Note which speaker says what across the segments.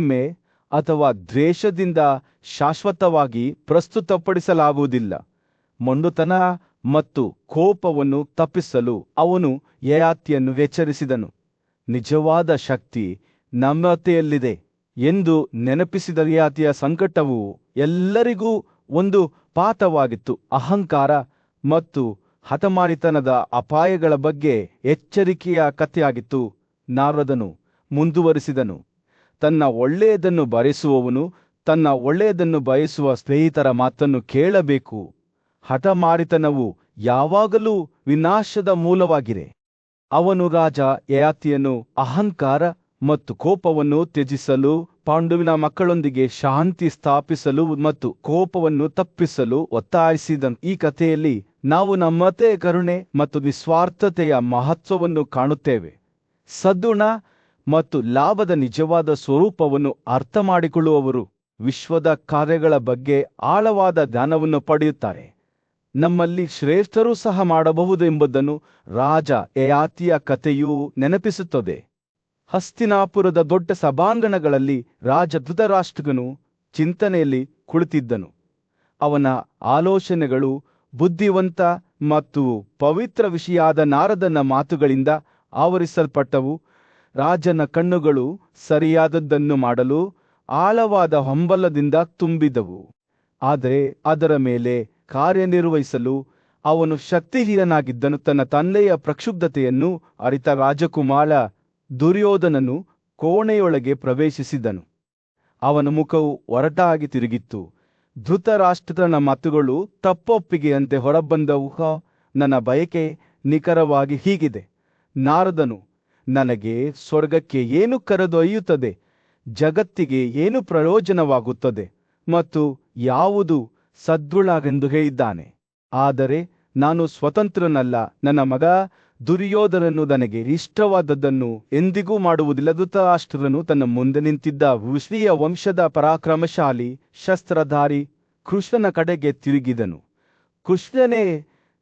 Speaker 1: ಹೆಮ್ಮೆ ಅಥವಾ ದ್ವೇಷದಿಂದ ಶಾಶ್ವತವಾಗಿ ಪ್ರಸ್ತುತಪಡಿಸಲಾಗುವುದಿಲ್ಲ. ಮೊಂಡುತನ ಮತ್ತು ಕೋಪವನ್ನು ತಪ್ಪಿಸಲು ಅವನು ಯಯಾತಿಯನ್ನು ಎಚ್ಚರಿಸಿದನು. ನಿಜವಾದ ಶಕ್ತಿ ನಮ್ರತೆಯಲ್ಲಿದೆ ಎಂದು ನೆನಪಿಸಿದ ಯಯಾತಿಯ ಸಂಕಟವು ಎಲ್ಲರಿಗೂ ಒಂದು ಪಾಠವಾಗಿತ್ತು. ಅಹಂಕಾರ ಮತ್ತು ಹಠಮಾರಿತನದ ಅಪಾಯಗಳ ಬಗ್ಗೆ ಎಚ್ಚರಿಕೆಯ ಕಥೆಯಾಗಿತ್ತು. ನಾರದನು ಮುಂದುವರಿಸಿದನು, ತನ್ನ ಒಳ್ಳೆಯದನ್ನು ಬಯಸುವವನು ತನ್ನ ಒಳ್ಳೆಯದನ್ನು ಬಯಸುವ ಸ್ನೇಹಿತರ ಮಾತನ್ನು ಕೇಳಬೇಕು. ಹಠಮಾರಿತನವು ಯಾವಾಗಲೂ ವಿನಾಶದ ಮೂಲವಾಗಿದೆ. ಅವನು ರಾಜ ಯಯಾತಿಯನ್ನು ಅಹಂಕಾರ ಮತ್ತು ಕೋಪವನ್ನು ತ್ಯಜಿಸಲು, ಪಾಂಡುವಿನ ಮಕ್ಕಳೊಂದಿಗೆ ಶಾಂತಿ ಸ್ಥಾಪಿಸಲು ಮತ್ತು ಕೋಪವನ್ನು ತಪ್ಪಿಸಲು ಒತ್ತಾಯಿಸಿದನು. ಈ ಕಥೆಯಲ್ಲಿ ನಾವು ನಮ್ರತೆ, ಕರುಣೆ ಮತ್ತು ನಿಸ್ವಾರ್ಥತೆಯ ಮಹತ್ವವನ್ನು ಕಾಣುತ್ತೇವೆ. ಸದ್ಗುಣ ಮತ್ತು ಲಾಭದ ನಿಜವಾದ ಸ್ವರೂಪವನ್ನು ಅರ್ಥಮಾಡಿಕೊಳ್ಳುವವರು ವಿಶ್ವದ ಕಾರ್ಯಗಳ ಬಗ್ಗೆ ಆಳವಾದ ಜ್ಞಾನವನ್ನು ಪಡೆಯುತ್ತಾರೆ. ನಮ್ಮಲ್ಲಿ ಶ್ರೇಷ್ಠರೂ ಸಹ ಮಾಡಬಹುದು ಎಂಬುದನ್ನು ರಾಜ ಯಯಾತಿಯ ಕಥೆಯು ನೆನಪಿಸುತ್ತದೆ. ಹಸ್ತಿನಾಪುರದ ದೊಡ್ಡ ಸಭಾಂಗಣಗಳಲ್ಲಿ ರಾಜ ಧೃತರಾಷ್ಟ್ರನು ಚಿಂತನೆಯಲ್ಲಿ ಕುಳಿತಿದ್ದನು. ಅವನ ಆಲೋಚನೆಗಳು ಬುದ್ಧಿವಂತ ಮತ್ತು ಪವಿತ್ರ ವಿಷಯಾದ ನಾರದನ ಮಾತುಗಳಿಂದ ಆವರಿಸಲ್ಪಟ್ಟವು. ರಾಜನ ಕಣ್ಣುಗಳು ಸರಿಯಾದದ್ದನ್ನು ಮಾಡಲು ಆಳವಾದ ಹಂಬಲದಿಂದ ತುಂಬಿದವು, ಆದರೆ ಅದರ ಮೇಲೆ ಕಾರ್ಯನಿರ್ವಹಿಸಲು ಅವನು ಶಕ್ತಿಹೀನನಾಗಿದ್ದನು. ತನ್ನ ತಂದೆಯ ಪ್ರಕ್ಷುಬ್ಧತೆಯನ್ನು ಅರಿತ ರಾಜಕುಮಾರ ದುರ್ಯೋಧನನು ಕೋಣೆಯೊಳಗೆ ಪ್ರವೇಶಿಸಿದನು. ಅವನ ಮುಖವು ಒರಟಾಗಿ ತಿರುಗಿತ್ತು. ಧೃತರಾಷ್ಟ್ರನ ಮಾತುಗಳು ತಪ್ಪೊಪ್ಪಿಗೆಯಂತೆ ಹೊರಬಂದವು. ನನ್ನ ಬಯಕೆ ನಿಖರವಾಗಿ ಹೀಗಿದೆ. ನಾರದನು, ನನಗೆ ಸ್ವರ್ಗಕ್ಕೆ ಏನು ಕರೆದೊಯ್ಯುತ್ತದೆ, ಜಗತ್ತಿಗೆ ಏನು ಪ್ರಯೋಜನವಾಗುತ್ತದೆ ಮತ್ತು ಯಾವುದು ಸದ್ಗುಣವೆಂದು ಹೇಳಿದ್ದಾನೆ. ಆದರೆ ನಾನು ಸ್ವತಂತ್ರನಲ್ಲ. ನನ್ನ ಮಗ ದುರ್ಯೋಧನನು ನನಗೆ ಇಷ್ಟವಾದದ್ದನ್ನು ಎಂದಿಗೂ ಮಾಡುವುದಿಲ್ಲ. ಧೃತರಾಷ್ಟ್ರನು ತನ್ನ ಮುಂದೆ ನಿಂತಿದ್ದ ವಿಶ್ವೀಯ ವಂಶದ ಪರಾಕ್ರಮಶಾಲಿ ಶಸ್ತ್ರಧಾರಿ ಕೃಷ್ಣನ ಕಡೆಗೆ ತಿರುಗಿದನು. ಕೃಷ್ಣನೇ,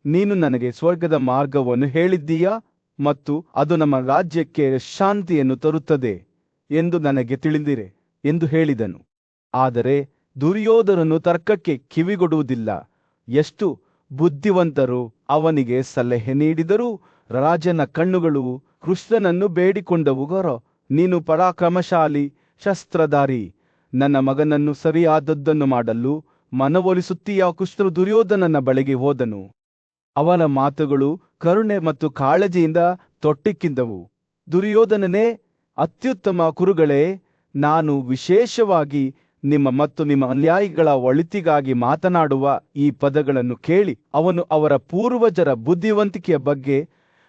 Speaker 1: ನೀನು ನನಗೆ ಸ್ವರ್ಗದ ಮಾರ್ಗವನ್ನು ಹೇಳಿದ್ದೀಯಾ ಮತ್ತು ಅದು ನಮ್ಮ ರಾಜ್ಯಕ್ಕೆ ಶಾಂತಿಯನ್ನು ತರುತ್ತದೆ ಎಂದು ನನಗೆ ತಿಳಿದಿದೆ ಎಂದು ಹೇಳಿದನು. ಆದರೆ ದುರ್ಯೋಧನನು ತರ್ಕಕ್ಕೆ ಕಿವಿಗೊಡುವುದಿಲ್ಲ. ಎಷ್ಟು ಬುದ್ಧಿವಂತರು ಅವನಿಗೆ ಸಲಹೆ ನೀಡಿದರೂ ರಾಜನ ಕಣ್ಣುಗಳು ಕೃಷ್ಣನನ್ನು ಬೇಡಿಕೊಂಡವು. ನೀನು ಪರಾಕ್ರಮಶಾಲಿ ಶಸ್ತ್ರಧಾರಿ, ನನ್ನ ಮಗನನ್ನು ಸರಿಯಾದದ್ದನ್ನು ಮಾಡಲು ಮನವೊಲಿಸುತ್ತೀಯಾ? ಕೃಷ್ಣನು ದುರ್ಯೋಧನನ ಬಳಿಗೆ ಹೋದನು. ಅವನ ಮಾತುಗಳು ಕರುಣೆ ಮತ್ತು ಕಾಳಜಿಯಿಂದ ತೊಟ್ಟಿಕ್ಕಿದ್ದವು. ದುರ್ಯೋಧನನೇ, ಅತ್ಯುತ್ತಮ ಕುರುಗಳೇ, ನಾನು ವಿಶೇಷವಾಗಿ ನಿಮ್ಮ ಮತ್ತು ನಿಮ್ಮ ಅನುಯಾಯಿಗಳ ಒಳಿತಿಗಾಗಿ ಮಾತನಾಡುವ ಈ ಪದಗಳನ್ನು ಕೇಳಿ. ಅವನು ಅವರ ಪೂರ್ವಜರ ಬುದ್ಧಿವಂತಿಕೆಯ ಬಗ್ಗೆ,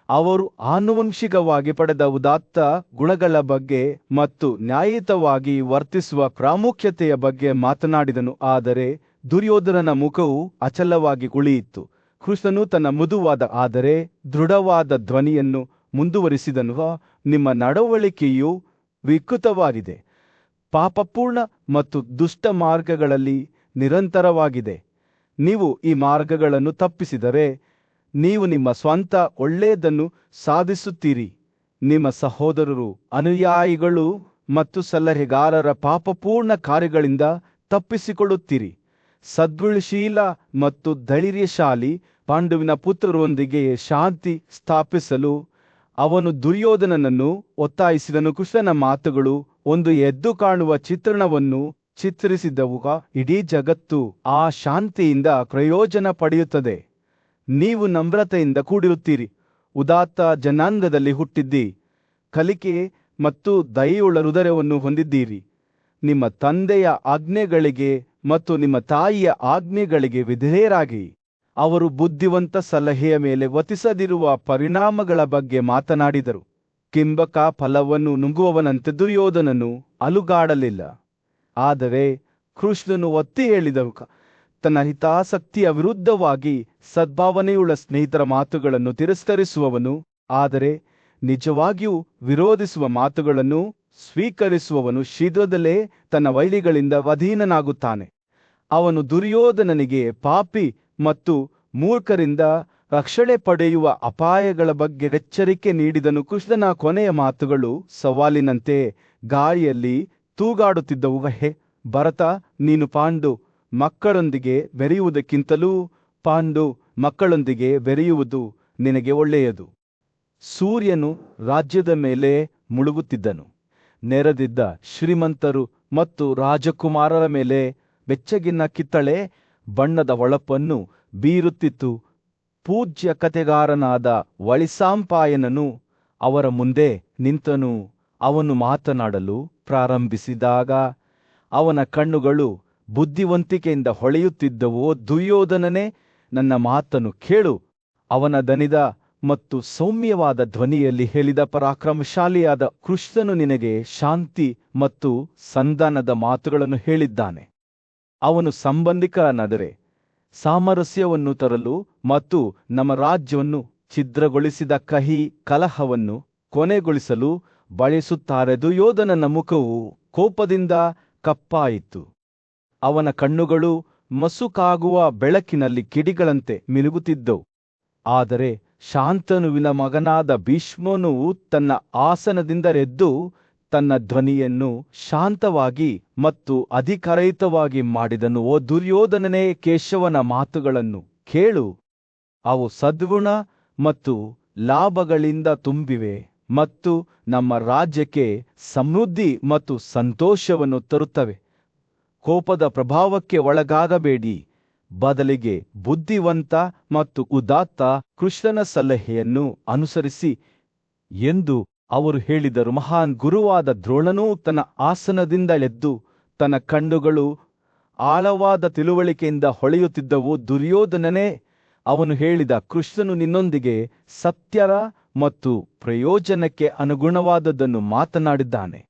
Speaker 1: ಅವರು ಆನುವಂಶಿಕವಾಗಿ ಪಡೆದ ಉದಾತ್ತ ಗುಣಗಳ ಬಗ್ಗೆ ಮತ್ತು ನ್ಯಾಯಯುತವಾಗಿ ವರ್ತಿಸುವ ಪ್ರಾಮುಖ್ಯತೆಯ ಬಗ್ಗೆ ಮಾತನಾಡಿದನು. ಆದರೆ ದುರ್ಯೋಧನನ ಮುಖವು ಅಚಲವಾಗಿ ಉಳಿಯಿತು. ಕೃಷ್ಣನು ತನ್ನ ಮೃದುವಾದ ಆದರೆ ದೃಢವಾದ ಧ್ವನಿಯನ್ನು ಮುಂದುವರಿಸಿದನು. ನಿಮ್ಮ ನಡವಳಿಕೆಯು ವಿಕೃತವಾಗಿದೆ, ಪಾಪಪೂರ್ಣ ಮತ್ತು ದುಷ್ಟ ಮಾರ್ಗಗಳಲ್ಲಿ ನಿರಂತರವಾಗಿದೆ. ನೀವು ಈ ಮಾರ್ಗಗಳನ್ನು ತಪ್ಪಿಸಿದರೆ ನೀವು ನಿಮ್ಮ ಸ್ವಂತ ಒಳ್ಳೆಯದನ್ನು ಸಾಧಿಸುತ್ತೀರಿ. ನಿಮ್ಮ ಸಹೋದರರು, ಅನುಯಾಯಿಗಳು ಮತ್ತು ಸಲಹೆಗಾರರ ಪಾಪಪೂರ್ಣ ಕಾರ್ಯಗಳಿಂದ ತಪ್ಪಿಸಿಕೊಳ್ಳುತ್ತೀರಿ. ಸದ್ಗುಣಶೀಲ ಮತ್ತು ಧೈರ್ಯಶಾಲಿ ಪಾಂಡುವಿನ ಪುತ್ರರೊಂದಿಗೆ ಶಾಂತಿ ಸ್ಥಾಪಿಸಲು ಅವನು ದುರ್ಯೋಧನನನ್ನು ಒತ್ತಾಯಿಸಿದನು. ಕೃಷ್ಣನ ಮಾತುಗಳು ಒಂದು ಎದ್ದು ಕಾಣುವ ಚಿತ್ರಣವನ್ನು ಚಿತ್ರಿಸಿದವು. ಇಡೀ ಜಗತ್ತು ಆ ಶಾಂತಿಯಿಂದ ಪ್ರಯೋಜನ ಪಡೆಯುತ್ತದೆ. ನೀವು ನಮ್ರತೆಯಿಂದ ಕೂಡಿರುತ್ತೀರಿ, ಉದಾತ್ತ ಜನಾಂಗದಲ್ಲಿ ಹುಟ್ಟಿದ್ದಿ, ಕಲಿಕೆ ಮತ್ತು ದಯೆಯುಳ್ಳ ಹೃದಯವನ್ನು ಹೊಂದಿದ್ದೀರಿ. ನಿಮ್ಮ ತಂದೆಯ ಆಜ್ಞೆಗಳಿಗೆ ಮತ್ತು ನಿಮ್ಮ ತಾಯಿಯ ಆಜ್ಞೆಗಳಿಗೆ ವಿಧೇಯರಾಗಿ. ಅವರು ಬುದ್ಧಿವಂತ ಸಲಹೆಯ ಮೇಲೆ ವರ್ತಿಸದಿರುವ ಪರಿಣಾಮಗಳ ಬಗ್ಗೆ ಮಾತನಾಡಿದರು. ಕಿಂಬಕ ಫಲವನ್ನು ನುಂಗುವವನಂತೆ ದುರ್ಯೋಧನನು ಅಲುಗಾಡಲಿಲ್ಲ. ಆದರೆ ಕೃಷ್ಣನು ಒತ್ತಿ ಹೇಳಿದನು, ತನ್ನ ಹಿತಾಸಕ್ತಿಯ ವಿರುದ್ಧವಾಗಿ ಸದ್ಭಾವನೆಯುಳ್ಳ ಸ್ನೇಹಿತರ ಮಾತುಗಳನ್ನು ತಿರಸ್ಕರಿಸುವವನು, ಆದರೆ ನಿಜವಾಗಿಯೂ ವಿರೋಧಿಸುವ ಮಾತುಗಳನ್ನು ಸ್ವೀಕರಿಸುವವನು ಶೀಘ್ರದಲ್ಲೇ ತನ್ನ ವೈರಿಗಳಿಂದ ಅಧೀನನಾಗುತ್ತಾನೆ. ಅವನು ದುರ್ಯೋಧನನಿಗೆ ಪಾಪಿ ಮತ್ತು ಮೂರ್ಖರಿಂದ ರಕ್ಷಣೆ ಪಡೆಯುವ ಅಪಾಯಗಳ ಬಗ್ಗೆ ಎಚ್ಚರಿಕೆ ನೀಡಿದನು. ಕೃಷ್ಣನ ಕೊನೆಯ ಮಾತುಗಳು ಸವಾಲಿನಂತೆ ಗಾಳಿಯಲ್ಲಿ ತೂಗಾಡುತ್ತಿದ್ದವು. ಹೇ ಭರತ, ನೀನು ಪಾಂಡು ಮಕ್ಕಳೊಂದಿಗೆ ಬೆರೆಯುವುದಕ್ಕಿಂತಲೂ ಪಾಂಡು ಮಕ್ಕಳೊಂದಿಗೆ ಬೆರೆಯುವುದು ನಿನಗೆ ಒಳ್ಳೆಯದು. ಸೂರ್ಯನು ರಾಜ್ಯದ ಮೇಲೆ ಮುಳುಗುತ್ತಿದ್ದನು. ನೆರೆದಿದ್ದ ಶ್ರೀಮಂತರು ಮತ್ತು ರಾಜಕುಮಾರರ ಮೇಲೆ ಬೆಚ್ಚಗಿನ ಕಿತ್ತಳೆ ಬಣ್ಣದ ಹೊಳಪನ್ನು ಬೀರುತ್ತಿತ್ತು. ಪೂಜ್ಯ ಕತೆಗಾರನಾದ ವಳಿಸಾಂಪಾಯನನು ಅವರ ಮುಂದೆ ನಿಂತನು. ಅವನು ಮಾತನಾಡಲು ಪ್ರಾರಂಭಿಸಿದಾಗ ಅವನ ಕಣ್ಣುಗಳು ಬುದ್ಧಿವಂತಿಕೆಯಿಂದ ಹೊಳೆಯುತ್ತಿದ್ದವು. ದುರ್ಯೋಧನನೇ, ನನ್ನ ಮಾತನ್ನು ಕೇಳು. ಅವನ ದನಿದ ಮತ್ತು ಸೌಮ್ಯವಾದ ಧ್ವನಿಯಲ್ಲಿ ಹೇಳಿದ ಪರಾಕ್ರಮಶಾಲಿಯಾದ ಕೃಷ್ಣನು ನಿನಗೆ ಶಾಂತಿ ಮತ್ತು ಸಂಧಾನದ ಮಾತುಗಳನ್ನು ಹೇಳಿದ್ದಾನೆ. ಅವನು ಸಂಬಂಧಿಕನಾದರೆ ಸಾಮರಸ್ಯವನ್ನು ತರಲು ಮತ್ತು ನಮ್ಮ ರಾಜ್ಯವನ್ನು ಛಿದ್ರಗೊಳಿಸಿದ ಕಹಿ ಕಲಹವನ್ನು ಕೊನೆಗೊಳಿಸಲು ಬಯಸುತ್ತಾರೆ. ದುರ್ಯೋಧನನ ಮುಖವು ಕೋಪದಿಂದ ಕಪ್ಪಾಯಿತು. ಅವನ ಕಣ್ಣುಗಳು ಮಸುಕಾಗುವ ಬೆಳಕಿನಲ್ಲಿ ಕಿಡಿಗಳಂತೆ ಮಿನುಗುತ್ತಿದ್ದವು. ಆದರೆ ಶಾಂತನುವಿನ ಮಗನಾದ ಭೀಷ್ಮನು ತನ್ನ ಆಸನದಿಂದ ಎದ್ದು ತನ್ನ ಧ್ವನಿಯನ್ನು ಶಾಂತವಾಗಿ ಮತ್ತು ಅಧಿಕಾರಯುತವಾಗಿ ಮಾಡಿದನು. ಓ ದುರ್ಯೋಧನನೇ, ಕೇಶವನ ಮಾತುಗಳನ್ನು ಕೇಳು. ಅವು ಸದ್ಗುಣ ಮತ್ತು ಲಾಭಗಳಿಂದ ತುಂಬಿವೆ ಮತ್ತು ನಮ್ಮ ರಾಜ್ಯಕ್ಕೆ ಸಮೃದ್ಧಿ ಮತ್ತು ಸಂತೋಷವನ್ನು ತರುತ್ತವೆ. ಕೋಪದ ಪ್ರಭಾವಕ್ಕೆ ಒಳಗಾಗಬೇಡಿ, ಬದಲಿಗೆ ಬುದ್ಧಿವಂತ ಮತ್ತು ಉದಾತ್ತ ಕೃಷ್ಣನ ಸಲಹೆಯನ್ನು ಅನುಸರಿಸಿ ಎಂದು ಅವರು ಹೇಳಿದರು. ಮಹಾನ್ ಗುರುವಾದ ದ್ರೋಣನು ತನ್ನ ಆಸನದಿಂದ ಎದ್ದು ತನ್ನ ಕಣ್ಣುಗಳು ಆಳವಾದ ತಿಳುವಳಿಕೆಯಿಂದ ಹೊಳೆಯುತ್ತಿದ್ದವು. ದುರ್ಯೋಧನನೇ, ಅವನು ಹೇಳಿದ, ಕೃಷ್ಣನು ನಿನ್ನೊಂದಿಗೆ ಸತ್ಯರ ಮತ್ತು ಪ್ರಯೋಜನಕ್ಕೆ ಅನುಗುಣವಾದದ್ದನ್ನು ಮಾತನಾಡಿದ್ದಾನೆ.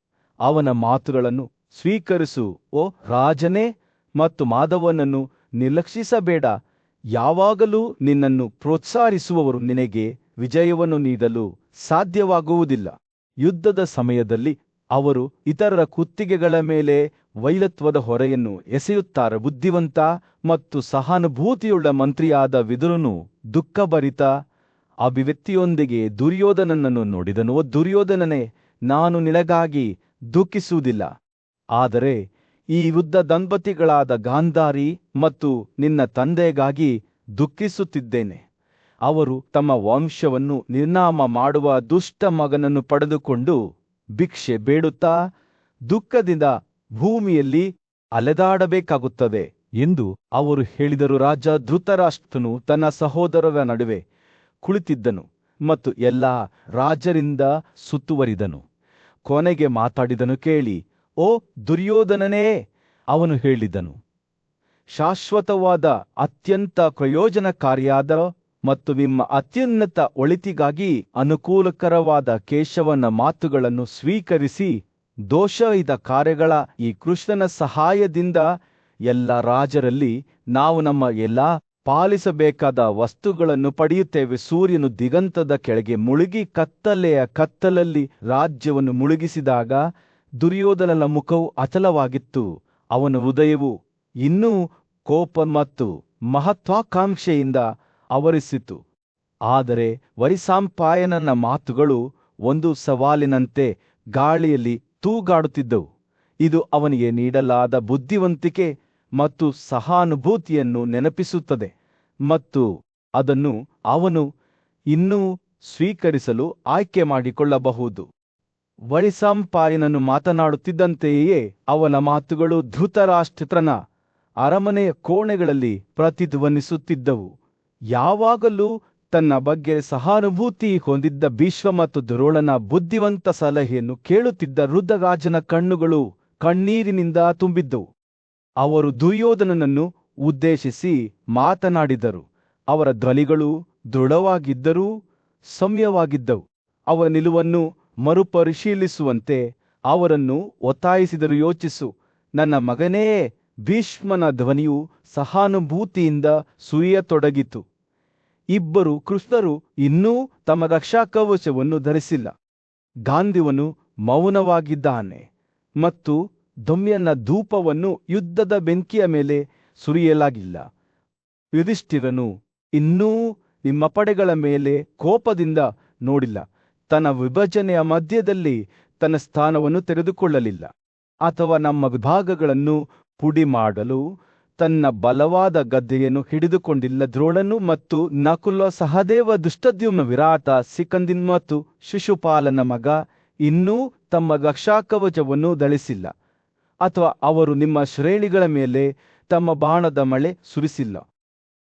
Speaker 1: ಅವನ ಮಾತುಗಳನ್ನು ಸ್ವೀಕರಿಸು. ಓ ರಾಜನೇ, ಮತ್ತು ಮಾಧವನನ್ನು ನಿರ್ಲಕ್ಷಿಸಬೇಡ. ಯಾವಾಗಲೂ ನಿನ್ನನ್ನು ಪ್ರೋತ್ಸಾಹಿಸುವವರು ನಿನಗೆ ವಿಜಯವನ್ನು ನೀಡಲು ಸಾಧ್ಯವಾಗುವುದಿಲ್ಲ. ಯುದ್ಧದ ಸಮಯದಲ್ಲಿ ಅವರು ಇತರರ ಕುತ್ತಿಗೆಗಳ ಮೇಲೆ ವೈರತ್ವದ ಹೊರೆಯನ್ನು ಎಸೆಯುತ್ತಾರೆ. ಬುದ್ಧಿವಂತ ಮತ್ತು ಸಹಾನುಭೂತಿಯುಳ್ಳ ಮಂತ್ರಿಯಾದ ವಿದುರನು ದುಃಖಭರಿತ ಅಭಿವ್ಯಕ್ತಿಯೊಂದಿಗೆ ದುರ್ಯೋಧನನನ್ನು ನೋಡಿದನು. ದುರ್ಯೋಧನನೇ, ನಾನು ನಿನಗಾಗಿ ದುಃಖಿಸುವುದಿಲ್ಲ, ಆದರೆ ಈ ಯುದ್ಧ ದಂಪತಿಗಳಾದ ಗಾಂಧಾರಿ ಮತ್ತು ನಿನ್ನ ತಂದೆಗಾಗಿ ದುಃಖಿಸುತ್ತಿದ್ದೇನೆ. ಅವರು ತಮ್ಮ ವಂಶವನ್ನು ನಿರ್ನಾಮ ಮಾಡುವ ದುಷ್ಟ ಮಗನನ್ನು ಪಡೆದುಕೊಂಡು ಭಿಕ್ಷೆ ಬೇಡುತ್ತಾ ದುಃಖದಿಂದ ಭೂಮಿಯಲ್ಲಿ ಅಲೆದಾಡಬೇಕಾಗುತ್ತದೆ ಎಂದು ಅವರು ಹೇಳಿದರು. ರಾಜ ಧೃತರಾಷ್ಟ್ರನು ತನ್ನ ಸಹೋದರರ ನಡುವೆ ಕುಳಿತಿದ್ದನು ಮತ್ತು ಎಲ್ಲಾ ರಾಜರಿಂದ ಸುತ್ತುವರಿದನು. ಕೊನೆಗೆ ಮಾತಾಡಿದನು, ಕೇಳಿ, ಓ ದುರ್ಯೋಧನನೇ, ಅವನು ಹೇಳಿದನು, ಶಾಶ್ವತವಾದ ಅತ್ಯಂತ ಪ್ರಯೋಜನಕಾರಿಯಾದ ಮತ್ತು ನಿಮ್ಮ ಅತ್ಯುನ್ನತ ಒಳಿತಿಗಾಗಿ ಅನುಕೂಲಕರವಾದ ಕೇಶವನ ಮಾತುಗಳನ್ನು ಸ್ವೀಕರಿಸಿ ದೋಷರಹಿತ ಕಾರ್ಯಗಳ ಈ ಕೃಷ್ಣನ ಸಹಾಯದಿಂದ ಎಲ್ಲ ರಾಜರಲ್ಲಿ ನಾವು ನಮ್ಮ ಎಲ್ಲ ಪಾಲಿಸಬೇಕಾದ ವಸ್ತುಗಳನ್ನು ಪಡೆಯುತ್ತೇವೆ. ಸೂರ್ಯನು ದಿಗಂತದ ಕೆಳಗೆ ಮುಳುಗಿ ಕತ್ತಲೆಯ ಕತ್ತಲಲ್ಲಿ ರಾಜ್ಯವನ್ನು ಮುಳುಗಿಸಿದಾಗ ದುರ್ಯೋಧನನ ಮುಖವು ಅಚಲವಾಗಿತ್ತು. ಅವನ ಹೃದಯವು ಇನ್ನೂ ಕೋಪ ಮತ್ತು ಮಹತ್ವಾಕಾಂಕ್ಷೆಯಿಂದ ಆವರಿಸಿತು. ಆದರೆ ವಳಿಸಾಂಪಾಯನನ ಮಾತುಗಳು ಒಂದು ಸವಾಲಿನಂತೆ ಗಾಳಿಯಲ್ಲಿ ತೂಗಾಡುತ್ತಿದ್ದವು. ಇದು ಅವನಿಗೆ ನೀಡಲಾದ ಬುದ್ಧಿವಂತಿಕೆ ಮತ್ತು ಸಹಾನುಭೂತಿಯನ್ನು ನೆನಪಿಸುತ್ತದೆ ಮತ್ತು ಅದನ್ನು ಅವನು ಇನ್ನೂ ಸ್ವೀಕರಿಸಲು ಆಯ್ಕೆ ಮಾಡಿಕೊಳ್ಳಬಹುದು. ವಳಿಸಾಂಪಾಯನನು ಮಾತನಾಡುತ್ತಿದ್ದಂತೆಯೇ ಅವನ ಮಾತುಗಳು ಧೃತರಾಷ್ಟ್ರನ ಅರಮನೆಯ ಕೋಣೆಗಳಲ್ಲಿ ಪ್ರತಿಧ್ವನಿಸುತ್ತಿದ್ದವು. ಯಾವಾಗಲೂ ತನ್ನ ಬಗ್ಗೆ ಸಹಾನುಭೂತಿ ಹೊಂದಿದ್ದ ಭೀಷ್ಮ ಮತ್ತು ದ್ರೋಣನ ಬುದ್ಧಿವಂತ ಸಲಹೆಯನ್ನು ಕೇಳುತ್ತಿದ್ದ ವೃದ್ಧರಾಜನ ಕಣ್ಣುಗಳು ಕಣ್ಣೀರಿನಿಂದ ತುಂಬಿದ್ದವು. ಅವರು ದುರ್ಯೋಧನನನ್ನು ಉದ್ದೇಶಿಸಿ ಮಾತನಾಡಿದರು. ಅವರ ಧ್ವನಿಗಳು ದೃಢವಾಗಿದ್ದರೂ ಸೌಮ್ಯವಾಗಿದ್ದವು. ಅವರ ನಿಲುವನ್ನು ಮರುಪರಿಶೀಲಿಸುವಂತೆ ಅವರನ್ನು ಒತ್ತಾಯಿಸಿದರು. ಯೋಚಿಸು, ನನ್ನ ಮಗನೇ. ಭೀಷ್ಮನ ಧ್ವನಿಯು ಸಹಾನುಭೂತಿಯಿಂದ ಸುರಿಯತೊಡಗಿತು. ಇಬ್ಬರು ಕೃಷ್ಣರು ಇನ್ನೂ ತಮ್ಮ ರಕ್ಷಾಕವಚವನ್ನು ಧರಿಸಿಲ್ಲ. ಗಾಂಧಿವನು ಮೌನವಾಗಿದ್ದಾನೆ ಮತ್ತು ದಮ್ಯನ ಧೂಪವನ್ನು ಯುದ್ಧದ ಬೆಂಕಿಯ ಮೇಲೆ ಸುರಿಯಲಾಗಿಲ್ಲ. ಯುಧಿಷ್ಠಿರನು ಇನ್ನೂ ನಿಮ್ಮ ಪಡೆಗಳ ಮೇಲೆ ಕೋಪದಿಂದ ನೋಡಿಲ್ಲ. ತನ್ನ ವಿಭಜನೆಯ ಮಧ್ಯದಲ್ಲಿ ತನ್ನ ಸ್ಥಾನವನ್ನು ತೆರೆದುಕೊಳ್ಳಲಿಲ್ಲ. ಅಥವಾ ನಮ್ಮ ವಿಭಾಗಗಳನ್ನು ಪುಡಿ ಮಾಡಲು ತನ್ನ ಬಲವಾದ ಗದ್ದೆಯನ್ನು ಹಿಡಿದುಕೊಂಡಿಲ್ಲ ದ್ರೋಣನು ಮತ್ತು ನಕುಲ ಸಹದೇವ ದುಷ್ಟದ್ಯುಮ್ನ ವಿರಾಟ ಸಿಕಂದಿನ್ ಮತ್ತು ಶಿಶುಪಾಲನ ಮಗ ಇನ್ನೂ ತಮ್ಮ ರಕ್ಷಾಕವಚವನ್ನು ಧರಿಸಿಲ್ಲ, ಅಥವಾ ಅವರು ನಿಮ್ಮ ಶ್ರೇಣಿಗಳ ಮೇಲೆ ತಮ್ಮ ಬಾಣದ ಮಳೆ ಸುರಿಸಿಲ್ಲ.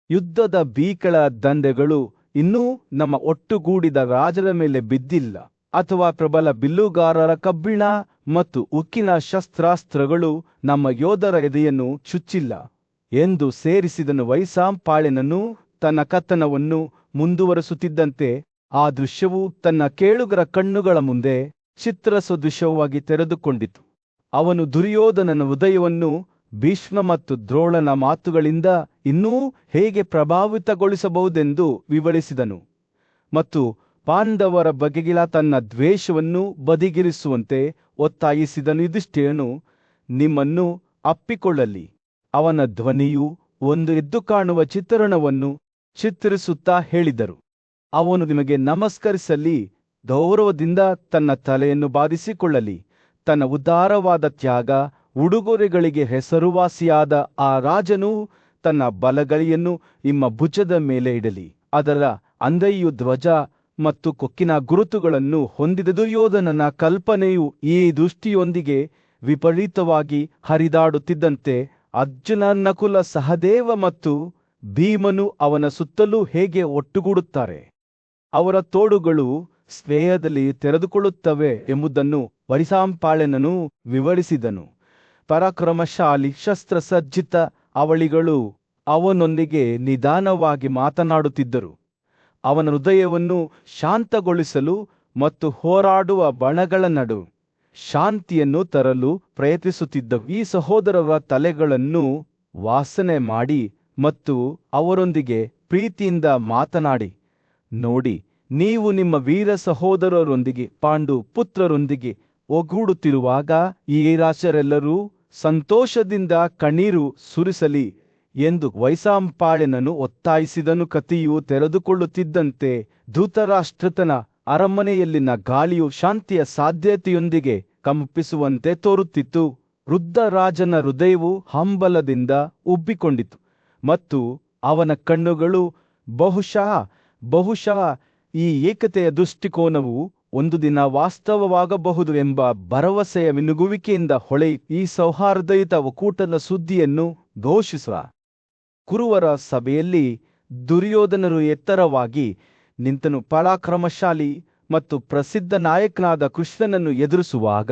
Speaker 1: ಯುದ್ಧದ ಭೀಕಳ ದಂಡೆಗಳು ಇನ್ನೂ ನಮ್ಮ ಒಟ್ಟುಗೂಡಿದ ರಾಜರ ಮೇಲೆ ಬಿದ್ದಿಲ್ಲ, ಅಥವಾ ಪ್ರಬಲ ಬಿಲ್ಲುಗಾರರ ಕಬ್ಬಿಣ ಮತ್ತು ಉಕ್ಕಿನ ಶಸ್ತ್ರಾಸ್ತ್ರಗಳು ನಮ್ಮ ಯೋಧರ ಎದೆಯನ್ನು ಚುಚ್ಚಿಲ್ಲ ಎಂದು ಸೇರಿಸಿದನು. ವೈಶಾಂಪಾಯನನು ತನ್ನ ಕಥನವನ್ನು ಮುಂದುವರೆಸುತ್ತಿದ್ದಂತೆ ಆ ದೃಶ್ಯವು ತನ್ನ ಕೇಳುಗರ ಕಣ್ಣುಗಳ ಮುಂದೆ ಚಿತ್ರಸದೃಶವಾಗಿ ತೆರೆದುಕೊಂಡಿತು. ಅವನು ದುರ್ಯೋಧನನ ಹೃದಯವನ್ನು ಭೀಷ್ಮ ಮತ್ತು ದ್ರೋಣನ ಮಾತುಗಳಿಂದ ಇನ್ನೂ ಹೇಗೆ ಪ್ರಭಾವಿತಗೊಳಿಸಬಹುದೆಂದು ವಿವರಿಸಿದನು ಮತ್ತು ಪಾಂಡವರ ಬಗೆಗಿನ ತನ್ನ ದ್ವೇಷವನ್ನು ಬದಿಗಿರಿಸುವಂತೆ ಒತ್ತಾಯಿಸಿದನು. ಯುಧಿಷ್ಠಿರನು ನಿಮ್ಮನ್ನು ಅಪ್ಪಿಕೊಳ್ಳಲಿ. ಅವನ ಧ್ವನಿಯು ಒಂದು ಎದ್ದು ಕಾಣುವ ಚಿತ್ರಣವನ್ನು ಚಿತ್ರಿಸುತ್ತಾ ಹೇಳಿದರು. ಅವನು ನಿಮಗೆ ನಮಸ್ಕರಿಸಲಿ, ಗೌರವದಿಂದ ತನ್ನ ತಲೆಯನ್ನು ಬಾಧಿಸಿಕೊಳ್ಳಲಿ. ತನ್ನ ಉದಾರವಾದ ತ್ಯಾಗ ಉಡುಗೊರೆಗಳಿಗೆ ಹೆಸರುವಾಸಿಯಾದ ಆ ರಾಜನು ತನ್ನ ಬಲಗೈಯನ್ನು ನಿಮ್ಮ ಭುಜದ ಮೇಲೆ ಇಡಲಿ. ಅದರ ಅಂದೈಯು ಧ್ವಜ ಮತ್ತು ಕೊಕ್ಕಿನ ಗುರುತುಗಳನ್ನು ಹೊಂದಿದ ದುರ್ಯೋಧನನ ಕಲ್ಪನೆಯು ಈ ದೃಷ್ಟಿಯೊಂದಿಗೆ ವಿಪರೀತವಾಗಿ ಹರಿದಾಡುತ್ತಿದ್ದಂತೆ ಅರ್ಜುನ, ನಕುಲ, ಸಹದೇವ ಮತ್ತು ಭೀಮನು ಅವನ ಸುತ್ತಲೂ ಹೇಗೆ ಒಟ್ಟುಗೂಡುತ್ತಾರೆ, ಅವರ ತೋಳುಗಳು ಸ್ನೇಹದಲ್ಲಿ ತೆರೆದುಕೊಳ್ಳುತ್ತವೆ ಎಂಬುದನ್ನು ವೈಶಾಂಪಾಯನನು ವಿವರಿಸಿದನು. ಪರಾಕ್ರಮಶಾಲಿ ಶಸ್ತ್ರಸಜ್ಜಿತ ಅವಳಿಗಳು ಅವನೊಂದಿಗೆ ನಿಧಾನವಾಗಿ ಮಾತನಾಡುತ್ತಿದ್ದರು, ಅವನ ಹೃದಯವನ್ನು ಶಾಂತಗೊಳಿಸಲು ಮತ್ತು ಹೋರಾಡುವ ಬಣಗಳ ನಡು ಶಾಂತಿಯನ್ನು ತರಲು ಪ್ರಯತ್ನಿಸುತ್ತಿದ್ದವು. ಈ ಸಹೋದರರ ತಲೆಗಳನ್ನು ವಾಸನೆ ಮಾಡಿ ಮತ್ತು ಅವರೊಂದಿಗೆ ಪ್ರೀತಿಯಿಂದ ಮಾತನಾಡಿ, ನೋಡಿ, ನೀವು ನಿಮ್ಮ ವೀರ ಸಹೋದರರೊಂದಿಗೆ ಪಾಂಡು ಪುತ್ರರೊಂದಿಗೆ ಒಗ್ಗೂಡುತ್ತಿರುವಾಗ ಈ ರಾಜರೆಲ್ಲರೂ ಸಂತೋಷದಿಂದ ಕಣ್ಣೀರು ಸುರಿಸಲಿ ಎಂದು ವೈಶಾಂಪಾಯನನು ಒತ್ತಾಯಿಸಿದನು. ಕಥೆಯು ತೆರೆದುಕೊಳ್ಳುತ್ತಿದ್ದಂತೆ ಧೃತರಾಷ್ಟ್ರತನ ಅರಮನೆಯಲ್ಲಿನ ಗಾಳಿಯು ಶಾಂತಿಯ ಸಾಧ್ಯತೆಯೊಂದಿಗೆ ಕಂಪಿಸುವಂತೆ ತೋರುತ್ತಿತ್ತು. ವೃದ್ಧ ರಾಜನ ಹೃದಯವು ಹಂಬಲದಿಂದ ಉಬ್ಬಿಕೊಂಡಿತು ಮತ್ತು ಅವನ ಕಣ್ಣುಗಳು ಬಹುಶಃ ಈ ಏಕತೆಯ ದೃಷ್ಟಿಕೋನವು ಒಂದು ದಿನ ವಾಸ್ತವವಾಗಬಹುದು ಎಂಬ ಭರವಸೆಯ ಮಿನುಗುವಿಕೆಯಿಂದ ಹೊಳೆಯಿತು. ಈ ಸೌಹಾರ್ದಯುತ ಒಕ್ಕೂಟದ ಸುದ್ದಿಯನ್ನು ಘೋಷಿಸುವ ಕುರುವರ ಸಭೆಯಲ್ಲಿ ದುರ್ಯೋಧನರು ಎತ್ತರವಾಗಿ ನಿಂತನು. ಪರಾಕ್ರಮಶಾಲಿ ಮತ್ತು ಪ್ರಸಿದ್ಧ ನಾಯಕನಾದ ಕೃಷ್ಣನನ್ನು ಎದುರಿಸುವಾಗ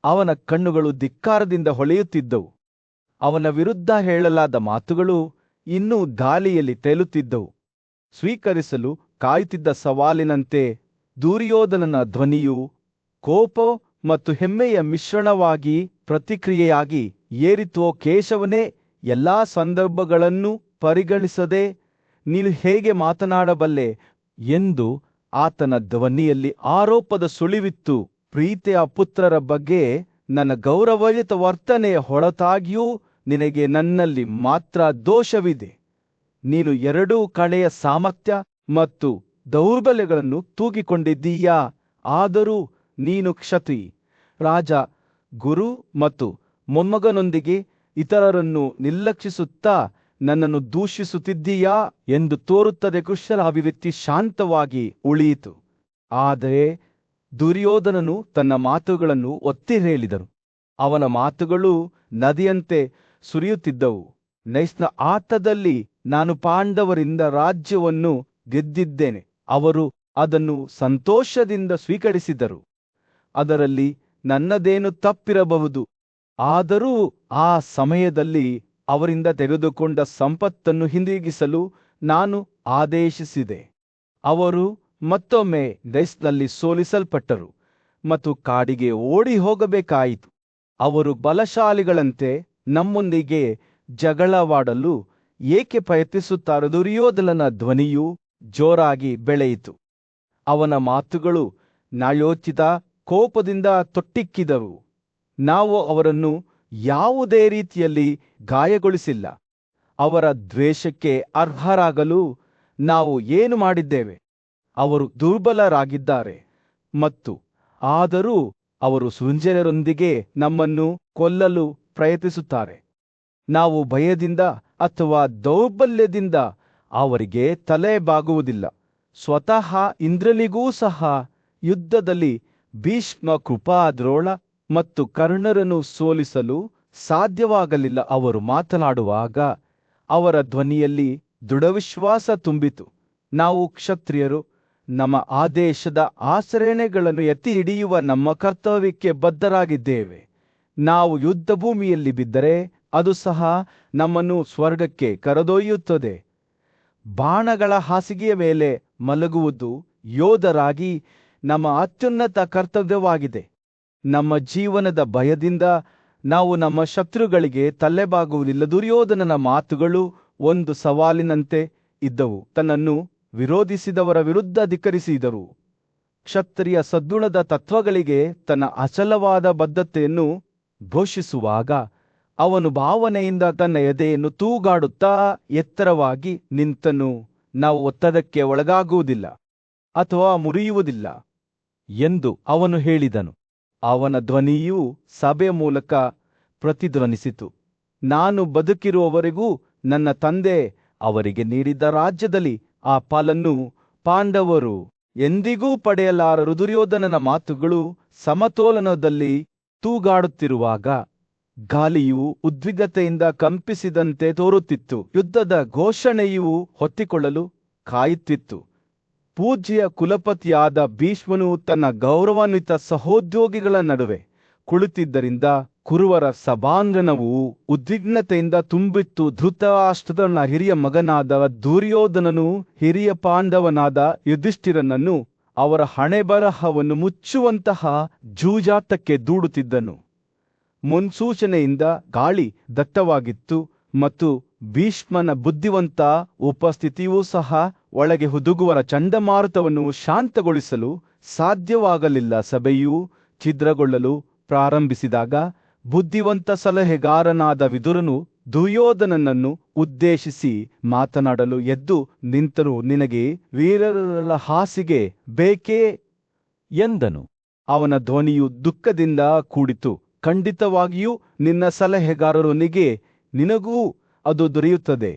Speaker 1: ಅವನ ಕಣ್ಣುಗಳು ಧಿಕ್ಕಾರದಿಂದ ಹೊಳೆಯುತ್ತಿದ್ದವು. ಅವನ ವಿರುದ್ಧ ಹೇಳಲಾದ ಮಾತುಗಳು ಇನ್ನೂ ಗಾಳಿಯಲ್ಲಿ ತೇಲುತ್ತಿದ್ದವು. ಸ್ವೀಕರಿಸಲು ಕಾಯುತ್ತಿದ್ದ ಸವಾಲಿನಂತೆ ದುರ್ಯೋಧನನ ಧ್ವನಿಯು ಕೋಪ ಮತ್ತು ಹೆಮ್ಮೆಯ ಮಿಶ್ರಣವಾಗಿ ಪ್ರತಿಕ್ರಿಯೆಯಾಗಿ ಏರಿತು. ಕೇಶವನೇ, ಎಲ್ಲಾ ಸಂದರ್ಭಗಳನ್ನು ಪರಿಗಣಿಸದೆ ನೀನು ಹೇಗೆ ಮಾತನಾಡಬಲ್ಲೆ ಎಂದು ಆತನ ಧ್ವನಿಯಲ್ಲಿ ಆರೋಪದ ಸುಳಿವಿತ್ತು. ಪ್ರೀತಿಯ ಪುತ್ರರ ಬಗ್ಗೆ ನನ್ನ ಗೌರವಯುತ ವರ್ತನೆಯ ಹೊರತಾಗಿಯೂ ನಿನಗೆ ನನ್ನಲ್ಲಿ ಮಾತ್ರ ದೋಷವಿದೆ. ನೀನು ಎರಡೂ ಕಡೆಯ ಸಾಮರ್ಥ್ಯ ಮತ್ತು ದೌರ್ಬಲ್ಯಗಳನ್ನು ತೂಗಿಕೊಂಡಿದ್ದೀಯಾ. ಆದರೂ ನೀನು ಕ್ಷತ್ರಿಯ ರಾಜ, ಗುರು ಮತ್ತು ಮೊಮ್ಮಗನೊಂದಿಗೆ ಇತರರನ್ನು ನಿರ್ಲಕ್ಷಿಸುತ್ತಾ ನನ್ನನ್ನು ದೂಷಿಸುತ್ತಿದ್ದೀಯಾ ಎಂದು ತೋರುತ್ತದೆ. ಕೃಷ್ಣನ ಅಭಿವ್ಯಕ್ತಿ ಶಾಂತವಾಗಿ ಉಳಿಯಿತು, ಆದರೆ ದುರ್ಯೋಧನನು ತನ್ನ ಮಾತುಗಳನ್ನು ಒತ್ತಿ ಹೇಳಿದನು. ಅವನ ಮಾತುಗಳು ನದಿಯಂತೆ ಸುರಿಯುತ್ತಿದ್ದವು. ನೈಸ್ನ ಆಟದಲ್ಲಿ ನಾನು ಪಾಂಡವರಿಂದ ರಾಜ್ಯವನ್ನು ಗೆದ್ದಿದ್ದೇನೆ. ಅವರು ಅದನ್ನು ಸಂತೋಷದಿಂದ ಸ್ವೀಕರಿಸಿದರು. ಅದರಲ್ಲಿ ನನ್ನದೇನು ತಪ್ಪಿರಬಹುದು. ಆದರೂ ಆ ಸಮಯದಲ್ಲಿ ಅವರಿಂದ ತೆಗೆದುಕೊಂಡ ಸಂಪತ್ತನ್ನು ಹಿಂದಿರುಗಿಸಲು ನಾನು ಆದೇಶಿಸಿದೆ. ಅವರು ಮತ್ತೊಮ್ಮೆ ನೈಸ್ನಲ್ಲಿ ಸೋಲಿಸಲ್ಪಟ್ಟರು ಮತ್ತು ಕಾಡಿಗೆ ಓಡಿ ಹೋಗಬೇಕಾಯಿತು. ಅವರು ಬಲಶಾಲಿಗಳಂತೆ ನಮ್ಮೊಂದಿಗೆ ಜಗಳವಾಡಲು ಏಕೆ ಪ್ರಯತ್ನಿಸುತ್ತಾರೆ? ದುರ್ಯೋಧನನ ಧ್ವನಿಯು ಜೋರಾಗಿ ಬೆಳೆಯಿತು. ಅವನ ಮಾತುಗಳು ನ್ಯಾಯೋಚಿತ ಕೋಪದಿಂದ ತೊಟ್ಟಿಕ್ಕಿದವು. ನಾವು ಅವರನ್ನು ಯಾವುದೇ ರೀತಿಯಲ್ಲಿ ಗಾಯಗೊಳಿಸಿಲ್ಲ. ಅವರ ದ್ವೇಷಕ್ಕೆ ಅರ್ಹರಾಗಲು ನಾವು ಏನು ಮಾಡಿದ್ದೇವೆ? ಅವರು ದುರ್ಬಲರಾಗಿದ್ದಾರೆ ಮತ್ತು ಆದರೂ ಅವರು ಸುಂಜರರೊಂದಿಗೆ ನಮ್ಮನ್ನು ಕೊಲ್ಲಲು ಪ್ರಯತ್ನಿಸುತ್ತಾರೆ. ನಾವು ಭಯದಿಂದ ಅಥವಾ ದೌರ್ಬಲ್ಯದಿಂದ ಅವರಿಗೆ ತಲೆ ಬಾಗುವುದಿಲ್ಲ. ಸ್ವತಃ ಇಂದ್ರನಿಗೂ ಸಹ ಯುದ್ಧದಲ್ಲಿ ಭೀಷ್ಮ, ಕೃಪಾದ್ರೋಣ ಮತ್ತು ಕರ್ಣರನ್ನು ಸೋಲಿಸಲು ಸಾಧ್ಯವಾಗಲಿಲ್ಲ. ಅವರು ಮಾತನಾಡುವಾಗ ಅವರ ಧ್ವನಿಯಲ್ಲಿ ದೃಢವಿಶ್ವಾಸ ತುಂಬಿತು. ನಾವು ಕ್ಷತ್ರಿಯರು ನಮ್ಮ ಆದೇಶದ ಆಚರಣೆಗಳನ್ನು ಎತ್ತಿ ಹಿಡಿಯುವ ನಮ್ಮ ಕರ್ತವ್ಯಕ್ಕೆ ಬದ್ಧರಾಗಿದ್ದೇವೆ. ನಾವು ಯುದ್ಧಭೂಮಿಯಲ್ಲಿ ಬಿದ್ದರೆ ಅದು ಸಹ ನಮ್ಮನ್ನು ಸ್ವರ್ಗಕ್ಕೆ ಕರೆದೊಯ್ಯುತ್ತದೆ. ಬಾಣಗಳ ಹಾಸಿಗೆಯ ಮೇಲೆ ಮಲಗುವುದು ಯೋಧರಾಗಿ ನಮ್ಮ ಅತ್ಯುನ್ನತ ಕರ್ತವ್ಯವಾಗಿದೆ. ನಮ್ಮ ಜೀವನದ ಭಯದಿಂದ ನಾವು ನಮ್ಮ ಶತ್ರುಗಳಿಗೆ ತಲೆಬಾಗುವುದಿಲ್ಲ. ದುರ್ಯೋಧನನ ಮಾತುಗಳು ಒಂದು ಸವಾಲಿನಂತೆ ಇದ್ದವು. ತನ್ನನ್ನು ವಿರೋಧಿಸಿದವರ ವಿರುದ್ಧ ಧಿಕ್ಕರಿಸಿದರು. ಕ್ಷತ್ರಿಯ ಸದ್ಗುಣದ ತತ್ವಗಳಿಗೆ ತನ್ನ ಅಚಲವಾದ ಬದ್ಧತೆಯನ್ನು ಘೋಷಿಸುವಾಗ ಅವನು ಭಾವನೆಯಿಂದ ತನ್ನ ಎದೆಯನ್ನು ತೂಗಾಡುತ್ತಾ ಎತ್ತರವಾಗಿ ನಿಂತನು. ನಾವು ಒತ್ತಡಕ್ಕೆ ಒಳಗಾಗುವುದಿಲ್ಲ ಅಥವಾ ಮುರಿಯುವುದಿಲ್ಲ ಎಂದು ಅವನು ಹೇಳಿದನು. ಅವನ ಧ್ವನಿಯು ಸಭೆಯ ಮೂಲಕ ಪ್ರತಿಧ್ವನಿಸಿತು. ನಾನು ಬದುಕಿರುವವರೆಗೂ ನನ್ನ ತಂದೆ ಅವರಿಗೆ ನೀಡಿದ್ದ ರಾಜ್ಯದಲ್ಲಿ ಆ ಪಾಲನ್ನು ಪಾಂಡವರು ಎಂದಿಗೂ ಪಡೆಯಲಾರರು. ದುರ್ಯೋಧನನ ಮಾತುಗಳು ಸಮತೋಲನದಲ್ಲಿ ತೂಗಾಡುತ್ತಿರುವಾಗ ಗಾಳಿಯು ಉದ್ವಿಗ್ನತೆಯಿಂದ ಕಂಪಿಸಿದಂತೆ ತೋರುತ್ತಿತ್ತು. ಯುದ್ಧದ ಘೋಷಣೆಯು ಹೊತ್ತಿಕೊಳ್ಳಲು ಕಾಯುತ್ತಿತ್ತು. ಪೂಜ್ಯ ಕುಲಪತಿಯಾದ ಭೀಷ್ಮನು ತನ್ನ ಗೌರವಾನ್ವಿತ ಸಹೋದ್ಯೋಗಿಗಳ ನಡುವೆ ಕುಳಿತಿದ್ದರಿಂದ ಕುರುವರ ಸಭಾಂಗಣವು ಉದ್ವಿಗ್ನತೆಯಿಂದ ತುಂಬಿತ್ತು. ಧೃತರಾಷ್ಟ್ರನ ಹಿರಿಯ ಮಗನಾದ ದುರ್ಯೋಧನನು ಹಿರಿಯ ಪಾಂಡವನಾದ ಯುಧಿಷ್ಠಿರನನ್ನು ಅವರ ಹಣೆಬರಹವನ್ನು ಮುಚ್ಚುವಂತಹ ಜೂಜಾಟಕ್ಕೆ ದೂಡುತ್ತಿದ್ದನು. ಮುನ್ಸೂಚನೆಯಿಂದ ಗಾಳಿ ದಟ್ಟವಾಗಿತ್ತು ಮತ್ತು ಭೀಷ್ಮನ ಬುದ್ಧಿವಂತ ಉಪಸ್ಥಿತಿಯೂ ಸಹ ಒಳಗೆ ಹುದುಗುವ ಚಂಡಮಾರುತವನ್ನು ಶಾಂತಗೊಳಿಸಲು ಸಾಧ್ಯವಾಗಲಿಲ್ಲ. ಸಭೆಯು ಛಿದ್ರಗೊಳ್ಳಲು ಪ್ರಾರಂಭಿಸಿದಾಗ ಬುದ್ಧಿವಂತ ಸಲಹೆಗಾರನಾದ ವಿದುರನು ದುರ್ಯೋಧನನನ್ನು ಉದ್ದೇಶಿಸಿ ಮಾತನಾಡಲು ಎದ್ದು ನಿಂತನು. ನಿನಗೆ ವೀರರ ಹಾಸಿಗೆ ಬೇಕೇ ಎಂದನು. ಅವನ ಧ್ವನಿಯು ದುಃಖದಿಂದ ಕೂಡಿತು. ಖಂಡಿತವಾಗಿಯೂ ನಿನ್ನ ಸಲಹೆಗಾರರೊಂದಿಗೆ ನಿನಗೂ ಅದು ದೊರೆಯುತ್ತದೆ.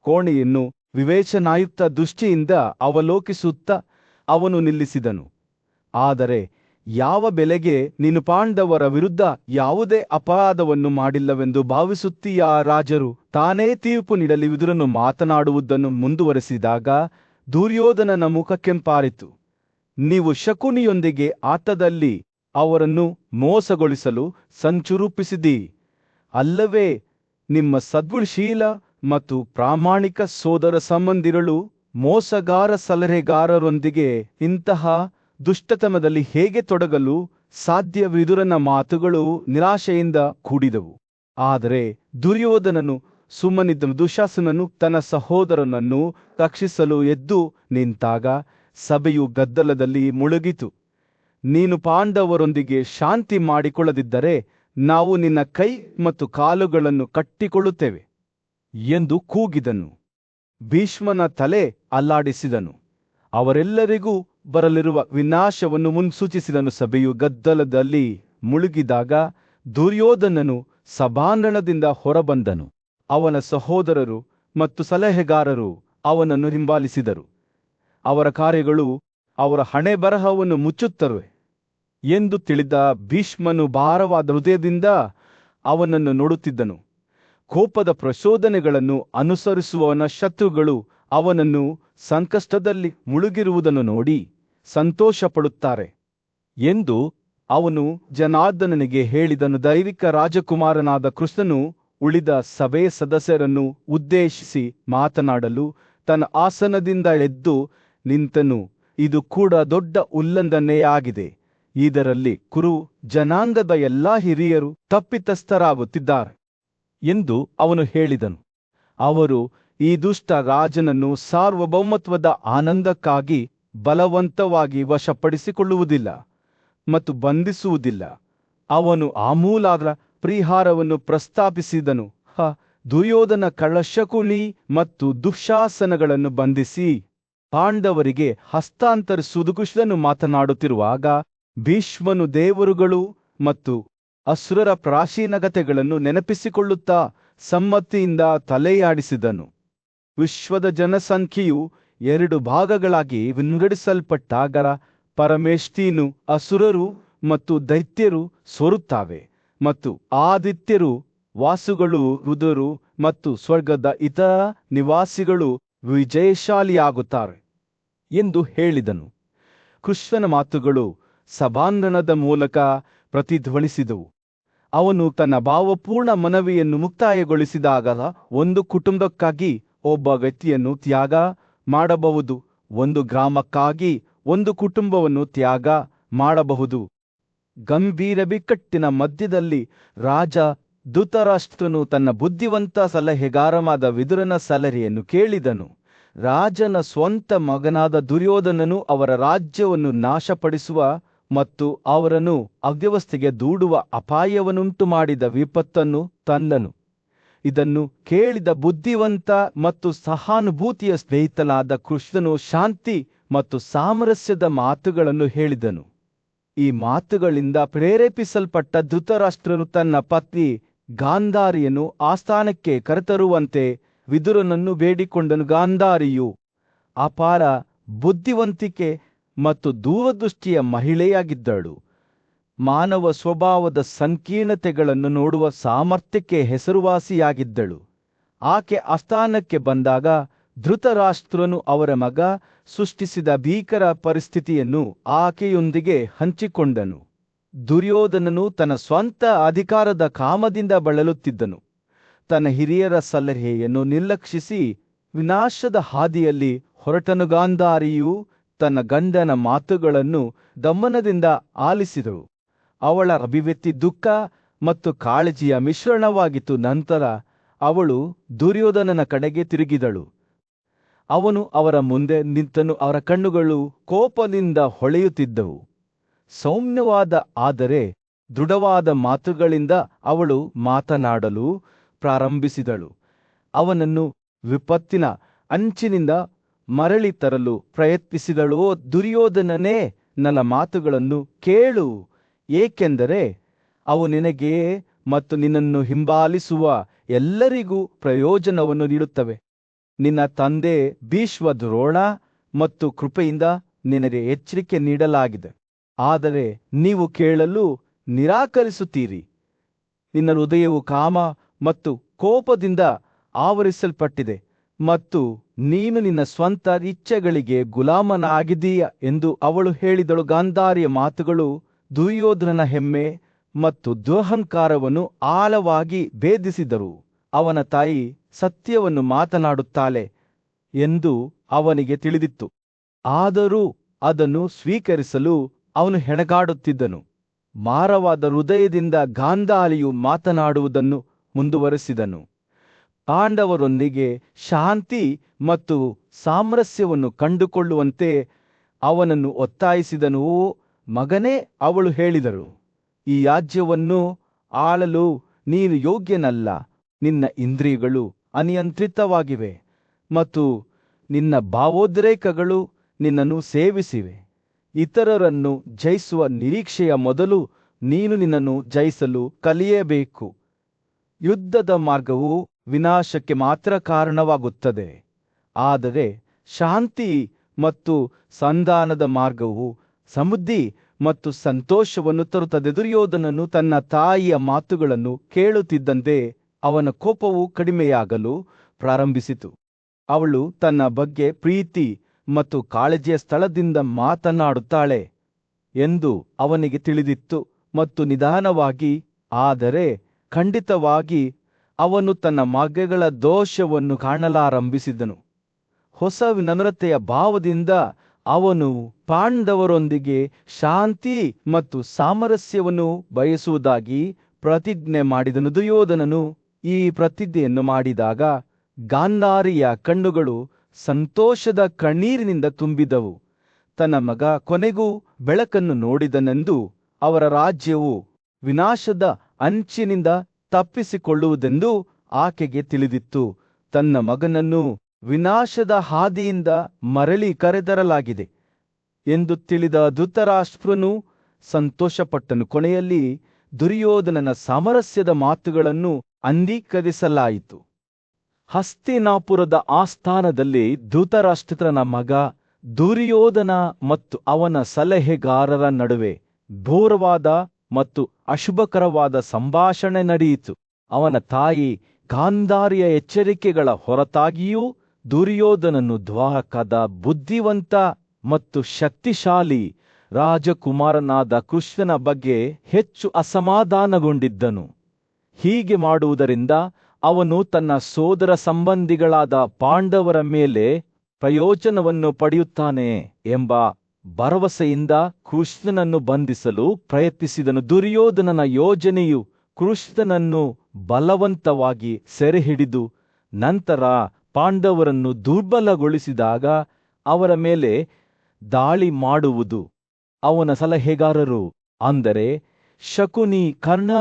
Speaker 1: ಕೋಣೆಯನ್ನು ವಿವೇಚನಾಯುಕ್ತ ದೃಷ್ಟಿಯಿಂದ ಅವಲೋಕಿಸುತ್ತಾ ಅವನು ನಿಲ್ಲಿಸಿದನು. ಆದರೆ ಯಾವ ಬೆಲೆಗೆ ನೀನು ಪಾಂಡವರ ವಿರುದ್ಧ ಯಾವುದೇ ಅಪರಾಧವನ್ನು ಮಾಡಿಲ್ಲವೆಂದು ಭಾವಿಸುತ್ತೀಯಾ? ರಾಜರು ತಾನೇ ತೀರ್ಪು ನೀಡಲಿ. ವಿದುರನು ಮಾತನಾಡುವುದನ್ನು ಮುಂದುವರೆಸಿದಾಗ ದುರ್ಯೋಧನನ ಮುಖ ಕೆಂಪಾರಿತು. ನೀವು ಶಕುನಿಯೊಂದಿಗೆ ಆಟದಲ್ಲಿ ಅವರನ್ನು ಮೋಸಗೊಳಿಸಲು ಸಂಚು ರೂಪಿಸಿದಿ ಅಲ್ಲವೇ? ನಿಮ್ಮ ಸದ್ಗುಣಶೀಲ ಮತ್ತು ಪ್ರಾಮಾಣಿಕ ಸೋದರ ಸಂಬಂಧಿಗಳು ಮೋಸಗಾರ ಸಲಹೆಗಾರರೊಂದಿಗೆ ಇಂತಹ ದುಷ್ಟತನದಲ್ಲಿ ಹೇಗೆ ತೊಡಗಲು ಸಾಧ್ಯ? ವಿದುರನ ಮಾತುಗಳು ನಿರಾಶೆಯಿಂದ ಕೂಡಿದವು. ಆದರೆ ದುರ್ಯೋಧನನು ಸುಮ್ಮನಿದ್ದನು. ದುಶ್ಯಾಸನನು ತನ್ನ ಸಹೋದರನನ್ನು ರಕ್ಷಿಸಲು ಎದ್ದು ನಿಂತಾಗ ಸಭೆಯು ಗದ್ದಲದಲ್ಲಿ ಮುಳುಗಿತು. ನೀನು ಪಾಂಡವರೊಂದಿಗೆ ಶಾಂತಿ ಮಾಡಿಕೊಳ್ಳದಿದ್ದರೆ ನಾವು ನಿನ್ನ ಕೈ ಮತ್ತು ಕಾಲುಗಳನ್ನು ಕಟ್ಟಿಕೊಳ್ಳುತ್ತೇವೆ ಎಂದು ಕೂಗಿದನು. ಭೀಷ್ಮನ ತಲೆ ಅಲ್ಲಾಡಿಸಿದನು. ಅವರೆಲ್ಲರಿಗೂ ಬರಲಿರುವ ವಿನಾಶವನ್ನು ಮುನ್ಸೂಚಿಸಿದನು. ಸಭೆಯು ಗದ್ದಲದಲ್ಲಿ ಮುಳುಗಿದಾಗ ದುರ್ಯೋಧನನು ಸಭಾಂಗಣದಿಂದ ಹೊರಬಂದನು. ಅವನ ಸಹೋದರರು ಮತ್ತು ಸಲಹೆಗಾರರು ಅವನನ್ನು ಹಿಂಬಾಲಿಸಿದರು. ಅವರ ಕಾರ್ಯಗಳು ಅವರ ಹಣೆ ಬರಹವನ್ನು ಮುಚ್ಚುತ್ತವೆ ಎಂದು ತಿಳಿದ ಭೀಷ್ಮನು ಭಾರವಾದ ಹೃದಯದಿಂದ ಅವನನ್ನು ನೋಡುತ್ತಿದ್ದನು. ಕೋಪದ ಪ್ರಚೋದನೆಗಳನ್ನು ಅನುಸರಿಸುವವನ ಶತ್ರುಗಳು ಅವನನ್ನು ಸಂಕಷ್ಟದಲ್ಲಿ ಮುಳುಗಿರುವುದನ್ನು ನೋಡಿ ಸಂತೋಷಪಡುತ್ತಾರೆ ಎಂದು ಅವನು ಜನಾರ್ದನನಿಗೆ ಹೇಳಿದನು. ದೈವಿಕ ರಾಜಕುಮಾರನಾದ ಕೃಷ್ಣನು ಉಳಿದ ಸಭೆಯ ಸದಸ್ಯರನ್ನು ಉದ್ದೇಶಿಸಿ ಮಾತನಾಡಲು ತನ್ನ ಆಸನದಿಂದ ಎದ್ದು ನಿಂತನು. ಇದು ಕೂಡ ದೊಡ್ಡ ಉಲ್ಲಂಘನೆಯಾಗಿದೆ. ಇದರಲ್ಲಿ ಕುರು ಜನಾಂಗದ ಎಲ್ಲಾ ಹಿರಿಯರು ತಪ್ಪಿತಸ್ಥರಾಗುತ್ತಿದ್ದಾರೆ ಎಂದು ಅವನು ಹೇಳಿದನು. ಅವರು ಈ ದುಷ್ಟ ರಾಜನನ್ನು ಸಾರ್ವಭೌಮತ್ವದ ಆನಂದಕ್ಕಾಗಿ ಬಲವಂತವಾಗಿ ವಶಪಡಿಸಿಕೊಳ್ಳುವುದಿಲ್ಲ ಮತ್ತು ಬಂಧಿಸುವುದಿಲ್ಲ. ಅವನು ಆಮೂಲಾಗ್ರ ಪರಿಹಾರವನ್ನು ಪ್ರಸ್ತಾಪಿಸಿದನು. ದುರ್ಯೋಧನ ಕಳ್ಳಶಕುನಿ ಮತ್ತು ದುಶ್ಯಾಸನಗಳನ್ನು ಬಂಧಿಸಿ ಪಾಂಡವರಿಗೆ ಹಸ್ತಾಂತರಿಸುವುದು. ಕೃಷ್ಣನು ಮಾತನಾಡುತ್ತಿರುವಾಗ ಭೀಷ್ಮನು ದೇವರುಗಳು ಮತ್ತು ಅಸುರರ ಪ್ರಾಚೀನಗತೆಗಳನ್ನು ನೆನಪಿಸಿಕೊಳ್ಳುತ್ತಾ ಸಮ್ಮತಿಯಿಂದ ತಲೆಯಾಡಿಸಿದನು. ವಿಶ್ವದ ಜನಸಂಖ್ಯೆಯು 2 ಭಾಗಗಳಾಗಿ ವಿಂಗಡಿಸಲ್ಪಟ್ಟಾಗ ಪರಮೇಷ್ಠೀನು ಅಸುರರು ಮತ್ತು ದೈತ್ಯರು ಸೋರುತ್ತಾವೆ ಮತ್ತು ಆದಿತ್ಯರು, ವಾಸುಗಳು, ರುದ್ರರು ಮತ್ತು ಸ್ವರ್ಗದ ಇತರ ನಿವಾಸಿಗಳು ವಿಜಯಶಾಲಿಯಾಗುತ್ತಾರೆ ಎಂದು ಹೇಳಿದನು. ಕೃಷ್ಣನ ಮಾತುಗಳು ಸಭಾಂಗಣದ ಮೂಲಕ ಪ್ರತಿಧ್ವನಿಸಿದವು. ಅವನು ತನ್ನ ಭಾವಪೂರ್ಣ ಮನವಿಯನ್ನು ಮುಕ್ತಾಯಗೊಳಿಸಿದಾಗ, ಒಂದು ಕುಟುಂಬಕ್ಕಾಗಿ ಒಬ್ಬ ವ್ಯಕ್ತಿಯನ್ನು ತ್ಯಾಗ ಮಾಡಬಹುದು, ಒಂದು ಗ್ರಾಮಕ್ಕಾಗಿ ಒಂದು ಕುಟುಂಬವನ್ನು ತ್ಯಾಗ ಮಾಡಬಹುದು. ಗಂಭೀರ ಬಿಕ್ಕಟ್ಟಿನ ಮಧ್ಯದಲ್ಲಿ ರಾಜ ಧೃತರಾಷ್ಟ್ರನು ತನ್ನ ಬುದ್ಧಿವಂತ ಸಲಹೆಗಾರನಾದ ವಿದುರನ ಸಲಹೆಯನ್ನು ಕೇಳಿದನು. ರಾಜನ ಸ್ವಂತ ಮಗನಾದ ದುರ್ಯೋಧನನು ಅವರ ರಾಜ್ಯವನ್ನು ನಾಶಪಡಿಸುವ ಮತ್ತು ಅವರನ್ನು ಅವ್ಯವಸ್ಥೆಗೆ ದೂಡುವ ಅಪಾಯವನ್ನುಂಟು ಮಾಡಿದ ವಿಪತ್ತನ್ನು ತಂದನು. ಇದನ್ನು ಕೇಳಿದ ಬುದ್ಧಿವಂತ ಮತ್ತು ಸಹಾನುಭೂತಿಯ ಸ್ನೇಹಿತನಾದ ಕೃಷ್ಣನು ಶಾಂತಿ ಮತ್ತು ಸಾಮರಸ್ಯದ ಮಾತುಗಳನ್ನು ಹೇಳಿದನು. ಈ ಮಾತುಗಳಿಂದ ಪ್ರೇರೇಪಿಸಲ್ಪಟ್ಟ ಧೃತರಾಷ್ಟ್ರನು ತನ್ನ ಪತ್ನಿ ಗಾಂಧಾರಿಯನ್ನು ಆಸ್ಥಾನಕ್ಕೆ ಕರೆತರುವಂತೆ ವಿದುರನನ್ನು ಬೇಡಿಕೊಂಡನು. ಗಾಂಧಾರಿಯು ಅಪಾರ ಬುದ್ಧಿವಂತಿಕೆ ಮತ್ತು ದೂರದೃಷ್ಟಿಯ ಮಹಿಳೆಯಾಗಿದ್ದಳು. ಮಾನವ ಸ್ವಭಾವದ ಸಂಕೀರ್ಣತೆಗಳನ್ನು ನೋಡುವ ಸಾಮರ್ಥ್ಯಕ್ಕೆ ಹೆಸರುವಾಸಿಯಾಗಿದ್ದಳು. ಆಕೆ ಆಸ್ಥಾನಕ್ಕೆ ಬಂದಾಗ ಧೃತರಾಷ್ಟ್ರನು ಅವರ ಮಗ ಸೃಷ್ಟಿಸಿದ ಭೀಕರ ಪರಿಸ್ಥಿತಿಯನ್ನು ಆಕೆಯೊಂದಿಗೆ ಹಂಚಿಕೊಂಡನು. ದುರ್ಯೋಧನನು ತನ್ನ ಸ್ವಂತ ಅಧಿಕಾರದ ಕಾಮದಿಂದ ಬಳಲುತ್ತಿದ್ದನು. ತನ್ನ ಹಿರಿಯರ ಸಲಹೆಯನ್ನು ನಿರ್ಲಕ್ಷಿಸಿ ವಿನಾಶದ ಹಾದಿಯಲ್ಲಿ ಹೊರಟನು. ಗಾಂಧಾರಿಯು ತನ್ನ ಗಂಡನ ಮಾತುಗಳನ್ನು ದಮನದಿಂದ ಆಲಿಸಿದಳು. ಅವಳ ಅಭಿವ್ಯಕ್ತಿ ದುಃಖ ಮತ್ತು ಕಾಳಜಿಯ ಮಿಶ್ರಣವಾಗಿತ್ತು. ನಂತರ ಅವಳು ದುರ್ಯೋಧನನ ಕಡೆಗೆ ತಿರುಗಿದಳು. ಅವನು ಅವರ ಮುಂದೆ ನಿಂತನು. ಅವರ ಕಣ್ಣುಗಳು ಕೋಪದಿಂದ ಹೊಳೆಯುತ್ತಿದ್ದವು. ಸೌಮ್ಯವಾದ ಆದರೆ ದೃಢವಾದ ಮಾತುಗಳಿಂದ ಅವಳು ಮಾತನಾಡಲು ಪ್ರಾರಂಭಿಸಿದಳು. ಅವನನ್ನು ವಿಪತ್ತಿನ ಅಂಚಿನಿಂದ ಮರಳಿ ತರಲು ಪ್ರಯತ್ನಿಸಿದಳು. ಓ ದುರ್ಯೋಧನನೇ, ನನ್ನ ಮಾತುಗಳನ್ನು ಕೇಳು, ಏಕೆಂದರೆ ಅವು ನಿನಗೆ ಮತ್ತು ನಿನ್ನನ್ನು ಹಿಂಬಾಲಿಸುವ ಎಲ್ಲರಿಗೂ ಪ್ರಯೋಜನವನ್ನು ನೀಡುತ್ತವೆ. ನಿನ್ನ ತಂದೆ ಭೀಷ್ಮ ದ್ರೋಣ ಮತ್ತು ಕೃಪೆಯಿಂದ ನಿನಗೆ ಎಚ್ಚರಿಕೆ ನೀಡಲಾಗಿದೆ, ಆದರೆ ನೀವು ಕೇಳಲು ನಿರಾಕರಿಸುತ್ತೀರಿ. ನಿನ್ನ ಹೃದಯವು ಕಾಮ ಮತ್ತು ಕೋಪದಿಂದ ಆವರಿಸಲ್ಪಟ್ಟಿದೆ ಮತ್ತು ನೀನು ನಿನ್ನ ಸ್ವಂತ ಇಚ್ಛೆಗಳಿಗೆ ಗುಲಾಮನಾಗಿದ್ದೀಯ ಎಂದು ಅವಳು ಹೇಳಿದಳು. ಗಾಂಧಾರಿಯ ಮಾತುಗಳು ದುರ್ಯೋಧನನ ಹೆಮ್ಮೆ ಮತ್ತು ದುರಹಂಕಾರವನ್ನು ಆಳವಾಗಿ ಭೇದಿಸಿದರು. ಅವನ ತಾಯಿ ಸತ್ಯವನ್ನು ಮಾತನಾಡುತ್ತಾಳೆ ಎಂದು ಅವನಿಗೆ ತಿಳಿದಿತ್ತು, ಆದರೂ ಅದನ್ನು ಸ್ವೀಕರಿಸಲು ಅವನು ಹೆಣಗಾಡುತ್ತಿದ್ದನು. ಮಾರವಾದ ಹೃದಯದಿಂದ ಗಾಂಧಾರಿಯು ಮಾತನಾಡುವುದನ್ನು ಮುಂದುವರೆಸಿದನು. ಪಾಂಡವರೊಂದಿಗೆ ಶಾಂತಿ ಮತ್ತು ಸಾಮರಸ್ಯವನ್ನು ಕಂಡುಕೊಳ್ಳುವಂತೆ ಅವನನ್ನು ಒತ್ತಾಯಿಸಿದನು. ಓ ಮಗನೇ, ಅವಳು ಹೇಳಿದಳು, ಈ ರಾಜ್ಯವನ್ನು ಆಳಲು ನೀನು ಯೋಗ್ಯನಲ್ಲ. ನಿನ್ನ ಇಂದ್ರಿಯಗಳು ಅನಿಯಂತ್ರಿತವಾಗಿವೆ ಮತ್ತು ನಿನ್ನ ಭಾವೋದ್ರೇಕಗಳು ನಿನ್ನನ್ನು ಸೇವಿಸಿವೆ. ಇತರರನ್ನು ಜಯಿಸುವ ನಿರೀಕ್ಷೆಯ ಮೊದಲು ನೀನು ನಿನ್ನನ್ನು ಜಯಿಸಲು ಕಲಿಯಬೇಕು. ಯುದ್ಧದ ಮಾರ್ಗವು ವಿನಾಶಕ್ಕೆ ಮಾತ್ರ ಕಾರಣವಾಗುತ್ತದೆ, ಆದರೆ ಶಾಂತಿ ಮತ್ತು ಸಂಧಾನದ ಮಾರ್ಗವು ಸಮೃದ್ಧಿ ಮತ್ತು ಸಂತೋಷವನ್ನು ತರುತ್ತದೆ. ದುರ್ಯೋಧನನು ತನ್ನ ತಾಯಿಯ ಮಾತುಗಳನ್ನು ಕೇಳುತ್ತಿದ್ದಂತೆ ಅವನ ಕೋಪವು ಕಡಿಮೆಯಾಗಲು ಪ್ರಾರಂಭಿಸಿತು. ಅವಳು ತನ್ನ ಬಗ್ಗೆ ಪ್ರೀತಿ ಮತ್ತು ಕಾಳಜಿಯ ಸ್ಥಳದಿಂದ ಮಾತನಾಡುತ್ತಾಳೆ ಎಂದು ಅವನಿಗೆ ತಿಳಿದಿತ್ತು ಮತ್ತು ನಿಧಾನವಾಗಿ ಆದರೆ ಖಂಡಿತವಾಗಿ ಅವನು ತನ್ನ ಮಗಗಳ ದೋಷವನ್ನು ಕಾಣಲಾರಂಭಿಸಿದನು. ಹೊಸ ವಿನಮ್ರತೆಯ ಭಾವದಿಂದ ಅವನು ಪಾಂಡವರೊಂದಿಗೆ ಶಾಂತಿ ಮತ್ತು ಸಾಮರಸ್ಯವನ್ನು ಬಯಸುವುದಾಗಿ ಪ್ರತಿಜ್ಞೆ ಮಾಡಿದನು. ದುರ್ಯೋಧನನು ಈ ಪ್ರತಿಜ್ಞೆಯನ್ನು ಮಾಡಿದಾಗ ಗಾಂಧಾರಿಯ ಕಣ್ಣುಗಳು ಸಂತೋಷದ ಕಣ್ಣೀರಿನಿಂದ ತುಂಬಿದವು. ತನ್ನ ಮಗ ಕೊನೆಗೂ ಬೆಳಕನ್ನು ನೋಡಿದನೆಂದು, ಅವರ ರಾಜ್ಯವು ವಿನಾಶದ ಅಂಚಿನಿಂದ ತಪ್ಪಿಸಿಕೊಳ್ಳುವುದೆಂದು ಆಕೆಗೆ ತಿಳಿದಿತ್ತು. ತನ್ನ ಮಗನನ್ನು ವಿನಾಶದ ಹಾದಿಯಿಂದ ಮರಳಿ ಕರೆತರಲಾಗಿದೆ ಎಂದು ತಿಳಿದ ಧೃತರಾಷ್ಟ್ರನು ಸಂತೋಷಪಟ್ಟನು. ಕೊನೆಯಲ್ಲಿ ದುರ್ಯೋಧನನ ಸಾಮರಸ್ಯದ ಮಾತುಗಳನ್ನು ಅಂಗೀಕರಿಸಲಾಯಿತು. ಹಸ್ತಿನಾಪುರದ ಆಸ್ಥಾನದಲ್ಲಿ ಧೃತರಾಷ್ಟ್ರನ ಮಗ ದುರ್ಯೋಧನ ಮತ್ತು ಅವನ ಸಲಹೆಗಾರರ ನಡುವೆ ಘೋರವಾದ ಮತ್ತು ಅಶುಭಕರವಾದ ಸಂಭಾಷಣೆ ನಡೆಯಿತು. ಅವನ ತಾಯಿ ಗಾಂಧಾರಿಯ ಎಚ್ಚರಿಕೆಗಳ ಹೊರತಾಗಿಯೂ ದುರ್ಯೋಧನನು ದ್ವಾರಕದ ಬುದ್ಧಿವಂತ ಮತ್ತು ಶಕ್ತಿಶಾಲಿ ರಾಜಕುಮಾರನಾದ ಕೃಷ್ಣನ ಬಗ್ಗೆ ಹೆಚ್ಚು ಅಸಮಾಧಾನಗೊಂಡಿದ್ದನು. ಹೀಗೆ ಮಾಡುವುದರಿಂದ ಅವನು ತನ್ನ ಸೋದರ ಸಂಬಂಧಿಗಳಾದ ಪಾಂಡವರ ಮೇಲೆ ಪ್ರಯೋಜನವನ್ನು ಪಡೆಯುತ್ತಾನೆ ಎಂಬ ಭರವಸೆಯಿಂದ ಕೃಷ್ಣನನ್ನು ಬಂಧಿಸಲು ಪ್ರಯತ್ನಿಸಿದನು. ದುರ್ಯೋಧನನ ಯೋಜನೆಯು ಕೃಷ್ಣನನ್ನು ಬಲವಂತವಾಗಿ ಸೆರೆಹಿಡಿದು ನಂತರ ಪಾಂಡವರನ್ನು ದುರ್ಬಲಗೊಳಿಸಿದಾಗ ಅವರ ಮೇಲೆ ದಾಳಿ ಮಾಡುವುದು. ಅವನ ಸಲಹೆಗಾರರು ಅಂದರೆ ಶಕುನಿ, ಕರ್ಣ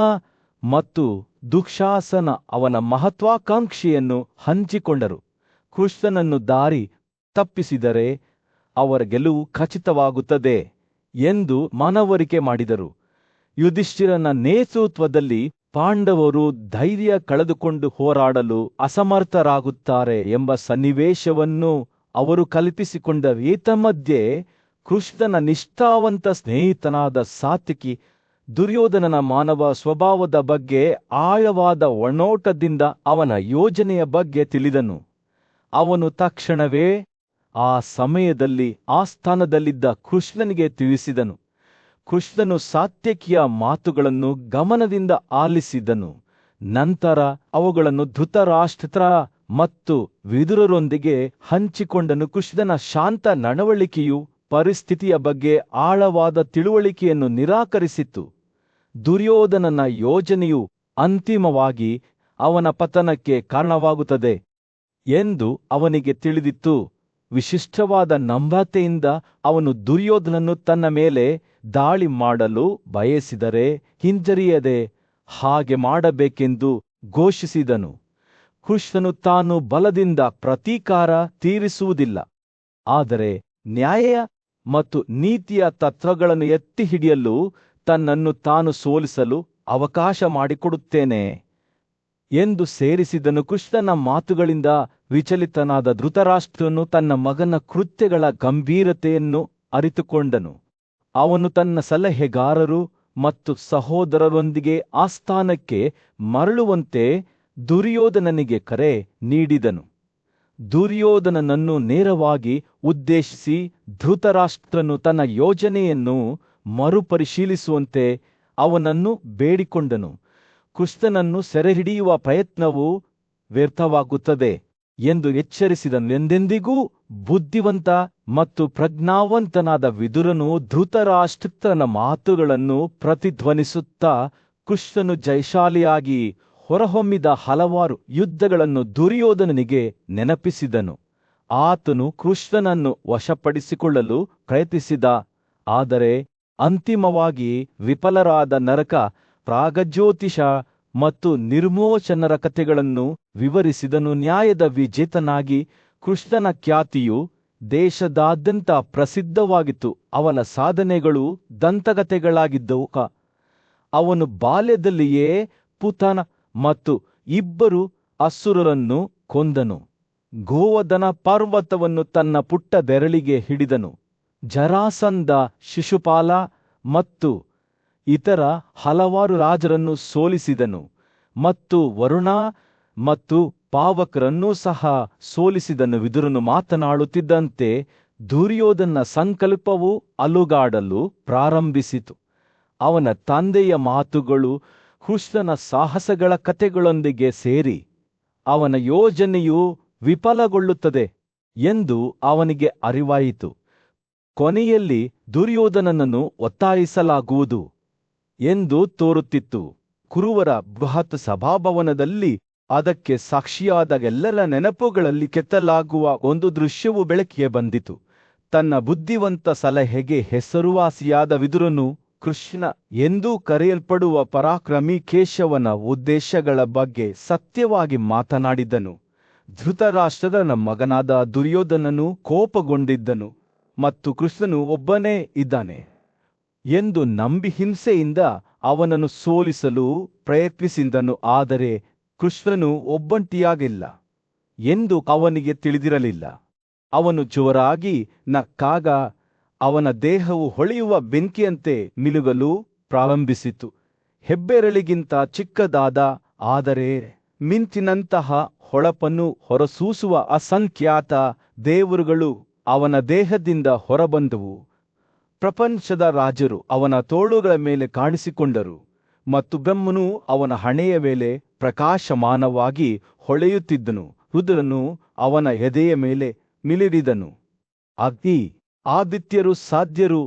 Speaker 1: ಮತ್ತು ದುಶ್ಯಾಸನ ಅವನ ಮಹತ್ವಾಕಾಂಕ್ಷೆಯನ್ನು ಹಂಚಿಕೊಂಡರು. ಕೃಷ್ಣನನ್ನು ದಾರಿ ತಪ್ಪಿಸಿದರೆ ಅವರ ಗೆಲುವು ಖಚಿತವಾಗುತ್ತದೆ ಎಂದು ಮನವರಿಕೆ ಮಾಡಿದರು. ಯುಧಿಷ್ಠಿರನ ನೇತೃತ್ವದಲ್ಲಿ ಪಾಂಡವರು ಧೈರ್ಯ ಕಳೆದುಕೊಂಡು ಹೋರಾಡಲು ಅಸಮರ್ಥರಾಗುತ್ತಾರೆ ಎಂಬ ಸನ್ನಿವೇಶವನ್ನು ಅವರು ಕಲ್ಪಿಸಿಕೊಂಡರು. ಏತನ್ಮಧ್ಯೆ ಕೃಷ್ಣನ ನಿಷ್ಠಾವಂತ ಸ್ನೇಹಿತನಾದ ಸಾತ್ವಿಕಿ ದುರ್ಯೋಧನನ ಮಾನವ ಸ್ವಭಾವದ ಬಗ್ಗೆ ಆಳವಾದ ಒಳನೋಟದಿಂದ ಅವನ ಯೋಜನೆಯ ಬಗ್ಗೆ ತಿಳಿದನು. ಅವನು ತಕ್ಷಣವೇ ಆ ಸಮಯದಲ್ಲಿ ಆಸ್ಥಾನದಲ್ಲಿದ್ದ ಕೃಷ್ಣನಿಗೆ ತಿಳಿಸಿದನು. ಕೃಷ್ಣನು ಸಾತ್ಯಕಿಯ ಮಾತುಗಳನ್ನು ಗಮನದಿಂದ ಆಲಿಸಿದನು. ನಂತರ ಅವುಗಳನ್ನು ಧೃತರಾಷ್ಟ್ರ ಮತ್ತು ವಿದುರರೊಂದಿಗೆ ಹಂಚಿಕೊಂಡನು. ಕೃಷ್ಣನ ಶಾಂತ ನಡವಳಿಕೆಯು ಪರಿಸ್ಥಿತಿಯ ಬಗ್ಗೆ ಆಳವಾದ ತಿಳುವಳಿಕೆಯನ್ನು ನಿರಾಕರಿಸಿತು. ದುರ್ಯೋಧನನ ಯೋಜನೆಯು ಅಂತಿಮವಾಗಿ ಅವನ ಪತನಕ್ಕೆ ಕಾರಣವಾಗುತ್ತದೆ ಎಂದು ಅವನಿಗೆ ತಿಳಿದಿತ್ತು. ವಿಶಿಷ್ಟವಾದ ನಂಬತೆಯಿಂದ ಅವನು ದುರ್ಯೋಧನನು ತನ್ನ ಮೇಲೆ ದಾಳಿ ಮಾಡಲು ಬಯಸಿದರೆ ಹಿಂಜರಿಯದೆ ಹಾಗೆ ಮಾಡಬೇಕೆಂದು ಘೋಷಿಸಿದನು. ಕೃಷ್ಣನು ತಾನು ಬಲದಿಂದ ಪ್ರತೀಕಾರ ತೀರಿಸುವುದಿಲ್ಲ, ಆದರೆ ನ್ಯಾಯ ಮತ್ತು ನೀತಿಯ ತತ್ವಗಳನ್ನು ಎತ್ತಿ ಹಿಡಿಯಲು ತನ್ನನ್ನು ತಾನು ಸೋಲಿಸಲು ಅವಕಾಶ ಮಾಡಿಕೊಡುತ್ತೇನೆ ಎಂದು ಸೇರಿಸಿದನು. ಕೃಷ್ಣನ ಮಾತುಗಳಿಂದ ವಿಚಲಿತನಾದ ಧೃತರಾಷ್ಟ್ರನು ತನ್ನ ಮಗನ ಕೃತ್ಯಗಳ ಗಂಭೀರತೆಯನ್ನು ಅರಿತುಕೊಂಡನು. ಅವನು ತನ್ನ ಸಲಹೆಗಾರರು ಮತ್ತು ಸಹೋದರರೊಂದಿಗೆ ಆಸ್ಥಾನಕ್ಕೆ ಮರಳುವಂತೆ ದುರ್ಯೋಧನನಿಗೆ ಕರೆ ನೀಡಿದನು. ದುರ್ಯೋಧನನನ್ನು ನೇರವಾಗಿ ಉದ್ದೇಶಿಸಿ ಧೃತರಾಷ್ಟ್ರನು ತನ್ನ ಯೋಜನೆಯನ್ನು ಮರುಪರಿಶೀಲಿಸುವಂತೆ ಅವನನ್ನು ಬೇಡಿಕೊಂಡನು. ಕೃಷ್ಣನನ್ನು ಸೆರೆಹಿಡಿಯುವ ಪ್ರಯತ್ನವು ವ್ಯರ್ಥವಾಗುತ್ತದೆ ಎಂದು ಎಚ್ಚರಿಸಿದನು. ಎಂದೆಂದಿಗೂ ಬುದ್ಧಿವಂತ ಮತ್ತು ಪ್ರಜ್ಞಾವಂತನಾದ ವಿದುರನು ಧೃತರಾಷ್ಟ್ರನ ಮಾತುಗಳನ್ನು ಪ್ರತಿಧ್ವನಿಸುತ್ತಾ ಕೃಷ್ಣನು ಜಯಶಾಲಿಯಾಗಿ ಹೊರಹೊಮ್ಮಿದ ಹಲವಾರು ಯುದ್ಧಗಳನ್ನು ದುರ್ಯೋಧನನಿಗೆ ನೆನಪಿಸಿದನು. ಆತನು ಕೃಷ್ಣನನ್ನು ವಶಪಡಿಸಿಕೊಳ್ಳಲು ಪ್ರಯತ್ನಿಸಿದ, ಆದರೆ ಅಂತಿಮವಾಗಿ ವಿಫಲರಾದ ನರಕ, ಪ್ರಾಗಜ್ಯೋತಿಷ ಮತ್ತು ನಿರ್ಮೋಚನರ ಕಥೆಗಳನ್ನು ವಿವರಿಸಿದನು. ನ್ಯಾಯದ ವಿಜೇತನಾಗಿ ಕೃಷ್ಣನ ಖ್ಯಾತಿಯು ದೇಶದಾದ್ಯಂತ ಪ್ರಸಿದ್ಧವಾಗಿತ್ತು. ಅವನ ಸಾಧನೆಗಳು ದಂತಕಥೆಗಳಾಗಿದ್ದವು. ಅವನು ಬಾಲ್ಯದಲ್ಲಿಯೇ ಪುತನ ಮತ್ತು ಇಬ್ಬರು ಅಸುರರನ್ನು ಕೊಂದನು. ಗೋವರ್ಧನ ಪರ್ವತವನ್ನು ತನ್ನ ಪುಟ್ಟ ಬೆರಳಿಗೆ ಹಿಡಿದನು. ಜರಾಸಂಧ, ಶಿಶುಪಾಲ ಮತ್ತು ಇತರ ಹಲವಾರು ರಾಜರನ್ನು ಸೋಲಿಸಿದನು ಮತ್ತು ವರುಣ ಮತ್ತು ಪಾವಕರನ್ನೂ ಸಹ ಸೋಲಿಸಿದನು. ವಿದುರನು ಮಾತನಾಡುತ್ತಿದ್ದಂತೆ ದುರ್ಯೋಧನ ಸಂಕಲ್ಪವು ಅಲುಗಾಡಲು ಪ್ರಾರಂಭಿಸಿತು. ಅವನ ತಂದೆಯ ಮಾತುಗಳು ಕೃಷ್ಣನ ಸಾಹಸಗಳ ಕಥೆಗಳೊಂದಿಗೆ ಸೇರಿ ಅವನ ಯೋಜನೆಯು ವಿಫಲಗೊಳ್ಳುತ್ತದೆ ಎಂದು ಅವನಿಗೆ ಅರಿವಾಯಿತು. ಕೊನೆಯಲ್ಲಿ ದುರ್ಯೋಧನನನ್ನು ಒತ್ತಾಯಿಸಲಾಗುವುದು ಎಂದು ತೋರುತ್ತಿತ್ತು. ಕುರುವರ ಬೃಹತ್ ಸಭಾಭವನದಲ್ಲಿ ಅದಕ್ಕೆ ಸಾಕ್ಷಿಯಾದ ಎಲ್ಲರ ನೆನಪುಗಳಲ್ಲಿ ಕೆತ್ತಲಾಗುವ ಒಂದು ದೃಶ್ಯವು ಬೆಳಕಿಗೆ ಬಂದಿತು. ತನ್ನ ಬುದ್ಧಿವಂತ ಸಲಹೆಗೆ ಹೆಸರುವಾಸಿಯಾದ ವಿದುರನು ಕೃಷ್ಣ ಎಂದೂ ಕರೆಯಲ್ಪಡುವ ಪರಾಕ್ರಮಿ ಕೇಶವನ ಉದ್ದೇಶಗಳ ಬಗ್ಗೆ ಸತ್ಯವಾಗಿ ಮಾತನಾಡಿದ್ದನು. ಧೃತರಾಷ್ಟ್ರನ ಮಗನಾದ ದುರ್ಯೋಧನನು ಕೋಪಗೊಂಡಿದ್ದನು ಮತ್ತು ಕೃಷ್ಣನು ಒಬ್ಬನೇ ಇದ್ದಾನೆ. ಎಂದು ನಂಬಿ ಹಿಂಸೆಯಿಂದ ಅವನನ್ನು ಸೋಲಿಸಲು ಪ್ರಯತ್ನಿಸಿದನು. ಆದರೆ ಕೃಷ್ಣನು ಒಬ್ಬಂಟಿಯಾಗಿಲ್ಲ ಎಂದು ಅವನಿಗೆ ತಿಳಿದಿರಲಿಲ್ಲ. ಅವನು ಜೋರಾಗಿ ನಕ್ಕಾಗ ಅವನ ದೇಹವು ಹೊಳೆಯುವ ಬೆಂಕಿಯಂತೆ ಮಿನುಗಲು ಪ್ರಾರಂಭಿಸಿತು. ಹೆಬ್ಬೆರಳಿಗಿಂತ ಚಿಕ್ಕದಾದ ಆದರೆ ಮಿಂಚಿನಂತಹ ಹೊಳಪನ್ನು ಹೊರಸೂಸುವ ಅಸಂಖ್ಯಾತ ದೇವರುಗಳು ಅವನ ದೇಹದಿಂದ ಹೊರಬಂದವು. ಪ್ರಪಂಚದ ರಾಜರು ಅವನ ತೋಳುಗಳ ಮೇಲೆ ಕಾಣಿಸಿಕೊಂಡರು ಮತ್ತು ಬ್ರಹ್ಮನು ಅವನ ಹಣೆಯ ಮೇಲೆ ಪ್ರಕಾಶಮಾನವಾಗಿ ಹೊಳೆಯುತ್ತಿದ್ದನು. ರುದ್ರನು ಅವನ ಎದೆಯ ಮೇಲೆ ಮಿಲಿರಿದನು. ಅಗ್ನಿ, ಆದಿತ್ಯರು, ಸಾಧ್ಯರು,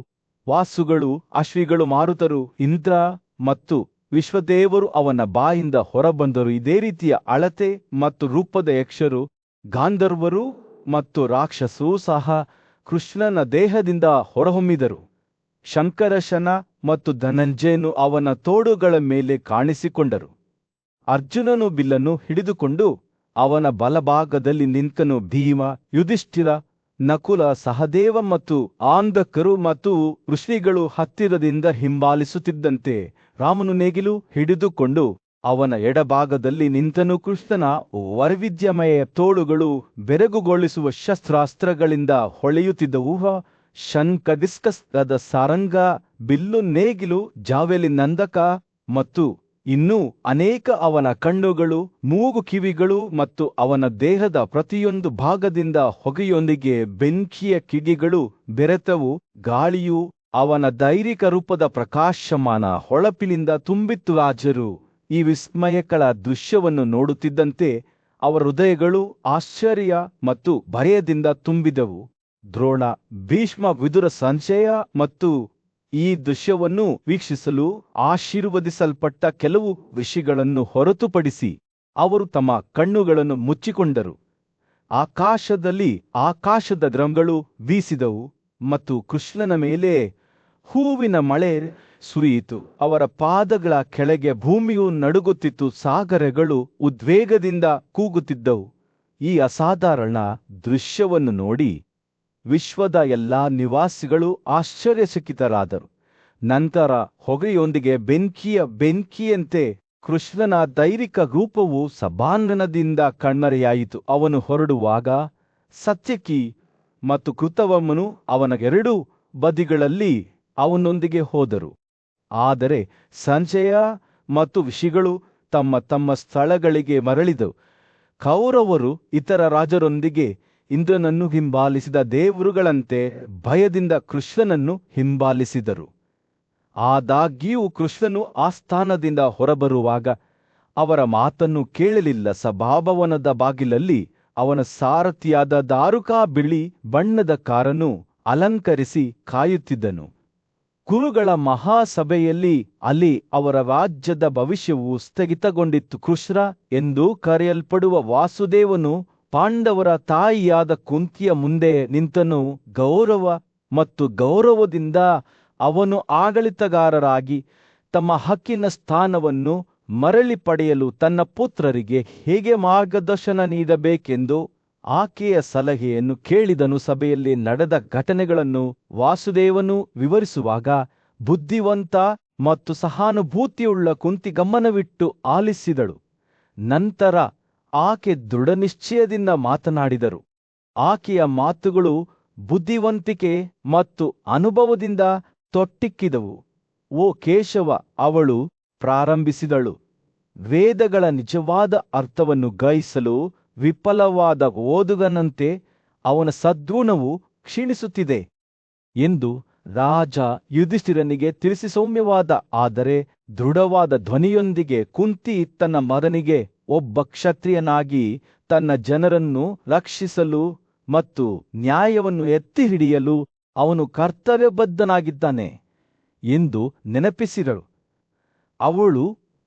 Speaker 1: ವಾಸುಗಳು, ಅಶ್ವಿಗಳು, ಮಾರುತರು, ಇಂದ್ರ ಮತ್ತು ವಿಶ್ವದೇವರು ಅವನ ಬಾಯಿಂದ ಹೊರಬಂದರು. ಇದೇ ರೀತಿಯ ಅಳತೆ ಮತ್ತು ರೂಪದ ಯಕ್ಷರು, ಗಾಂಧರ್ವರು ಮತ್ತು ರಾಕ್ಷಸರು ಸಹ ಕೃಷ್ಣನ ದೇಹದಿಂದ ಹೊರಹೊಮ್ಮಿದರು. ಶಂಕರಶನ ಮತ್ತು ಧನಂಜಯನು ಅವನ ತೋಳುಗಳ ಮೇಲೆ ಕಾಣಿಸಿಕೊಂಡರು. ಅರ್ಜುನನು ಬಿಲ್ಲನ್ನು ಹಿಡಿದುಕೊಂಡು ಅವನ ಬಲಭಾಗದಲ್ಲಿ ನಿಂತನು. ಭೀಮ, ಯುಧಿಷ್ಠಿರ, ನಕುಲ, ಸಹದೇವ ಮತ್ತು ಆಂಧಕರು ಮತ್ತು ಋಷಿಗಳು ಹತ್ತಿರದಿಂದ ಹಿಂಬಾಲಿಸುತ್ತಿದ್ದಂತೆ ರಾಮನು ನೇಗಿಲು ಹಿಡಿದುಕೊಂಡು ಅವನ ಎಡಭಾಗದಲ್ಲಿ ನಿಂತನು. ಕೃಷ್ಣನ ವೈವಿಧ್ಯಮಯ ತೋಳುಗಳು ಬೆರಗುಗೊಳಿಸುವ ಶಸ್ತ್ರಾಸ್ತ್ರಗಳಿಂದ ಹೊಳೆಯುತ್ತಿದ್ದವು. ಶಂಖ, ಡಿಸ್ಕಸ್, ಗದ, ಸಾರಂಗ, ಬಿಲ್ಲು, ನೇಗಿಲು, ಜಾವೆಲಿನ್, ನಂದಕ ಮತ್ತು ಇನ್ನೂ ಅನೇಕ ಅವನ ಕಣ್ಣುಗಳು, ಮೂಗು, ಕಿವಿಗಳು ಮತ್ತು ಅವನ ದೇಹದ ಪ್ರತಿಯೊಂದು ಭಾಗದಿಂದ ಹೊಗೆಯೊಂದಿಗೆ ಬೆಂಕಿಯ ಕಿಡಿಗಳು ಬೆರೆತವು. ಗಾಳಿಯು ಅವನ ದೈವಿಕ ರೂಪದ ಪ್ರಕಾಶಮಾನ ಹೊಳಪಿನಿಂದ ತುಂಬಿತ್ತು. ರಾಜರು ಈ ವಿಸ್ಮಯಕರ ದೃಶ್ಯವನ್ನು ನೋಡುತ್ತಿದ್ದಂತೆ ಅವರ ಹೃದಯಗಳು ಆಶ್ಚರ್ಯ ಮತ್ತು ಭಯದಿಂದ ತುಂಬಿದವು. ದ್ರೋಣ, ಭೀಷ್ಮ, ವಿದುರ, ಸಂಜಯ ಮತ್ತು ಈ ದೃಶ್ಯವನ್ನು ವೀಕ್ಷಿಸಲು ಆಶೀರ್ವದಿಸಲ್ಪಟ್ಟ ಕೆಲವು ಋಷಿಗಳನ್ನು ಹೊರತುಪಡಿಸಿ ಅವರು ತಮ್ಮ ಕಣ್ಣುಗಳನ್ನು ಮುಚ್ಚಿಕೊಂಡರು. ಆಕಾಶದಲ್ಲಿ ಆಕಾಶದ ದ್ರಮಗಳು ಬೀಸಿದವು ಮತ್ತು ಕೃಷ್ಣನ ಮೇಲೆ ಹೂವಿನ ಮಳೆ ಸುರಿಯಿತು. ಅವರ ಪಾದಗಳ ಕೆಳಗೆ ಭೂಮಿಯು ನಡುಗುತ್ತಿತ್ತು. ಸಾಗರಗಳು ಉದ್ವೇಗದಿಂದ ಕೂಗುತ್ತಿದ್ದವು. ಈ ಅಸಾಧಾರಣ ದೃಶ್ಯವನ್ನು ನೋಡಿ ವಿಶ್ವದ ಎಲ್ಲಾ ನಿವಾಸಿಗಳು ಆಶ್ಚರ್ಯಚಕಿತರಾದರು. ನಂತರ ಹೊಗೆಯೊಂದಿಗೆ ಬೆಂಕಿಯಂತೆ ಕೃಷ್ಣನ ದೈವಿಕ ರೂಪವು ಸಭಾಂಗಣದಿಂದ ಕಣ್ಮರೆಯಾಯಿತು. ಅವನು ಹೊರಡುವಾಗ ಸತ್ಯಕಿ ಮತ್ತು ಕೃತವರ್ಮನು ಅವನ ಎರಡೂ ಬದಿಗಳಲ್ಲಿ ಅವನೊಂದಿಗೆ ಹೋದರು. ಆದರೆ ಸಂಜಯ ಮತ್ತು ಋಷಿಗಳು ತಮ್ಮ ತಮ್ಮ ಸ್ಥಳಗಳಿಗೆ ಮರಳಿದರು. ಕೌರವರು ಇತರ ರಾಜರೊಂದಿಗೆ ಇಂದ್ರನನ್ನು ಹಿಂಬಾಲಿಸಿದ ದೇವರುಗಳಂತೆ ಭಯದಿಂದ ಕೃಷ್ಣನನ್ನು ಹಿಂಬಾಲಿಸಿದರು. ಆದಾಗ್ಯೂ ಕೃಷ್ಣನು ಆಸ್ಥಾನದಿಂದ ಹೊರಬರುವಾಗ ಅವರ ಮಾತನ್ನು ಕೇಳಲಿಲ್ಲ. ಸಭಾಭವನದ ಬಾಗಿಲಲ್ಲಿ ಅವನ ಸಾರಥಿಯಾದ ದಾರುಕ ಬಿಳಿ ಬಣ್ಣದ ಕಾರನ್ನು ಅಲಂಕರಿಸಿ ಕಾಯುತ್ತಿದ್ದನು. ಕುರುಗಳ ಮಹಾಸಭೆಯಲ್ಲಿ ಅಲ್ಲಿ ಅವರ ರಾಜ್ಯದ ಭವಿಷ್ಯವು ಸ್ಥಗಿತಗೊಂಡಿತ್ತು. ಕೃಷ್ಣ ಎಂದು ಕರೆಯಲ್ಪಡುವ ವಾಸುದೇವನು ಪಾಂಡವರ ತಾಯಿಯಾದ ಕುಂತಿಯ ಮುಂದೆ ನಿಂತನು. ಗೌರವ ಮತ್ತು ಗೌರವದಿಂದ ಅವನು ಆಡಳಿತಗಾರರಾಗಿ ತಮ್ಮ ಹಕ್ಕಿನ ಸ್ಥಾನವನ್ನು ಮರಳಿ ಪಡೆಯಲು ತನ್ನ ಪುತ್ರರಿಗೆ ಹೇಗೆ ಮಾರ್ಗದರ್ಶನ ನೀಡಬೇಕೆಂದು ಆಕೆಯ ಸಲಹೆಯನ್ನು ಕೇಳಿದನು. ಸಭೆಯಲ್ಲಿ ನಡೆದ ಘಟನೆಗಳನ್ನು ವಾಸುದೇವನು ವಿವರಿಸುವಾಗ ಬುದ್ಧಿವಂತ ಮತ್ತು ಸಹಾನುಭೂತಿಯುಳ್ಳ ಕುಂತಿ ಗಮನವಿಟ್ಟು ಆಲಿಸಿದಳು. ನಂತರ ಆಕೆ ದೃಢನಿಶ್ಚಯದಿಂದ ಮಾತನಾಡಿದರು. ಆಕೆಯ ಮಾತುಗಳು ಬುದ್ಧಿವಂತಿಕೆ ಮತ್ತು ಅನುಭವದಿಂದ ತೊಟ್ಟಿಕ್ಕಿದವು. ಓ ಕೇಶವ, ಅವಳು ಪ್ರಾರಂಭಿಸಿದಳು, ವೇದಗಳ ನಿಜವಾದ ಅರ್ಥವನ್ನು ಗ್ರಹಿಸಲು ವಿಫಲವಾದ ಓದುಗನಂತೆ ಅವನ ಸದ್ಗುಣವು ಕ್ಷೀಣಿಸುತ್ತಿದೆ ಎಂದು ರಾಜ ಯುಧಿಷ್ಠಿರನಿಗೆ ತಿಳಿಸಿ ಸೌಮ್ಯವಾದ ಆದರೆ ದೃಢವಾದ ಧ್ವನಿಯೊಂದಿಗೆ ಕುಂತಿ ತನ್ನ ಮಗನಿಗೆ ಒಬ್ಬ ಕ್ಷತ್ರಿಯನಾಗಿ ತನ್ನ ಜನರನ್ನು ರಕ್ಷಿಸಲು ಮತ್ತು ನ್ಯಾಯವನ್ನು ಎತ್ತಿ ಹಿಡಿಯಲು ಅವನು ಕರ್ತವ್ಯಬದ್ಧನಾಗಿದ್ದಾನೆ ಎಂದು ನೆನಪಿಸಿದಳು. ಅವಳು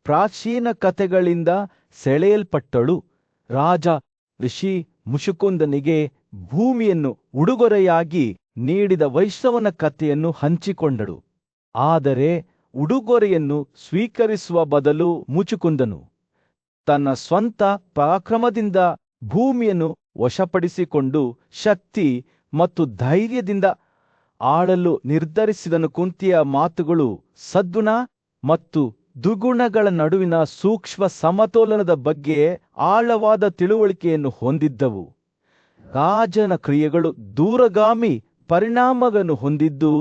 Speaker 1: ಪ್ರಾಚೀನ ಕಥೆಗಳಿಂದ ಸೆಳೆಯಲ್ಪಟ್ಟಳು. ರಾಜ ಋಷಿ ಮುಷುಕುಂದನಿಗೆ ಭೂಮಿಯನ್ನು ಉಡುಗೊರೆಯಾಗಿ ನೀಡಿದ ವೈಷ್ಣವನ ಕಥೆಯನ್ನು ಹಂಚಿಕೊಂಡಳು. ಆದರೆ ಉಡುಗೊರೆಯನ್ನು ಸ್ವೀಕರಿಸುವ ಬದಲು ಮುಚುಕುಂದನು ತನ್ನ ಸ್ವಂತ ಪರಾಕ್ರಮದಿಂದ ಭೂಮಿಯನ್ನು ವಶಪಡಿಸಿಕೊಂಡು ಶಕ್ತಿ ಮತ್ತು ಧೈರ್ಯದಿಂದ ಆಳಲು ನಿರ್ಧರಿಸಿದನು. ಕುಂತಿಯ ಮಾತುಗಳು ಸದ್ಗುಣ ಮತ್ತು ದುರ್ಗುಣಗಳ ನಡುವಿನ ಸೂಕ್ಷ್ಮ ಸಮತೋಲನದ ಬಗ್ಗೆ ಆಳವಾದ ತಿಳುವಳಿಕೆಯನ್ನು ಹೊಂದಿದ್ದವು. ರಾಜನ ಕ್ರಿಯೆಗಳು ದೂರಗಾಮಿ ಪರಿಣಾಮಗಳನ್ನು ಹೊಂದಿದ್ದು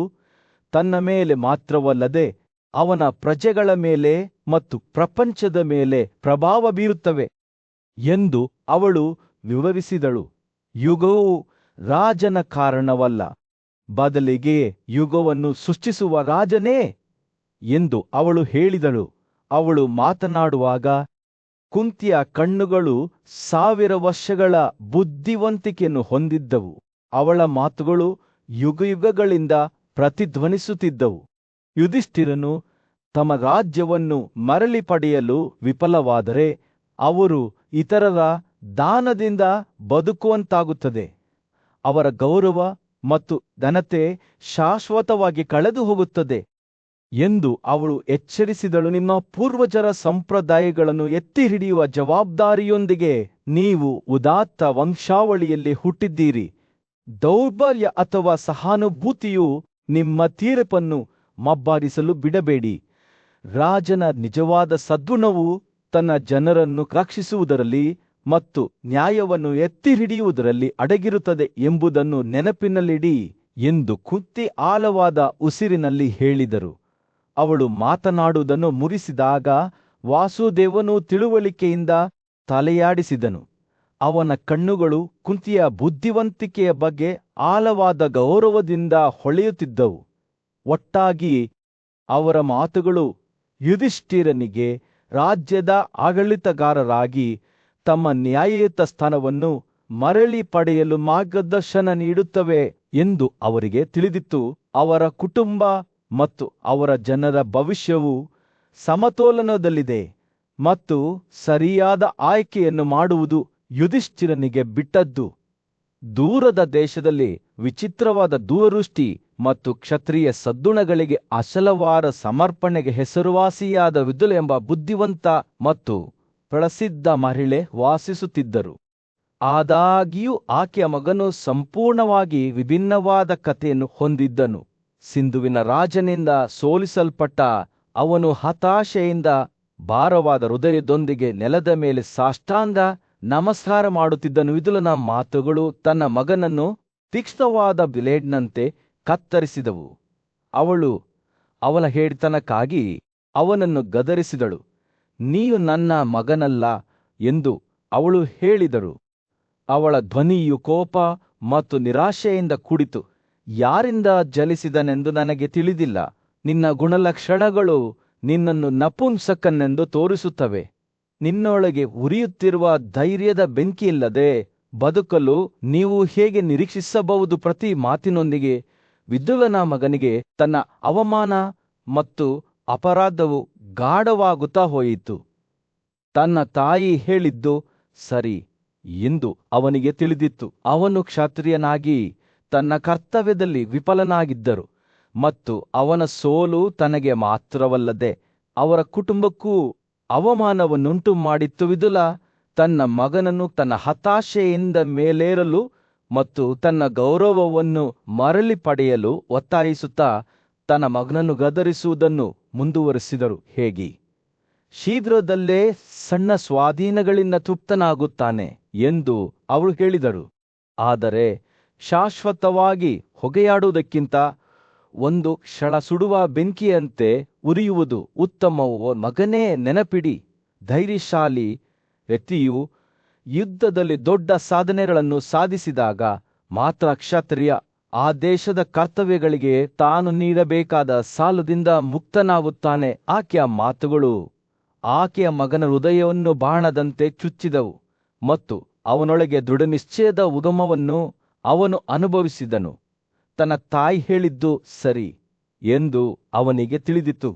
Speaker 1: ತನ್ನ ಮೇಲೆ ಮಾತ್ರವಲ್ಲದೆ ಅವನ ಪ್ರಜೆಗಳ ಮೇಲೆ ಮತ್ತು ಪ್ರಪಂಚದ ಮೇಲೆ ಪ್ರಭಾವ ಬೀರುತ್ತವೆ ಎಂದು ಅವಳು ವಿವರಿಸಿದಳು. ಯುಗವು ರಾಜನ ಕಾರಣವಲ್ಲ, ಬದಲಿಗೆ ಯುಗವನ್ನು ಸೃಷ್ಟಿಸುವ ರಾಜನೇ ಎಂದು ಅವಳು ಹೇಳಿದಳು. ಅವಳು ಮಾತನಾಡುವಾಗ ಕುಂತಿಯ ಕಣ್ಣುಗಳು 1000 ವರ್ಷಗಳ ಬುದ್ಧಿವಂತಿಕೆಯನ್ನು ಹೊಂದಿದ್ದವು. ಅವಳ ಮಾತುಗಳು ಯುಗಯುಗಗಳಿಂದ ಪ್ರತಿಧ್ವನಿಸುತ್ತಿದ್ದವು. ಯುಧಿಷ್ಠಿರನು ತಮ್ಮ ರಾಜ್ಯವನ್ನು ಮರಳಿ ಪಡೆಯಲು ವಿಫಲವಾದರೆ ಅವರು ಇತರರ ದಾನದಿಂದ ಬದುಕುವಂತಾಗುತ್ತದೆ. ಅವರ ಗೌರವ ಮತ್ತು ಘನತೆ ಶಾಶ್ವತವಾಗಿ ಕಳೆದು ಹೋಗುತ್ತದೆ ಎಂದು ಅವಳು ಎಚ್ಚರಿಸಿದಳು. ನಿಮ್ಮ ಪೂರ್ವಜರ ಸಂಪ್ರದಾಯಗಳನ್ನು ಎತ್ತಿ ಹಿಡಿಯುವ ಜವಾಬ್ದಾರಿಯೊಂದಿಗೆ ನೀವು ಉದಾತ್ತ ವಂಶಾವಳಿಯಲ್ಲಿ ಹುಟ್ಟಿದ್ದೀರಿ. ದೌರ್ಬಲ್ಯ ಅಥವಾ ಸಹಾನುಭೂತಿಯು ನಿಮ್ಮ ತೀರ್ಪನ್ನು ಮಬ್ಬಾರಿಸಲು ಬಿಡಬೇಡಿ. ರಾಜನ ನಿಜವಾದ ಸದ್ಗುಣವು ತನ್ನ ಜನರನ್ನು ರಕ್ಷಿಸುವುದರಲ್ಲಿ ಮತ್ತು ನ್ಯಾಯವನ್ನು ಎತ್ತಿ ಹಿಡಿಯುವುದರಲ್ಲಿ ಅಡಗಿರುತ್ತದೆ ಎಂಬುದನ್ನು ನೆನಪಿನಲ್ಲಿಡಿ ಎಂದು ಕುಂತಿ ಆಳವಾದ ಉಸಿರಿನಲ್ಲಿ ಹೇಳಿದರು. ಅವಳು ಮಾತನಾಡುವುದನ್ನು ಮುಗಿಸಿದಾಗ ವಾಸುದೇವನು ತಿಳುವಳಿಕೆಯಿಂದ ತಲೆಯಾಡಿಸಿದನು. ಅವನ ಕಣ್ಣುಗಳು ಕುಂತಿಯ ಬುದ್ಧಿವಂತಿಕೆಯ ಬಗ್ಗೆ ಆಳವಾದ ಗೌರವದಿಂದ ಹೊಳೆಯುತ್ತಿದ್ದವು. ಒಟ್ಟಾಗಿ ಅವರ ಮಾತುಗಳು ಯುಧಿಷ್ಠಿರನಿಗೆ ರಾಜ್ಯದ ಆಡಳಿತಗಾರರಾಗಿ ತಮ್ಮ ನ್ಯಾಯಯುತ ಸ್ಥಾನವನ್ನು ಮರಳಿ ಪಡೆಯಲು ಮಾರ್ಗದರ್ಶನ ನೀಡುತ್ತವೆ ಎಂದು ಅವರಿಗೆ ತಿಳಿದಿತ್ತು. ಅವರ ಕುಟುಂಬ ಮತ್ತು ಅವರ ಜನರ ಭವಿಷ್ಯವು ಸಮತೋಲನದಲ್ಲಿದೆ ಮತ್ತು ಸರಿಯಾದ ಆಯ್ಕೆಯನ್ನು ಮಾಡುವುದು ಯುಧಿಷ್ಠಿರನಿಗೆ ಬಿಟ್ಟದ್ದು. ದೂರದ ದೇಶದಲ್ಲಿ ವಿಚಿತ್ರವಾದ ದೂರದೃಷ್ಟಿ ಮತ್ತು ಕ್ಷತ್ರಿಯ ಸದ್ಗುಣಗಳಿಗೆ ಅಸಲವಾದ ಸಮರ್ಪಣೆಗೆ ಹೆಸರುವಾಸಿಯಾದ ವಿದುಲ ಎಂಬ ಬುದ್ಧಿವಂತ ಮತ್ತು ಪ್ರಸಿದ್ಧ ಮಹಿಳೆ ವಾಸಿಸುತ್ತಿದ್ದರು. ಆದಾಗ್ಯೂ ಆಕೆಯ ಮಗನು ಸಂಪೂರ್ಣವಾಗಿ ವಿಭಿನ್ನವಾದ ಕಥೆಯನ್ನು ಹೊಂದಿದ್ದನು. ಸಿಂಧುವಿನ ರಾಜನಿಂದ ಸೋಲಿಸಲ್ಪಟ್ಟ ಅವನು ಹತಾಶೆಯಿಂದ ಭಾರವಾದ ಹೃದಯದೊಂದಿಗೆ ನೆಲದ ಮೇಲೆ ಸಾಷ್ಟಾಂಗ ನಮಸ್ಕಾರ ಮಾಡುತ್ತಿದ್ದನು. ವಿದುಲನ ಮಾತುಗಳು ತನ್ನ ಮಗನನ್ನು ತೀಕ್ಷ್ಣವಾದ ಬ್ಲೇಡ್ನಂತೆ ಕತ್ತರಿಸಿದವು. ಅವಳು ಅವಳ ಹೇಡಿತನಕ್ಕಾಗಿ ಅವನನ್ನು ಗದರಿಸಿದಳು. ನೀನು ನನ್ನ ಮಗನಲ್ಲ ಎಂದು ಅವಳು ಹೇಳಿದಳು. ಅವಳ ಧ್ವನಿಯು ಕೋಪ ಮತ್ತು ನಿರಾಶೆಯಿಂದ ಕೂಡಿತು. ಯಾರಿಂದ ಜಲಿಸಿದನೆಂದು ನನಗೆ ತಿಳಿದಿಲ್ಲ. ನಿನ್ನ ಗುಣಲಕ್ಷಣಗಳು ನಿನ್ನನ್ನು ನಪುಂಸಕನೆಂದು ತೋರಿಸುತ್ತವೆ. ನಿನ್ನೊಳಗೆ ಉರಿಯುತ್ತಿರುವ ಧೈರ್ಯದ ಬೆಂಕಿಯಿಲ್ಲದೆ ಬದುಕಲು ನೀವು ಹೇಗೆ ನಿರೀಕ್ಷಿಸಬಹುದು? ಪ್ರತಿ ಮಾತಿನೊಂದಿಗೆ ವಿದುಲನ ಮಗನಿಗೆ ತನ್ನ ಅವಮಾನ ಮತ್ತು ಅಪರಾಧವು ಗಾಢವಾಗುತ್ತಾ ಹೋಯಿತು. ತನ್ನ ತಾಯಿ ಹೇಳಿದ್ದು ಸರಿ ಎಂದು ಅವನಿಗೆ ತಿಳಿದಿತ್ತು. ಅವನು ಕ್ಷತ್ರಿಯನಾಗಿ ತನ್ನ ಕರ್ತವ್ಯದಲ್ಲಿ ವಿಫಲನಾಗಿದ್ದರು ಮತ್ತು ಅವನ ಸೋಲು ತನಗೆ ಮಾತ್ರವಲ್ಲದೆ ಅವರ ಕುಟುಂಬಕ್ಕೂ ಅವಮಾನವನ್ನುಂಟು ಮಾಡಿತ್ತು. ವಿದುಲ ತನ್ನ ಮಗನನ್ನು ತನ್ನ ಹತಾಶೆಯಿಂದ ಮೇಲೇರಲು ಮತ್ತು ತನ್ನ ಗೌರವವನ್ನು ಮರಳಿ ಪಡೆಯಲು ಒತ್ತಾಯಿಸುತ್ತಾ ತನ್ನ ಮಗನನ್ನು ಗದರಿಸುವುದನ್ನು ಮುಂದುವರಿಸಿದರು. ಹೇಗೆ ಶೀಘ್ರದಲ್ಲೇ ಸಣ್ಣ ಸ್ವಾಧೀನಗಳಿಂದ ತೃಪ್ತನಾಗುತ್ತಾನೆ ಎಂದು ಅವಳು ಹೇಳಿದರು. ಆದರೆ ಶಾಶ್ವತವಾಗಿ ಹೊಗೆಯಾಡುವುದಕ್ಕಿಂತ ಒಂದು ಕ್ಷಣ ಸುಡುವ ಬೆಂಕಿಯಂತೆ ಉರಿಯುವುದು ಉತ್ತಮವು. ಮಗನೇ, ನೆನಪಿಡಿ, ಧೈರ್ಯಶಾಲಿ ವ್ಯಕ್ತಿಯು ಯುದ್ಧದಲ್ಲಿ ದೊಡ್ಡ ಸಾಧನೆಗಳನ್ನು ಸಾಧಿಸಿದಾಗ ಮಾತ್ರ ಕ್ಷತ್ರಿಯ ಆ ದೇಶದ ಕರ್ತವ್ಯಗಳಿಗೆ ತಾನು ನೀಡಬೇಕಾದ ಸಾಲದಿಂದ ಮುಕ್ತನಾಗುತ್ತಾನೆ. ಆಕೆಯ ಮಾತುಗಳು ಆಕೆಯ ಮಗನ ಹೃದಯವನ್ನು ಬಾಣದಂತೆ ಚುಚ್ಚಿದವು ಮತ್ತು ಅವನೊಳಗೆ ದೃಢನಿಶ್ಚಯದ ಉಗಮವನ್ನು ಅವನು ಅನುಭವಿಸಿದನು. ತನ್ನ ತಾಯಿ ಹೇಳಿದ್ದು ಸರಿ ಎಂದು ಅವನಿಗೆ ತಿಳಿದಿತ್ತು.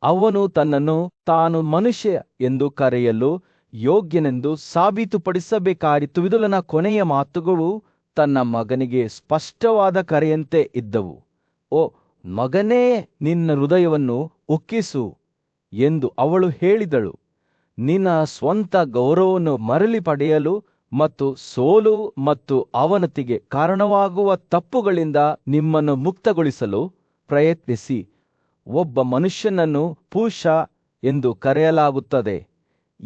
Speaker 1: ಅವನು ತನ್ನನ್ನು ತಾನು ಮನುಷ್ಯ ಎಂದು ಕರೆಯಲು ಯೋಗ್ಯನೆಂದು ಸಾಬೀತುಪಡಿಸಬೇಕಾಯಿತು. ವಿದುಲನ ಕೊನೆಯ ಮಾತುಗಳು ತನ್ನ ಮಗನಿಗೆ ಸ್ಪಷ್ಟವಾದ ಕರೆಯಂತೆ ಇದ್ದವು. ಓ ಮಗನೇ, ನಿನ್ನ ಹೃದಯವನ್ನು ಉಕ್ಕಿಸು ಎಂದು ಅವಳು ಹೇಳಿದಳು. ನಿನ್ನ ಸ್ವಂತ ಗೌರವವನ್ನು ಮರಳಿ ಪಡೆಯಲು ಮತ್ತು ಸೋಲು ಮತ್ತು ಅವನತಿಗೆ ಕಾರಣವಾಗುವ ತಪ್ಪುಗಳಿಂದ ನಿಮ್ಮನ್ನು ಮುಕ್ತಗೊಳಿಸಲು ಪ್ರಯತ್ನಿಸಿ. ಒಬ್ಬ ಮನುಷ್ಯನನ್ನು ಪುರುಷ ಎಂದು ಕರೆಯಲಾಗುತ್ತದೆ,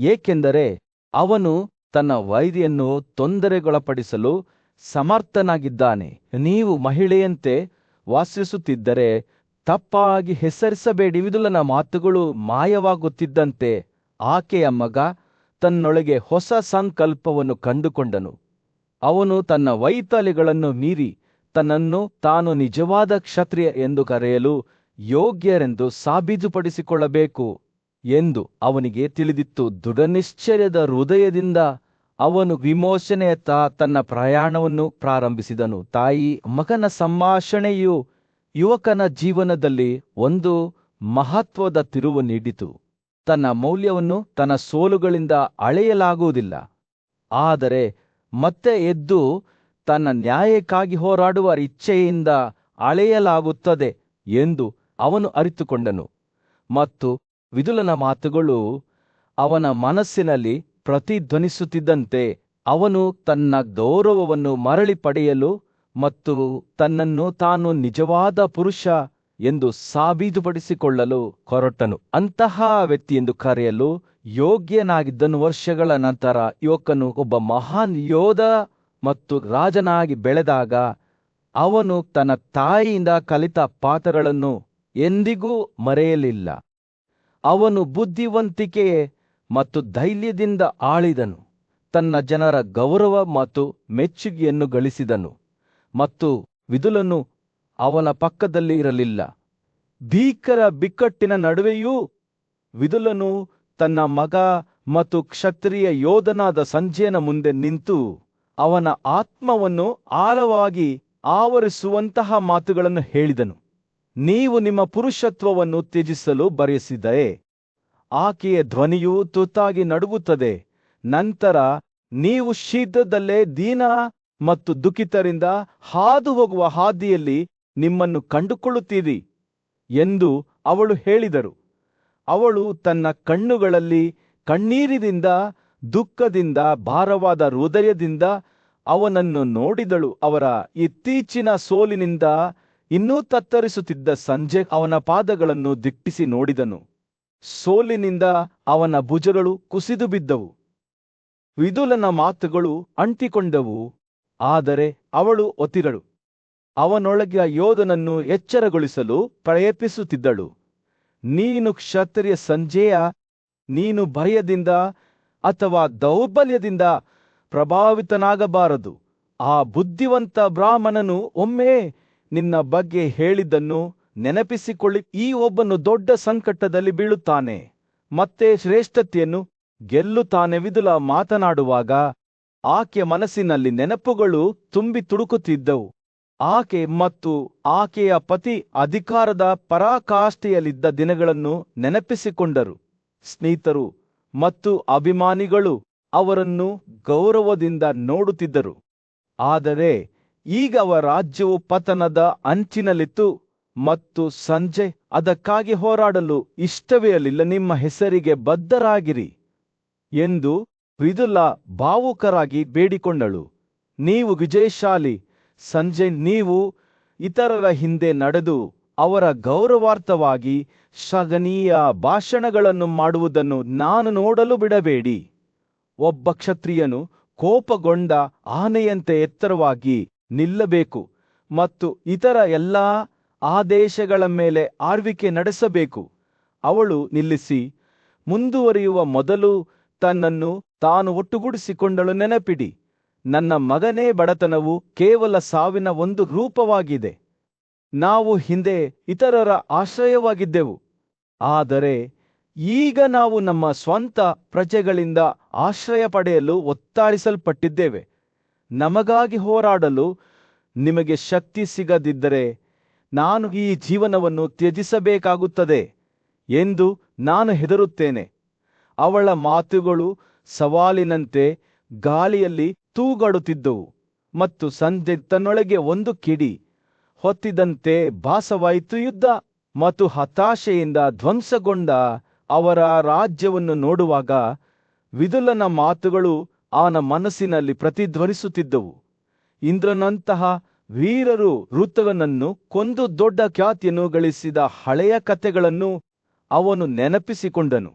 Speaker 1: ಏಕೆಂದರೆ ಅವನು ತನ್ನ ವೈರಿಯನ್ನು ತೊಂದರೆಗೊಳಪಡಿಸಲು ಸಮರ್ಥನಾಗಿದ್ದಾನೆ. ನೀವು ಮಹಿಳೆಯಂತೆ ವಾಸಿಸುತ್ತಿದ್ದರೆ ತಪ್ಪಾಗಿ ಹೆಸರಿಸಬೇಡಿ. ವಿದುಲನ ಮಾತುಗಳು ಮಾಯವಾಗುತ್ತಿದ್ದಂತೆ ಆಕೆಯ ಮಗ ತನ್ನೊಳಗೆ ಹೊಸ ಸಂಕಲ್ಪವನ್ನು ಕಂಡುಕೊಂಡನು. ಅವನು ತನ್ನ ವೈತಲೆಗಳನ್ನು ಮೀರಿ ತನ್ನನ್ನು ತಾನು ನಿಜವಾದ ಕ್ಷತ್ರಿಯ ಎಂದು ಕರೆಯಲು ಯೋಗ್ಯರೆಂದು ಸಾಬೀತುಪಡಿಸಿಕೊಳ್ಳಬೇಕು ಎಂದು ಅವನಿಗೆ ತಿಳಿದಿತ್ತು. ದೃಢನಿಶ್ಚಯದ ಹೃದಯದಿಂದ ಅವನು ವಿಮೋಚನೆಯತ್ತ ತನ್ನ ಪ್ರಯಾಣವನ್ನು ಪ್ರಾರಂಭಿಸಿದನು. ತಾಯಿ ಮಗನ ಸಂಭಾಷಣೆಯು ಯುವಕನ ಜೀವನದಲ್ಲಿ ಒಂದು ಮಹತ್ವದ ತಿರುವು ನೀಡಿತು. ತನ್ನ ಮೌಲ್ಯವನ್ನು ತನ್ನ ಸೋಲುಗಳಿಂದ ಅಳೆಯಲಾಗುವುದಿಲ್ಲ, ಆದರೆ ಮತ್ತೆ ಎದ್ದು ತನ್ನ ನ್ಯಾಯಕ್ಕಾಗಿ ಹೋರಾಡುವ ಇಚ್ಛೆಯಿಂದ ಅಳೆಯಲಾಗುತ್ತದೆ ಎಂದು ಅವನು ಅರಿತುಕೊಂಡನು. ಮತ್ತು ವಿದುಲನ ಮಾತುಗಳು ಅವನ ಮನಸ್ಸಿನಲ್ಲಿ ಪ್ರತಿಧ್ವನಿಸುತ್ತಿದ್ದಂತೆ ಅವನು ತನ್ನ ಗೌರವವನ್ನು ಮರಳಿ ಪಡೆಯಲು ಮತ್ತು ತನ್ನನ್ನು ತಾನು ನಿಜವಾದ ಪುರುಷ ಎಂದು ಸಾಬೀತುಪಡಿಸಿಕೊಳ್ಳಲು ಹೊರಟನು. ಅಂತಹ ವ್ಯಕ್ತಿಯೆಂದು ಕರೆಯಲು ಯೋಗ್ಯನಾಗಿದ್ದನು. ವರ್ಷಗಳ ನಂತರ ಯುವಕನು ಒಬ್ಬ ಮಹಾನ್ ಯೋಧ ಮತ್ತು ರಾಜನಾಗಿ ಬೆಳೆದಾಗ ಅವನು ತನ್ನ ತಾಯಿಯಿಂದ ಕಲಿತ ಪಾಠಗಳನ್ನು ಎಂದಿಗೂ ಮರೆಯಲಿಲ್ಲ. ಅವನು ಬುದ್ಧಿವಂತಿಕೆ ಮತ್ತು ಧೈರ್ಯದಿಂದ ಆಳಿದನು, ತನ್ನ ಜನರ ಗೌರವ ಮತ್ತು ಮೆಚ್ಚುಗೆಯನ್ನು ಗಳಿಸಿದನು. ಮತ್ತು ವಿದುಲನು ಅವನ ಪಕ್ಕದಲ್ಲಿ ಇರಲಿಲ್ಲ. ಭೀಕರ ಬಿಕ್ಕಟ್ಟಿನ ನಡುವೆಯೂ ವಿದುಲನು ತನ್ನ ಮಗ ಮತ್ತು ಕ್ಷತ್ರಿಯ ಯೋಧನಾದ ಸಂಜಯನ ಮುಂದೆ ನಿಂತು ಅವನ ಆತ್ಮವನ್ನು ಆಳವಾಗಿ ಆವರಿಸುವಂತಹ ಮಾತುಗಳನ್ನು ಹೇಳಿದನು. ನೀವು ನಿಮ್ಮ ಪುರುಷತ್ವವನ್ನು ತ್ಯಜಿಸಲು ಬಯಸಿದೆಯೇ? ಆಕೆಯ ಧ್ವನಿಯು ತುತ್ತಾಗಿ ನಡುಗುತ್ತದೆ. ನಂತರ ನೀವು ಶೀಘ್ರದಲ್ಲೇ ದೀನ ಮತ್ತು ದುಃಖಿತರಿಂದ ಹಾದು ಹೋಗುವ ಹಾದಿಯಲ್ಲಿ ನಿಮ್ಮನ್ನು ಕಂಡುಕೊಳ್ಳುತ್ತೀರಿ ಎಂದು ಅವಳು ಹೇಳಿದರು. ಅವಳು ತನ್ನ ಕಣ್ಣುಗಳಲ್ಲಿ ಕಣ್ಣೀರಿನಿಂದ ದುಃಖದಿಂದ ಭಾರವಾದ ಹೃದಯದಿಂದ ಅವನನ್ನು ನೋಡಿದಳು. ಅವರ ಇತ್ತೀಚಿನ ಸೋಲಿನಿಂದ ಇನ್ನೂ ತತ್ತರಿಸುತ್ತಿದ್ದ ಸಂಜಯ್ ಅವನ ಪಾದಗಳನ್ನು ದಿಟ್ಟಿಸಿ ನೋಡಿದನು. ಸೋಲಿನಿಂದ ಅವನ ಭುಜಗಳು ಕುಸಿದು ಬಿದ್ದವು. ವಿದುಲನ ಮಾತುಗಳು ಅಂಟಿಕೊಂಡವು, ಆದರೆ ಅವಳು ಒತ್ತಿರಳು. ಅವನೊಳಗೆ ಯೋಧನನ್ನು ಎಚ್ಚರಗೊಳಿಸಲು ಪ್ರಯತ್ನಿಸುತ್ತಿದ್ದಳು. ನೀನು ಕ್ಷತ್ರಿಯ ಸಂಜಯ, ನೀನು ಭಯದಿಂದ ಅಥವಾ ದೌರ್ಬಲ್ಯದಿಂದ ಪ್ರಭಾವಿತನಾಗಬಾರದು. ಆ ಬುದ್ಧಿವಂತ ಬ್ರಾಹ್ಮಣನು ಒಮ್ಮೆ ನಿನ್ನ ಬಗ್ಗೆ ಹೇಳಿದ್ದನ್ನು ನೆನಪಿಸಿಕೊಳ್ಳಿ. ಈ ಒಬ್ಬನು ದೊಡ್ಡ ಸಂಕಟದಲ್ಲಿ ಬೀಳುತ್ತಾನೆ ಮತ್ತೆ ಶ್ರೇಷ್ಠತೆಯನ್ನು ಗೆಲ್ಲುತ್ತಾನೆ. ವಿದುಲ ಮಾತನಾಡುವಾಗ ಆಕೆಯ ಮನಸ್ಸಿನಲ್ಲಿ ನೆನಪುಗಳು ತುಂಬಿ ತುಡುಕುತ್ತಿದ್ದವು. ಆಕೆ ಮತ್ತು ಆಕೆಯ ಪತಿ ಅಧಿಕಾರದ ಪರಾಕಾಷ್ಠೆಯಲ್ಲಿದ್ದ ದಿನಗಳನ್ನು ನೆನಪಿಸಿಕೊಂಡರು. ಸ್ನೇಹಿತರು ಮತ್ತು ಅಭಿಮಾನಿಗಳು ಅವರನ್ನು ಗೌರವದಿಂದ ನೋಡುತ್ತಿದ್ದರು. ಆದರೆ ಈಗ ಅವರ ರಾಜ್ಯವು ಪತನದ ಅಂಚಿನಲ್ಲಿತ್ತು ಮತ್ತು ಸಂಜಯ್ ಅದಕ್ಕಾಗಿ ಹೋರಾಡಲು ಇಷ್ಟವಿರಲಿಲ್ಲ. ನಿಮ್ಮ ಹೆಸರಿಗೆ ಬದ್ಧರಾಗಿರಿ ಎಂದು ವಿದುಲ ಭಾವುಕರಾಗಿ ಬೇಡಿಕೊಂಡಳು. ನೀವು ವಿಜಯಶಾಲಿ ಸಂಜಯ್. ನೀವು ಇತರರ ಹಿಂದೆ ನಡೆದು ಅವರ ಗೌರವಾರ್ಥವಾಗಿ ಶ್ಲಾಘನೀಯ ಭಾಷಣಗಳನ್ನು ಮಾಡುವುದನ್ನು ನಾನು ನೋಡಲು ಬಿಡಬೇಡಿ. ಒಬ್ಬ ಕ್ಷತ್ರಿಯನು ಕೋಪಗೊಂಡ ಆನೆಯಂತೆ ಎತ್ತರವಾಗಿ ನಿಲ್ಲಬೇಕು ಮತ್ತು ಇತರ ಎಲ್ಲ ಆದೇಶಗಳ ಮೇಲೆ ಆಳ್ವಿಕೆ ನಡೆಸಬೇಕು. ಅವಳು ನಿಲ್ಲಿಸಿ ಮುಂದುವರಿಯುವ ಮೊದಲು ತನ್ನನ್ನು ತಾನು ಒಟ್ಟುಗೂಡಿಸಿಕೊಂಡಳು. ನೆನಪಿಡಿ, ನನ್ನ ಮಗನೇ, ಬಡತನವು ಕೇವಲ ಸಾವಿನ ಒಂದು ರೂಪವಾಗಿದೆ. ನಾವು ಹಿಂದೆ ಇತರರ ಆಶ್ರಯವಾಗಿದ್ದೆವು, ಆದರೆ ಈಗ ನಾವು ನಮ್ಮ ಸ್ವಂತ ಪ್ರಜೆಗಳಿಂದ ಆಶ್ರಯ ಪಡೆಯಲು ಒತ್ತಾಯಿಸಲ್ಪಟ್ಟಿದ್ದೇವೆ. ನಮಗಾಗಿ ಹೋರಾಡಲು ನಿಮಗೆ ಶಕ್ತಿ ಸಿಗದಿದ್ದರೆ ನಾನು ಈ ಜೀವನವನ್ನು ತ್ಯಜಿಸಬೇಕಾಗುತ್ತದೆ ಎಂದು ನಾನು ಹೆದರುತ್ತೇನೆ. ಅವಳ ಮಾತುಗಳು ಸವಾಲಿನಂತೆ ಗಾಳಿಯಲ್ಲಿ ತೂಗಾಡುತ್ತಿದ್ದವು ಮತ್ತು ಸಂಜೆ ತನ್ನೊಳಗೆ ಒಂದು ಕಿಡಿ ಹೊತ್ತಿದಂತೆ ಭಾಸವಾಯಿತು. ಯುದ್ಧ ಮತ್ತು ಹತಾಶೆಯಿಂದ ಧ್ವಂಸಗೊಂಡ ಅವರ ರಾಜ್ಯವನ್ನು ನೋಡುವಾಗ ವಿದುಲನ ಮಾತುಗಳು ಅವನ ಮನಸ್ಸಿನಲ್ಲಿ ಪ್ರತಿಧ್ವನಿಸುತ್ತಿದ್ದವು. ಇಂದ್ರನಂತಹ ವೀರರು ಋತುವನನ್ನು ಕೊಂದು ದೊಡ್ಡ ಖ್ಯಾತಿಯನ್ನು ಗಳಿಸಿದ ಹಳೆಯ ಕಥೆಗಳನ್ನು ಅವನು ನೆನಪಿಸಿಕೊಂಡನು.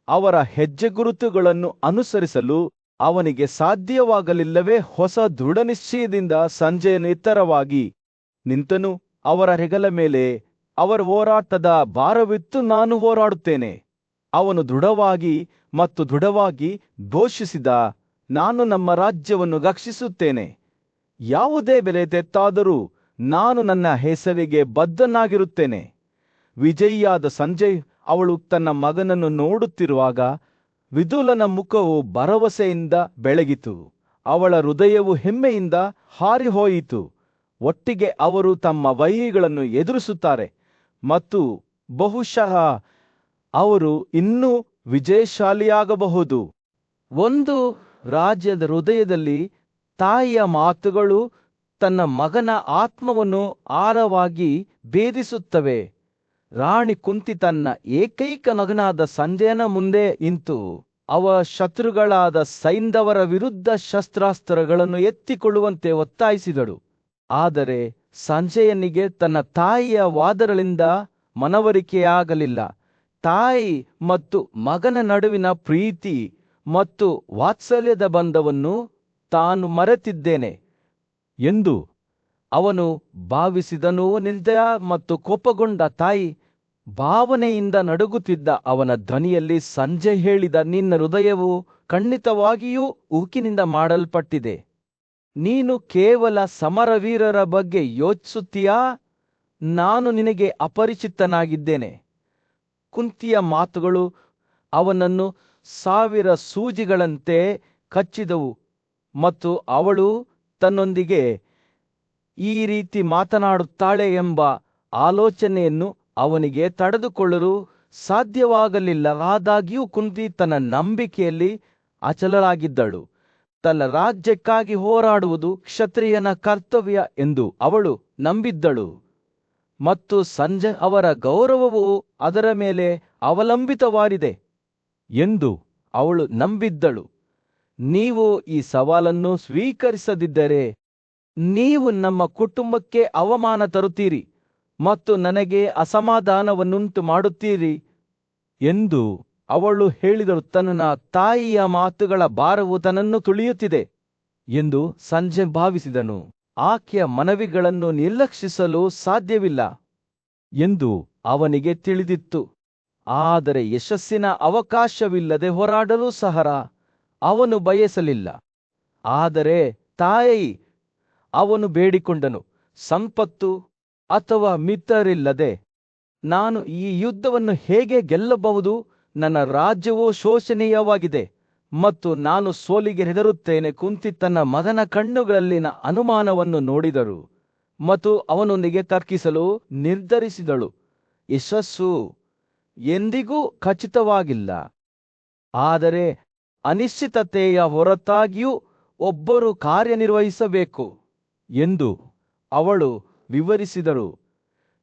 Speaker 1: ಅವರ ಹೆಜ್ಜೆಗುರುತುಗಳನ್ನು ಅನುಸರಿಸಲು ಅವನಿಗೆ ಸಾಧ್ಯವಾಗಲಿಲ್ಲವೇ? ಹೊಸ ದೃಢನಿಶ್ಚಯದಿಂದ ಸಂಜಯನು ಎತ್ತರವಾಗಿ ನಿಂತನು. ಅವರ ಹೆಗಲ ಮೇಲೆ ಅವರ ಹೋರಾಟದ ಭಾರವಿತ್ತು. ನಾನು ಹೋರಾಡುತ್ತೇನೆ. ಅವನು ದೃಢವಾಗಿ ಘೋಷಿಸಿದ, ನಾನು ನಮ್ಮ ರಾಜ್ಯವನ್ನು ರಕ್ಷಿಸುತ್ತೇನೆ. ಯಾವುದೇ ಬೆಲೆ ತೆತ್ತಾದರೂ ನಾನು ನನ್ನ ಹೆಸರಿಗೆ ಬದ್ಧನಾಗಿರುತ್ತೇನೆ. ವಿಜಯಿಯಾದ ಸಂಜಯ್ ಅವಳು ತನ್ನ ಮಗನನ್ನು ನೋಡುತ್ತಿರುವಾಗ ವಿದುಲನ ಮುಖವು ಭರವಸೆಯಿಂದ ಬೆಳಗಿತು. ಅವಳ ಹೃದಯವು ಹೆಮ್ಮೆಯಿಂದ ಹಾರಿಹೋಯಿತು. ಒಟ್ಟಿಗೆ ಅವರು ತಮ್ಮ ವೈರಿಗಳನ್ನು ಎದುರಿಸುತ್ತಾರೆ ಮತ್ತು ಬಹುಶಃ ಅವರು ಇನ್ನೂ ವಿಜಯಶಾಲಿಯಾಗಬಹುದು. ಒಂದು ರಾಜ್ಯದ ಹೃದಯದಲ್ಲಿ ತಾಯಿಯ ಮಾತುಗಳು ತನ್ನ ಮಗನ ಆತ್ಮವನ್ನು ಆಳವಾಗಿ ಭೇದಿಸುತ್ತವೆ. ರಾಣಿ ಕುಂತಿ ತನ್ನ ಏಕೈಕ ಮಗನಾದ ಸಂಜಯನ ಮುಂದೆ ನಿಂತು ಅವರ ಶತ್ರುಗಳಾದ ಸೈಂಧವರ ವಿರುದ್ಧ ಶಸ್ತ್ರಾಸ್ತ್ರಗಳನ್ನು ಎತ್ತಿಕೊಳ್ಳುವಂತೆ ಒತ್ತಾಯಿಸಿದಳು. ಆದರೆ ಸಂಜಯನಿಗೆ ತನ್ನ ತಾಯಿಯ ವಾದಗಳಿಂದ ಮನವರಿಕೆಯಾಗಲಿಲ್ಲ. ತಾಯಿ ಮತ್ತು ಮಗನ ನಡುವಿನ ಪ್ರೀತಿ ಮತ್ತು ವಾತ್ಸಲ್ಯದ ಬಂಧವನ್ನು ತಾನು ಮರೆತಿದ್ದೇನೆ ಎಂದು ಅವನು ಭಾವಿಸಿದನು. ನಿರ್ದಯ ಮತ್ತು ಕೋಪಗೊಂಡ ತಾಯಿ ಭಾವನೆಯಿಂದ ನಡುಗುತ್ತಿದ್ದ ಅವನ ಧ್ವನಿಯಲ್ಲಿ ಸಂಜಯ್ ಹೇಳಿದ, ನಿನ್ನ ಹೃದಯವು ಖಂಡಿತವಾಗಿಯೂ ಉಕ್ಕಿನಿಂದ ಮಾಡಲ್ಪಟ್ಟಿದೆ. ನೀನು ಕೇವಲ ಸಮರವೀರರ ಬಗ್ಗೆ ಯೋಚಿಸುತ್ತೀಯಾ? ನಾನು ನಿನಗೆ ಅಪರಿಚಿತನಾಗಿದ್ದೇನೆ. ಕುಂತಿಯ ಮಾತುಗಳು ಅವನನ್ನು 1000 ಸೂಜಿಗಳಂತೆ ಕಚ್ಚಿದವು ಮತ್ತು ಅವಳು ತನ್ನೊಂದಿಗೆ ಈ ರೀತಿ ಮಾತನಾಡುತ್ತಾಳೆ ಎಂಬ ಆಲೋಚನೆಯನ್ನು ಅವನಿಗೆ ತಡೆದುಕೊಳ್ಳಲು ಸಾಧ್ಯವಾಗಲಿಲ್ಲ. ಆದಾಗ್ಯೂ ಕುಂತಿ ತನ್ನ ನಂಬಿಕೆಯಲ್ಲಿ ಅಚಲರಾಗಿದ್ದಳು. ತನ್ನ ರಾಜ್ಯಕ್ಕಾಗಿ ಹೋರಾಡುವುದು ಕ್ಷತ್ರಿಯನ ಕರ್ತವ್ಯ ಎಂದು ಅವಳು ನಂಬಿದ್ದಳು ಮತ್ತು ಸಂಜಯ್ ಅವರ ಗೌರವವು ಅದರ ಮೇಲೆ ಅವಲಂಬಿತವಾಗಿದೆ ಎಂದು ಅವಳು ನಂಬಿದ್ದಳು. ನೀವು ಈ ಸವಾಲನ್ನು ಸ್ವೀಕರಿಸದಿದ್ದರೆ ನೀವು ನಮ್ಮ ಕುಟುಂಬಕ್ಕೆ ಅವಮಾನ ತರುತ್ತೀರಿ ಮತ್ತು ನನಗೆ ಅಸಮಾಧಾನವನ್ನುಂಟು ಮಾಡುತ್ತೀರಿ ಎಂದು ಅವಳು ಹೇಳಿದಳು. ತನ್ನ ತಾಯಿಯ ಮಾತುಗಳ ಭಾರವು ತನ್ನನ್ನು ತುಳಿಯುತ್ತಿದೆ ಎಂದು ಸಂಜಯ್ ಭಾವಿಸಿದನು. ಆಕೆಯ ಮನವಿಗಳನ್ನು ನಿರ್ಲಕ್ಷಿಸಲು ಸಾಧ್ಯವಿಲ್ಲ ಎಂದು ಅವನಿಗೆ ತಿಳಿದಿತ್ತು. ಆದರೆ ಯಶಸ್ಸಿನ ಅವಕಾಶವಿಲ್ಲದೆ ಹೋರಾಡಲು ಸಹ ಅವನು ಬಯಸಲಿಲ್ಲ. ಆದರೆ ತಾಯಿ ಅವನು ಬೇಡಿಕೊಂಡನು, ಸಂಪತ್ತು ಅಥವಾ ಮಿತ್ರರಿಲ್ಲದೆ ನಾನು ಈ ಯುದ್ಧವನ್ನು ಹೇಗೆ ಗೆಲ್ಲಬಹುದು? ನನ್ನ ರಾಜ್ಯವು ಶೋಷಣೀಯವಾಗಿದೆ ಮತ್ತು ನಾನು ಸೋಲಿಗೆ ಹೆದರುತ್ತೇನೆ. ಕುಂತಿ ತನ್ನ ಮಗನ ಕಣ್ಣುಗಳಲ್ಲಿನ ಅನುಮಾನವನ್ನು ನೋಡಿದರು ಮತ್ತು ಅವನೊಂದಿಗೆ ತರ್ಕಿಸಲು ನಿರ್ಧರಿಸಿದಳು. ಯಶಸ್ಸು ಎಂದಿಗೂ ಖಚಿತವಾಗಿಲ್ಲ, ಆದರೆ ಅನಿಶ್ಚಿತತೆಯ ಹೊರತಾಗಿಯೂ ಒಬ್ಬರು ಕಾರ್ಯನಿರ್ವಹಿಸಬೇಕು ಎಂದು ಅವಳು ವಿವರಿಸಿದಳು.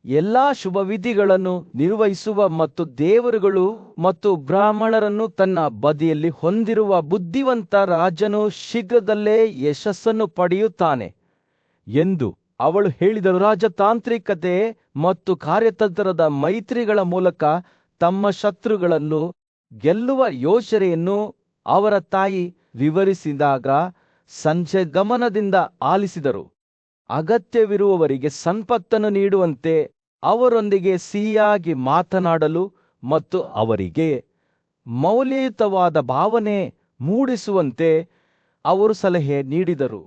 Speaker 1: ಎಲ್ಲಾ ಶುಭ ವಿಧಿಗಳನ್ನು ನಿರ್ವಹಿಸುವ ಮತ್ತು ದೇವರುಗಳು ಮತ್ತು ಬ್ರಾಹ್ಮಣರನ್ನು ತನ್ನ ಬದಿಯಲ್ಲಿ ಹೊಂದಿರುವ ಬುದ್ಧಿವಂತ ರಾಜನು ಶೀಘ್ರದಲ್ಲೇ ಯಶಸ್ಸನ್ನು ಪಡೆಯುತ್ತಾನೆ ಎಂದು ಅವಳು ಹೇಳಿದಳು. ರಾಜತಾಂತ್ರಿಕತೆ ಮತ್ತು ಕಾರ್ಯತಂತ್ರದ ಮೈತ್ರಿಗಳ ಮೂಲಕ ತಮ್ಮ ಶತ್ರುಗಳನ್ನು ಗೆಲ್ಲುವ ಯೋಚನೆಯನ್ನು ಅವರ ತಾಯಿ ವಿವರಿಸಿದಾಗ ಸಂಜಯ್ ಗಮನದಿಂದ ಆಲಿಸಿದರು. ಅಗತ್ಯವಿರುವವರಿಗೆ ಸಂಪತ್ತನ್ನು ನೀಡುವಂತೆ, ಅವರೊಂದಿಗೆ ಸಿಹಿಯಾಗಿ ಮಾತನಾಡಲು ಮತ್ತು ಅವರಿಗೆ ಮೌಲ್ಯಯುತವಾದ ಭಾವನೆ ಮೂಡಿಸುವಂತೆ ಅವರು ಸಲಹೆ ನೀಡಿದರು.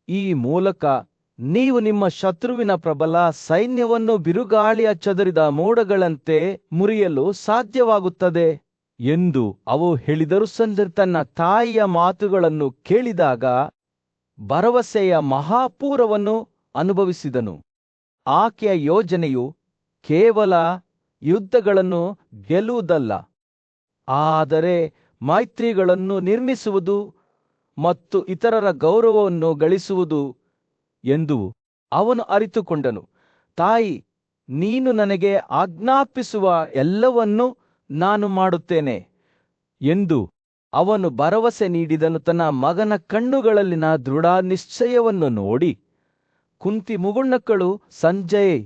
Speaker 1: ಈ ಮೂಲಕ ನೀವು ನಿಮ್ಮ ಶತ್ರುವಿನ ಪ್ರಬಲ ಸೈನ್ಯವನ್ನು ಬಿರುಗಾಳಿಯ ಚದುರಿದ ಮೋಡಗಳಂತೆ ಮುರಿಯಲು ಸಾಧ್ಯವಾಗುತ್ತದೆ ಎಂದು ಅವು ಹೇಳಿದರು. ಸಂಜಯ್ ತನ್ನ ತಾಯಿಯ ಮಾತುಗಳನ್ನು ಕೇಳಿದಾಗ ಭರವಸೆಯ ಮಹಾಪೂರವನ್ನು ಅನುಭವಿಸಿದನು. ಆಕೆಯ ಯೋಜನೆಯು ಕೇವಲ ಯುದ್ಧಗಳನ್ನು ಗೆಲ್ಲುವುದಲ್ಲ, ಆದರೆ ಮೈತ್ರಿಗಳನ್ನು ನಿರ್ಮಿಸುವುದು ಮತ್ತು ಇತರರ ಗೌರವವನ್ನು ಗಳಿಸುವುದು ಎಂದು ಅವನು ಅರಿತುಕೊಂಡನು. ತಾಯಿ, ನೀನು ನನಗೆ ಆಜ್ಞಾಪಿಸುವ ಎಲ್ಲವನ್ನೂ ನಾನು ಮಾಡುತ್ತೇನೆ ಎಂದು ಅವನು ಭರವಸೆ ನೀಡಿದನು. ತನ್ನ ಮಗನ ಕಣ್ಣುಗಳಲ್ಲಿನ ದೃಢ ನಿಶ್ಚಯವನ್ನು ನೋಡಿ ಕುಂತಿ ಮುಗುಳ್ನಕ್ಕಳು. ಸಂಜಯ್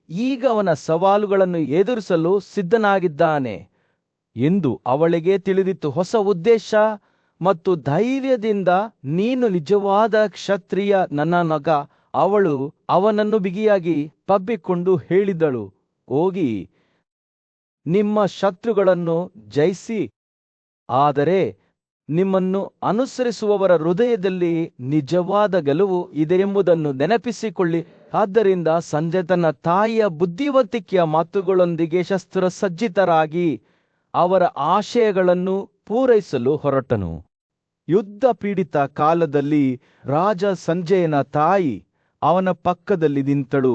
Speaker 1: ಈಗ ಅವನ ಸವಾಲುಗಳನ್ನು ಎದುರಿಸಲು ಸಿದ್ಧನಾಗಿದ್ದಾನೆ ಎಂದು ಅವಳಿಗೆ ತಿಳಿದಿತ್ತು. ಹೊಸ ಉದ್ದೇಶ ಮತ್ತು ಧೈರ್ಯದಿಂದ, ನೀನು ನಿಜವಾದ ಕ್ಷತ್ರಿಯ ನನ್ನ ಮಗ. ಅವಳು ಅವನನ್ನು ಬಿಗಿಯಾಗಿ ತಬ್ಬಿಕೊಂಡು ಹೇಳಿದಳು, ಹೋಗಿ ನಿಮ್ಮ ಶತ್ರುಗಳನ್ನು ಜಯಿಸಿ, ಆದರೆ ನಿಮ್ಮನ್ನು ಅನುಸರಿಸುವವರ ಹೃದಯದಲ್ಲಿ ನಿಜವಾದ ಗೆಲುವು ಇದೆ ಎಂಬುದನ್ನು ನೆನಪಿಸಿಕೊಳ್ಳಿ. ಆದ್ದರಿಂದ ಸಂಜಯ್ ತನ್ನ ತಾಯಿಯ ಬುದ್ಧಿವಂತಿಕೆಯ ಮಾತುಗಳೊಂದಿಗೆ ಶಸ್ತ್ರಸಜ್ಜಿತರಾಗಿ ಅವರ ಆಶಯಗಳನ್ನು ಪೂರೈಸಲು ಹೊರಟನು. ಯುದ್ಧ ಪೀಡಿತ ಕಾಲದಲ್ಲಿ ರಾಜ ಸಂಜಯನ ತಾಯಿ ಅವನ ಪಕ್ಕದಲ್ಲಿ ನಿಂತಳು.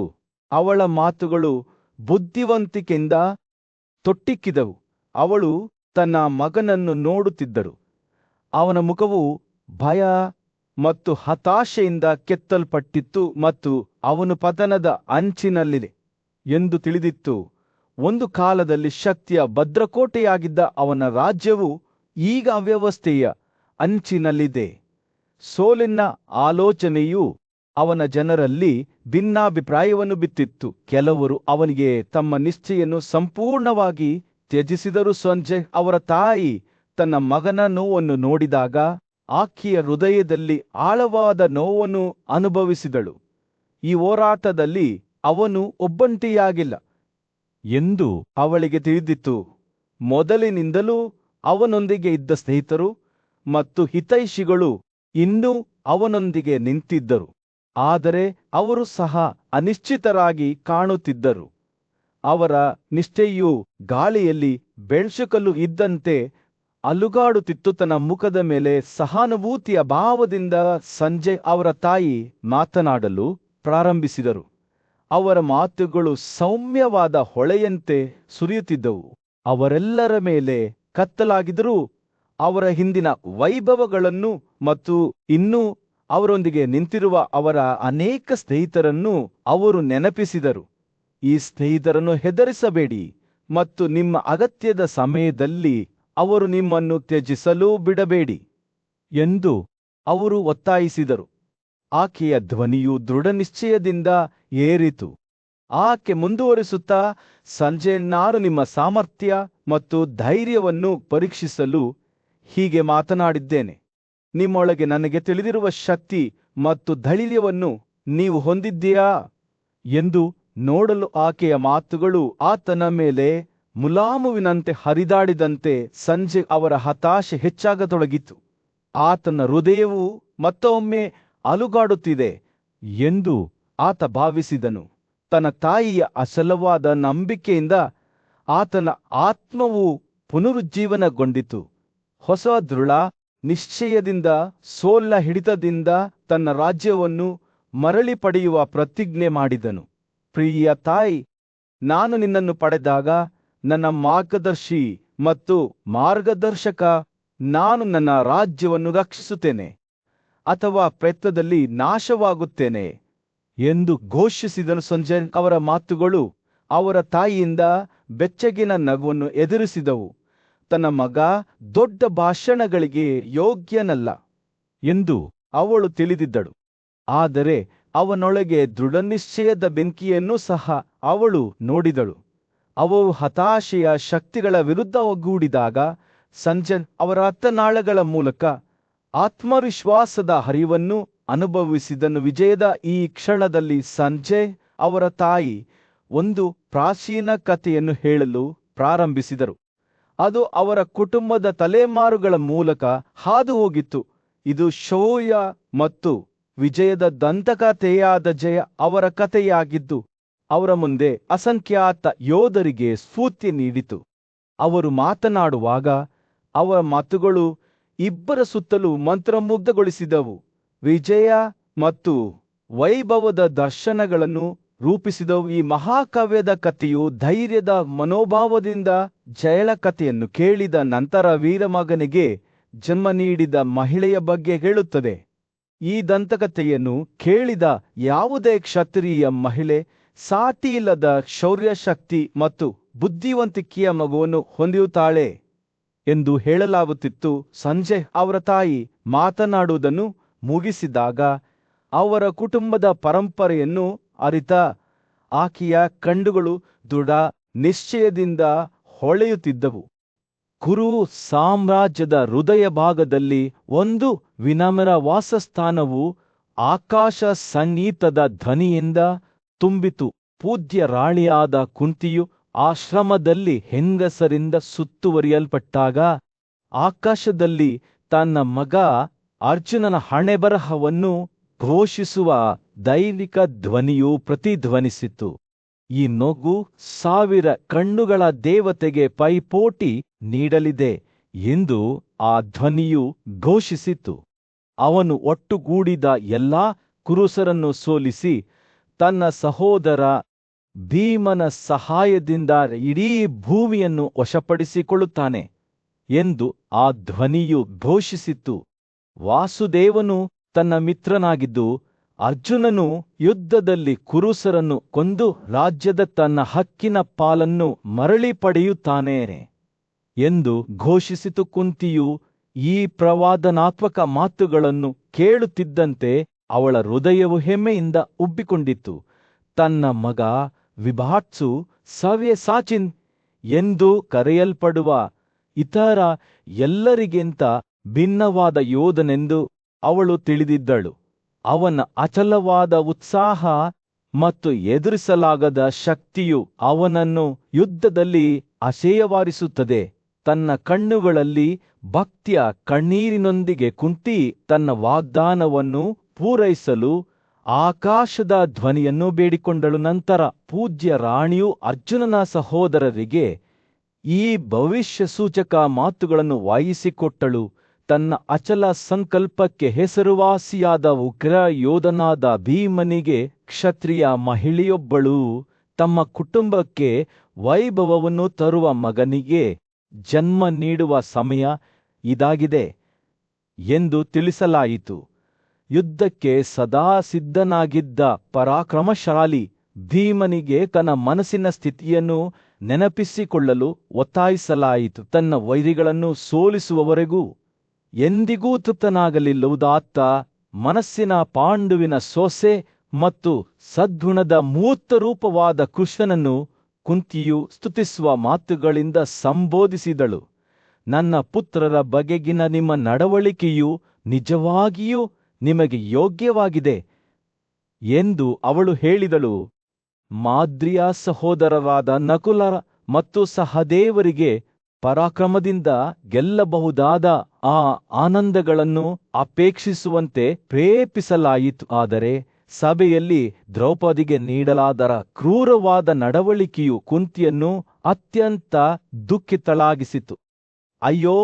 Speaker 1: ಅವಳ ಮಾತುಗಳು ಬುದ್ಧಿವಂತಿಕೆಯಿಂದ ತೊಟ್ಟಿಕ್ಕಿದವು. ಅವಳು ತನ್ನ ಮಗನನ್ನು ನೋಡುತ್ತಿದ್ದಳು. ಅವನ ಮುಖವು ಭಯ ಮತ್ತು ಹತಾಶೆಯಿಂದ ಕೆತ್ತಲ್ಪಟ್ಟಿತ್ತು ಮತ್ತು ಅವನು ಪತನದ ಅಂಚಿನಲ್ಲಿದೆ ಎಂದು ತಿಳಿದಿತ್ತು. ಒಂದು ಕಾಲದಲ್ಲಿ ಶಕ್ತಿಯ ಭದ್ರಕೋಟೆಯಾಗಿದ್ದ ಅವನ ರಾಜ್ಯವು ಈಗ ಅವ್ಯವಸ್ಥೆಯ ಅಂಚಿನಲ್ಲಿದೆ. ಸೋಲಿನ ಆಲೋಚನೆಯು ಅವನ ಜನರಲ್ಲಿ ಭಿನ್ನಾಭಿಪ್ರಾಯವನ್ನು ಬಿತ್ತಿತ್ತು. ಕೆಲವರು ಅವನಿಗೆ ತಮ್ಮ ನಿಷ್ಠೆಯನ್ನು ಸಂಪೂರ್ಣವಾಗಿ ತ್ಯಜಿಸಿದರು. ಸಂಜಯ್ ಅವರ ತಾಯಿ ತನ್ನ ಮಗನ ನೋವನ್ನು ನೋಡಿದಾಗ ಆಕೆಯ ಹೃದಯದಲ್ಲಿ ಆಳವಾದ ನೋವನ್ನು ಅನುಭವಿಸಿದಳು. ಈ ಹೋರಾಟದಲ್ಲಿ ಅವನು ಒಬ್ಬಂಟಿಯಾಗಿಲ್ಲ ಎಂದು ಅವಳಿಗೆ ತಿಳಿದಿತ್ತು. ಮೊದಲಿನಿಂದಲೂ ಅವನೊಂದಿಗೆ ಇದ್ದ ಸ್ನೇಹಿತರು ಮತ್ತು ಹಿತೈಷಿಗಳು ಇನ್ನೂ ಅವನೊಂದಿಗೆ ನಿಂತಿದ್ದರು, ಆದರೆ ಅವರು ಸಹ ಅನಿಶ್ಚಿತರಾಗಿ ಕಾಣುತ್ತಿದ್ದರು. ಅವರ ನಿಷ್ಠೆಯು ಗಾಳಿಯಲ್ಲಿ ಬೆಳ್ಸುಕಲ್ಲು ಇದ್ದಂತೆ ಅಲುಗಾಡುತ್ತಿತ್ತು. ತನ್ನ ಮುಖದ ಮೇಲೆ ಸಹಾನುಭೂತಿಯ ಭಾವದಿಂದ ಸಂಜಯ್ ಅವರ ತಾಯಿ ಮಾತನಾಡಲು ಪ್ರಾರಂಭಿಸಿದರು. ಅವರ ಮಾತುಗಳು ಸೌಮ್ಯವಾದ ಹೊಳೆಯಂತೆ ಸುರಿಯುತ್ತಿದ್ದವು. ಅವರೆಲ್ಲರ ಮೇಲೆ ಕತ್ತಲಾಗಿದ್ದರೂ ಅವರ ಹಿಂದಿನ ವೈಭವಗಳನ್ನು ಮತ್ತು ಇನ್ನೂ ಅವರೊಂದಿಗೆ ನಿಂತಿರುವ ಅವರ ಅನೇಕ ಸ್ನೇಹಿತರನ್ನು ಅವರು ನೆನಪಿಸಿದರು. ಈ ಸ್ನೇಹಿತರನ್ನು ಹೆದರಿಸಬೇಡಿ ಮತ್ತು ನಿಮ್ಮ ಅಗತ್ಯದ ಸಮಯದಲ್ಲಿ ಅವರು ನಿಮ್ಮನ್ನು ತ್ಯಜಿಸಲು ಬಿಡಬೇಡಿ ಎಂದು ಅವರು ಒತ್ತಾಯಿಸಿದರು. ಆಕೆಯ ಧ್ವನಿಯು ದೃಢನಿಶ್ಚಯದಿಂದ ಏರಿತು. ಆಕೆ ಮುಂದುವರಿಸುತ್ತಾ, ಸಂಜಯ್, ನಾನು ನಿಮ್ಮ ಸಾಮರ್ಥ್ಯ ಮತ್ತು ಧೈರ್ಯವನ್ನು ಪರೀಕ್ಷಿಸಲು ಹೀಗೆ ಮಾತನಾಡಿದ್ದೇನೆ. ನಿಮ್ಮೊಳಗೆ ನನಗೆ ತಿಳಿದಿರುವ ಶಕ್ತಿ ಮತ್ತು ಧೈರ್ಯವನ್ನು ನೀವು ಹೊಂದಿದ್ದೀಯಾ ಎಂದು ನೋಡಲು ಆಕೆಯ ಮಾತುಗಳು ಆತನ ಮೇಲೆ ಮುಲಾಮುವಿನಂತೆ ಹರಿದಾಡಿದಂತೆ ಸಂಜಯ್ ಅವರ ಹತಾಶೆ ಹೆಚ್ಚಾಗತೊಡಗಿತು. ಆತನ ಹೃದಯವು ಮತ್ತೊಮ್ಮೆ ಅಲುಗಾಡುತ್ತಿದೆ ಎಂದು ಆತ ಭಾವಿಸಿದನು. ತನ್ನ ತಾಯಿಯ ಅಸಲವಾದ ನಂಬಿಕೆಯಿಂದ ಆತನ ಆತ್ಮವು ಪುನರುಜ್ಜೀವನಗೊಂಡಿತು. ಹೊಸ ದೃಢ ನಿಶ್ಚಯದಿಂದ, ಸೋಲಿನ ಹಿಡಿತದಿಂದ ತನ್ನ ರಾಜ್ಯವನ್ನು ಮರಳಿ ಪಡೆಯುವ ಪ್ರತಿಜ್ಞೆ ಮಾಡಿದನು. ಪ್ರಿಯ ತಾಯಿ, ನಾನು ನಿನ್ನನ್ನು ಪಡೆದಾಗ ನನ್ನ ಮಾರ್ಗದರ್ಶಿ ಮತ್ತು ಮಾರ್ಗದರ್ಶಕ, ನಾನು ನನ್ನ ರಾಜ್ಯವನ್ನು ರಕ್ಷಿಸುತ್ತೇನೆ ಅಥವಾ ಪ್ರಯತ್ನದಲ್ಲಿ ನಾಶವಾಗುತ್ತೇನೆ ಎಂದು ಘೋಷಿಸಿದನು. ಸಂಜಯ್ ಅವರ ಮಾತುಗಳು ಅವರ ತಾಯಿಯಿಂದ ಬೆಚ್ಚಗಿನ ನಗುವನ್ನು ಎದುರಿಸಿದವು. ತನ್ನ ಮಗ ದೊಡ್ಡ ಭಾಷಣಗಳಿಗೆ ಯೋಗ್ಯನಲ್ಲ ಎಂದು ಅವಳು ತಿಳಿದಿದ್ದಳು, ಆದರೆ ಅವನೊಳಗೆ ದೃಢನಿಶ್ಚಯದ ಬೆಂಕಿಯನ್ನು ಸಹ ಅವಳು ನೋಡಿದಳು. ಅವು ಹತಾಶೆಯ ಶಕ್ತಿಗಳ ವಿರುದ್ಧ ಒಗ್ಗೂಡಿದಾಗ ಸಂಜಯ್ ಅವರ ರಕ್ತನಾಳಗಳ ಮೂಲಕ ಆತ್ಮವಿಶ್ವಾಸದ ಹರಿವನ್ನು ಅನುಭವಿಸಿದನು. ವಿಜಯದ ಈ ಕ್ಷಣದಲ್ಲಿ ಸಂಜಯ್ ಅವರ ತಾಯಿ ಒಂದು ಪ್ರಾಚೀನ ಕಥೆಯನ್ನು ಹೇಳಲು ಪ್ರಾರಂಭಿಸಿದರು. ಅದು ಅವರ ಕುಟುಂಬದ ತಲೆಮಾರುಗಳ ಮೂಲಕ ಹಾದು ಹೋಗಿತ್ತು. ಇದು ಶೌರ್ಯ ಮತ್ತು ವಿಜಯದ ದಂತಕಥೆಯಾದ ಜಯ ಅವರ ಕಥೆಯಾಗಿದ್ದು, ಅವರ ಮುಂದೆ ಅಸಂಖ್ಯಾತ ಯೋಧರಿಗೆ ಸ್ಫೂರ್ತಿ ನೀಡಿತು. ಅವರು ಮಾತನಾಡುವಾಗ ಅವರ ಮಾತುಗಳು ಇಬ್ಬರ ಸುತ್ತಲೂ ಮಂತ್ರಮುಗ್ಧಗೊಳಿಸಿದವು. ವಿಜಯ ಮತ್ತು ವೈಭವದ ದರ್ಶನಗಳನ್ನು ರೂಪಿಸಿದವು. ಈ ಮಹಾಕಾವ್ಯದ ಕಥೆಯು ಧೈರ್ಯದ ಮನೋಭಾವದಿಂದ ಜಯಳ ಕಥೆಯನ್ನು ಕೇಳಿದ ನಂತರ ವೀರಮಗನಿಗೆ ಜನ್ಮ ನೀಡಿದ ಮಹಿಳೆಯ ಬಗ್ಗೆ ಹೇಳುತ್ತದೆ. ಈ ದಂತಕಥೆಯನ್ನು ಕೇಳಿದ ಯಾವುದೇ ಕ್ಷತ್ರಿಯ ಮಹಿಳೆ ಸಾಟಿಯಿಲ್ಲದ ಶೌರ್ಯ ಶಕ್ತಿ ಮತ್ತು ಬುದ್ಧಿವಂತಿಕೆಯ ಮಗುವನ್ನು ಹೊಂದಿರುತ್ತಾಳೆ ಎಂದು ಹೇಳಲಾಗುತ್ತಿತ್ತು. ಸಂಜೆ ಅವರ ತಾಯಿ ಮಾತನಾಡುವುದನ್ನು ಮುಗಿಸಿದಾಗ ಅವರ ಕುಟುಂಬದ ಪರಂಪರೆಯನ್ನು ಅರಿತ ಆಕೆಯ ಕಣ್ಣುಗಳು ದೃಢ ನಿಶ್ಚಯದಿಂದ ಹೊಳೆಯುತ್ತಿದ್ದವು. ಕುರು ಸಾಮ್ರಾಜ್ಯದ ಹೃದಯ ಭಾಗದಲ್ಲಿ ಒಂದು ವಿನಮ್ರ ವಾಸಸ್ಥಾನವು ಆಕಾಶ ಸಂಗೀತದ ಧ್ವನಿಯಿಂದ ತುಂಬಿತು. ಪೂಜ್ಯ ರಾಣಿಯಾದ ಕುಂತಿಯು ಆಶ್ರಮದಲ್ಲಿ ಹೆಂಗಸರಿಂದ ಸುತ್ತುವರಿಯಲ್ಪಟ್ಟಾಗ ಆಕಾಶದಲ್ಲಿ ತನ್ನ ಮಗ ಅರ್ಜುನನ ಹಣೆಬರಹವನ್ನು ಘೋಷಿಸುವ ದೈವಿಕ ಧ್ವನಿಯು ಪ್ರತಿಧ್ವನಿಸಿತು. ಈ ನಗು 1000 ಕಣ್ಣುಗಳ ದೇವತೆಗೆ ಪೈಪೋಟಿ ನೀಡಲಿದೆ ಎಂದು ಆ ಧ್ವನಿಯು ಘೋಷಿಸಿತು. ಅವನು ಒಟ್ಟುಗೂಡಿದ ಎಲ್ಲಾ ಕುರುಸರನ್ನು ಸೋಲಿಸಿ ತನ್ನ ಸಹೋದರ ಭೀಮನ ಸಹಾಯದಿಂದ ಇಡೀ ಭೂಮಿಯನ್ನು ವಶಪಡಿಸಿಕೊಳ್ಳುತ್ತಾನೆ ಎಂದು ಆ ಧ್ವನಿಯು ಘೋಷಿಸಿತು. ವಾಸುದೇವನು ತನ್ನ ಮಿತ್ರನಾಗಿದ್ದು ಅರ್ಜುನನು ಯುದ್ಧದಲ್ಲಿ ಕುರುಸರನ್ನು ಕೊಂದು ರಾಜ್ಯದ ತನ್ನ ಹಕ್ಕಿನ ಪಾಲನ್ನು ಮರಳಿ ಪಡೆಯುತ್ತಾನೆ ಎಂದು ಘೋಷಿಸಿತು. ಕುಂತಿಯು ಈ ಪ್ರವಾದನಾತ್ಮಕ ಮಾತುಗಳನ್ನು ಕೇಳುತ್ತಿದ್ದಂತೆ ಅವಳ ಹೃದಯವು ಹೆಮ್ಮೆಯಿಂದ ಉಬ್ಬಿಕೊಂಡಿತು. ತನ್ನ ಮಗ ವಿಭಾಟ್ಸು ಸವ್ಯಸಾಚಿನ್ ಎಂದು ಕರೆಯಲ್ಪಡುವ ಇತರ ಎಲ್ಲರಿಗಿಂತ ಭಿನ್ನವಾದ ಯೋಧನೆಂದು ಅವಳು ತಿಳಿದಿದ್ದಳು. ಅವನ ಅಚಲವಾದ ಉತ್ಸಾಹ ಮತ್ತು ಎದುರಿಸಲಾಗದ ಶಕ್ತಿಯು ಅವನನ್ನು ಯುದ್ಧದಲ್ಲಿ ಅಸಹ್ಯವಾರಿಸುತ್ತದೆ. ತನ್ನ ಕಣ್ಣುಗಳಲ್ಲಿ ಭಕ್ತಿಯ ಕಣ್ಣೀರಿನೊಂದಿಗೆ ಕುಂತಿ ತನ್ನ ವಾಗ್ದಾನವನ್ನು ಪೂರೈಸಲು ಆಕಾಶದ ಧ್ವನಿಯನ್ನು ಬೇಡಿಕೊಂಡಳು. ನಂತರ ಪೂಜ್ಯ ರಾಣಿಯು ಅರ್ಜುನನ ಸಹೋದರರಿಗೆ ಈ ಭವಿಷ್ಯ ಸೂಚಕ ಮಾತುಗಳನ್ನು ವಾಯಿಸಿಕೊಟ್ಟಳು. ತನ್ನ ಅಚಲ ಸಂಕಲ್ಪಕ್ಕೆ ಹೆಸರುವಾಸಿಯಾದ ಉಗ್ರ ಯೋಧನಾದ ಭೀಮನಿಗೆ ಕ್ಷತ್ರಿಯ ಮಹಿಳೆಯೊಬ್ಬಳು ತಮ್ಮ ಕುಟುಂಬಕ್ಕೆ ವೈಭವವನ್ನು ತರುವ ಮಗನಿಗೆ ಜನ್ಮ ನೀಡುವ ಸಮಯ ಇದಾಗಿದೆ ಎಂದು ತಿಳಿಸಲಾಯಿತು. ಯುದ್ಧಕ್ಕೆ ಸದಾ ಸಿದ್ಧನಾಗಿದ್ದ ಪರಾಕ್ರಮಶಾಲಿ ಭೀಮನಿಗೆ ತನ್ನ ಮನಸ್ಸಿನ ಸ್ಥಿತಿಯನ್ನು ನೆನಪಿಸಿಕೊಳ್ಳಲು ಒತ್ತಾಯಿಸಲಾಯಿತು. ತನ್ನ ವೈರಿಗಳನ್ನು ಸೋಲಿಸುವವರೆಗೂ ಎಂದಿಗೂ ತೃಪ್ತನಾಗಲಿಲ್ಲುದಾತ್ತ ಮನಸ್ಸಿನ ಪಾಂಡುವಿನ ಸೊಸೆ ಮತ್ತು ಸದ್ಗುಣದ ಮೂರ್ತ ರೂಪವಾದ ಕೃಷ್ಣನನ್ನು ಕುಂತಿಯು ಸ್ತುತಿಸುವ ಮಾತುಗಳಿಂದ ಸಂಬೋಧಿಸಿದಳು. ನನ್ನ ಪುತ್ರರ ಬಗೆಗಿನ ನಿಮ್ಮ ನಡವಳಿಕೆಯು ನಿಜವಾಗಿಯೂ ನಿಮಗೆ ಯೋಗ್ಯವಾಗಿದೆ ಎಂದು ಅವಳು ಹೇಳಿದಳು. ಮಾದ್ರಿಯ ಸಹೋದರರಾದ ನಕುಲ ಮತ್ತು ಸಹದೇವರಿಗೆ ಪರಾಕ್ರಮದಿಂದ ಗೆಲ್ಲಬಹುದಾದ ಆ ಆನಂದಗಳನ್ನು ಅಪೇಕ್ಷಿಸುವಂತೆ ಪ್ರೇರೇಪಿಸಲಾಯಿತು. ಆದರೆ ಸಭೆಯಲ್ಲಿ ದ್ರೌಪದಿಗೆ ನೀಡಲಾದ ಕ್ರೂರವಾದ ನಡವಳಿಕೆಯು ಕುಂತಿಯನ್ನು ಅತ್ಯಂತ ದುಃಖಿತಳಾಗಿಸಿತು. ಅಯ್ಯೋ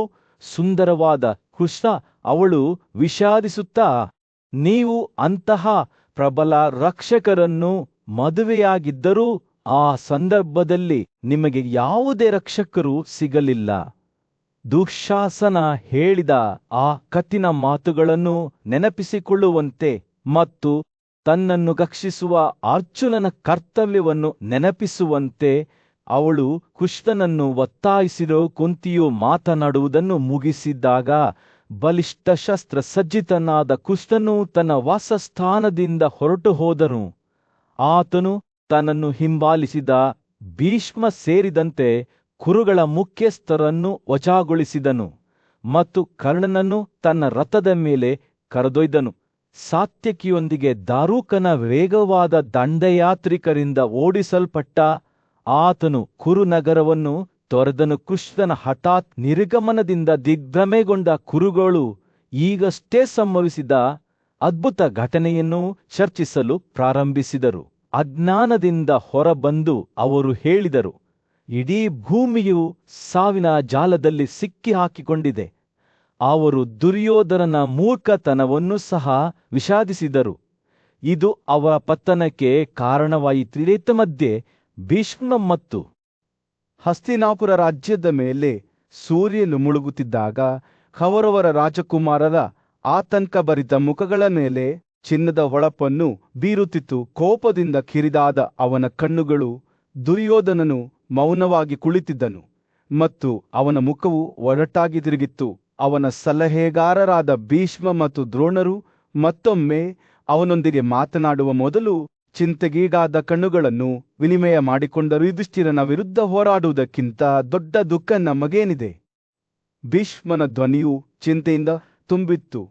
Speaker 1: ಸುಂದರವಾದ ಕೃಷ್ಣ, ಅವಳು ವಿಷಾದಿಸುತ್ತಾ, ನೀವು ಅಂತಹ ಪ್ರಬಲ ರಕ್ಷಕರನ್ನು ಮದುವೆಯಾಗಿದ್ದರೂ ಆ ಸಂದರ್ಭದಲ್ಲಿ ನಿಮಗೆ ಯಾವುದೇ ರಕ್ಷಕರು ಸಿಗಲಿಲ್ಲ. ದುಶ್ಯಾಸನ ಹೇಳಿದ ಆ ಕಠಿಣ ಮಾತುಗಳನ್ನು ನೆನಪಿಸಿಕೊಳ್ಳುವಂತೆ ಮತ್ತು ತನ್ನನ್ನು ರಕ್ಷಿಸುವ ಅರ್ಜುನನ ಕರ್ತವ್ಯವನ್ನು ನೆನಪಿಸುವಂತೆ ಅವಳು ಕೃಷ್ಣನನ್ನು ಒತ್ತಾಯಿಸಿರೋ. ಕುಂತಿಯು ಮಾತನಾಡುವುದನ್ನು ಮುಗಿಸಿದಾಗ ಬಲಿಷ್ಠ ಶಸ್ತ್ರ ಸಜ್ಜಿತನಾದ ಕೃಷ್ಣನು ತನ್ನ ವಾಸಸ್ಥಾನದಿಂದ ಹೊರಟು ಹೋದನು. ಆತನು ತನ್ನನ್ನು ಹಿಂಬಾಲಿಸಿದ ಭೀಷ್ಮ ಸೇರಿದಂತೆ ಕುರುಗಳ ಮುಖ್ಯಸ್ಥರನ್ನು ವಜಾಗೊಳಿಸಿದನು ಮತ್ತು ಕರ್ಣನನ್ನು ತನ್ನ ರಥದ ಮೇಲೆ ಕರೆದೊಯ್ದನು. ಸಾತ್ಯಕಿಯೊಂದಿಗೆ ದಾರುಕನ ವೇಗವಾದ ದಂಡಯಾತ್ರಿಕರಿಂದ ಓಡಿಸಲ್ಪಟ್ಟ ಆತನು ಕುರುನಗರವನ್ನು ತೊರೆದನು. ಕೃಷ್ಣನ ಹಠಾತ್ ನಿರ್ಗಮನದಿಂದ ದಿಗ್ಭ್ರಮೆಗೊಂಡ ಕುರುಗಳು ಈಗಷ್ಟೇ ಸಂಭವಿಸಿದ ಅದ್ಭುತ ಘಟನೆಯನ್ನು ಚರ್ಚಿಸಲು ಪ್ರಾರಂಭಿಸಿದರು. ಅಜ್ಞಾನದಿಂದ ಹೊರಬಂದು ಅವರು ಹೇಳಿದರು, ಇಡೀ ಭೂಮಿಯು ಸಾವಿನ ಜಾಲದಲ್ಲಿ ಸಿಕ್ಕಿ ಹಾಕಿಕೊಂಡಿದೆ. ಅವರು ದುರ್ಯೋಧನನ ಮೂರ್ಖತನವನ್ನು ಸಹ ವಿಷಾದಿಸಿದರು. ಇದು ಅವರ ಪತನಕ್ಕೆ ಕಾರಣವಾಯಿತು. ಮಧ್ಯೆ ಭೀಷ್ಮ ಮತ್ತು ಹಸ್ತಿನಾಪುರ ರಾಜ್ಯದ ಮೇಲೆ ಸೂರ್ಯನು ಮುಳುಗುತ್ತಿದ್ದಾಗ ಕೌರವರ ರಾಜಕುಮಾರರ ಆತಂಕಭರಿತ ಮುಖಗಳ ಮೇಲೆ ಚಿನ್ನದ ಹೊಳಪನ್ನು ಬೀರುತ್ತಿತ್ತು. ಕೋಪದಿಂದ ಕಿರಿದಾದ ಅವನ ಕಣ್ಣುಗಳು ದುರ್ಯೋಧನನು ಮೌನವಾಗಿ ಕುಳಿತಿದ್ದನು. ಮತ್ತು ಅವನ ಮುಖವು ಒರಟಾಗಿ ತಿರುಗಿತ್ತು. ಅವನ ಸಲಹೆಗಾರರಾದ ಭೀಷ್ಮ ಮತ್ತು ದ್ರೋಣರು ಮತ್ತೊಮ್ಮೆ ಅವನೊಂದಿಗೆ ಮಾತನಾಡುವ ಮೊದಲು ಚಿಂತೆಗೀಡಾದ ಕಣ್ಣುಗಳನ್ನು ವಿನಿಮಯ ಮಾಡಿಕೊಂಡರು. ಯುಧಿಷ್ಠಿರನ ವಿರುದ್ಧ ಹೋರಾಡುವುದಕ್ಕಿಂತ ದೊಡ್ಡ ದುಃಖ ನಮಗೇನಿದೆ? ಭೀಷ್ಮನ ಧ್ವನಿಯು ಚಿಂತೆಯಿಂದ ತುಂಬಿತ್ತು.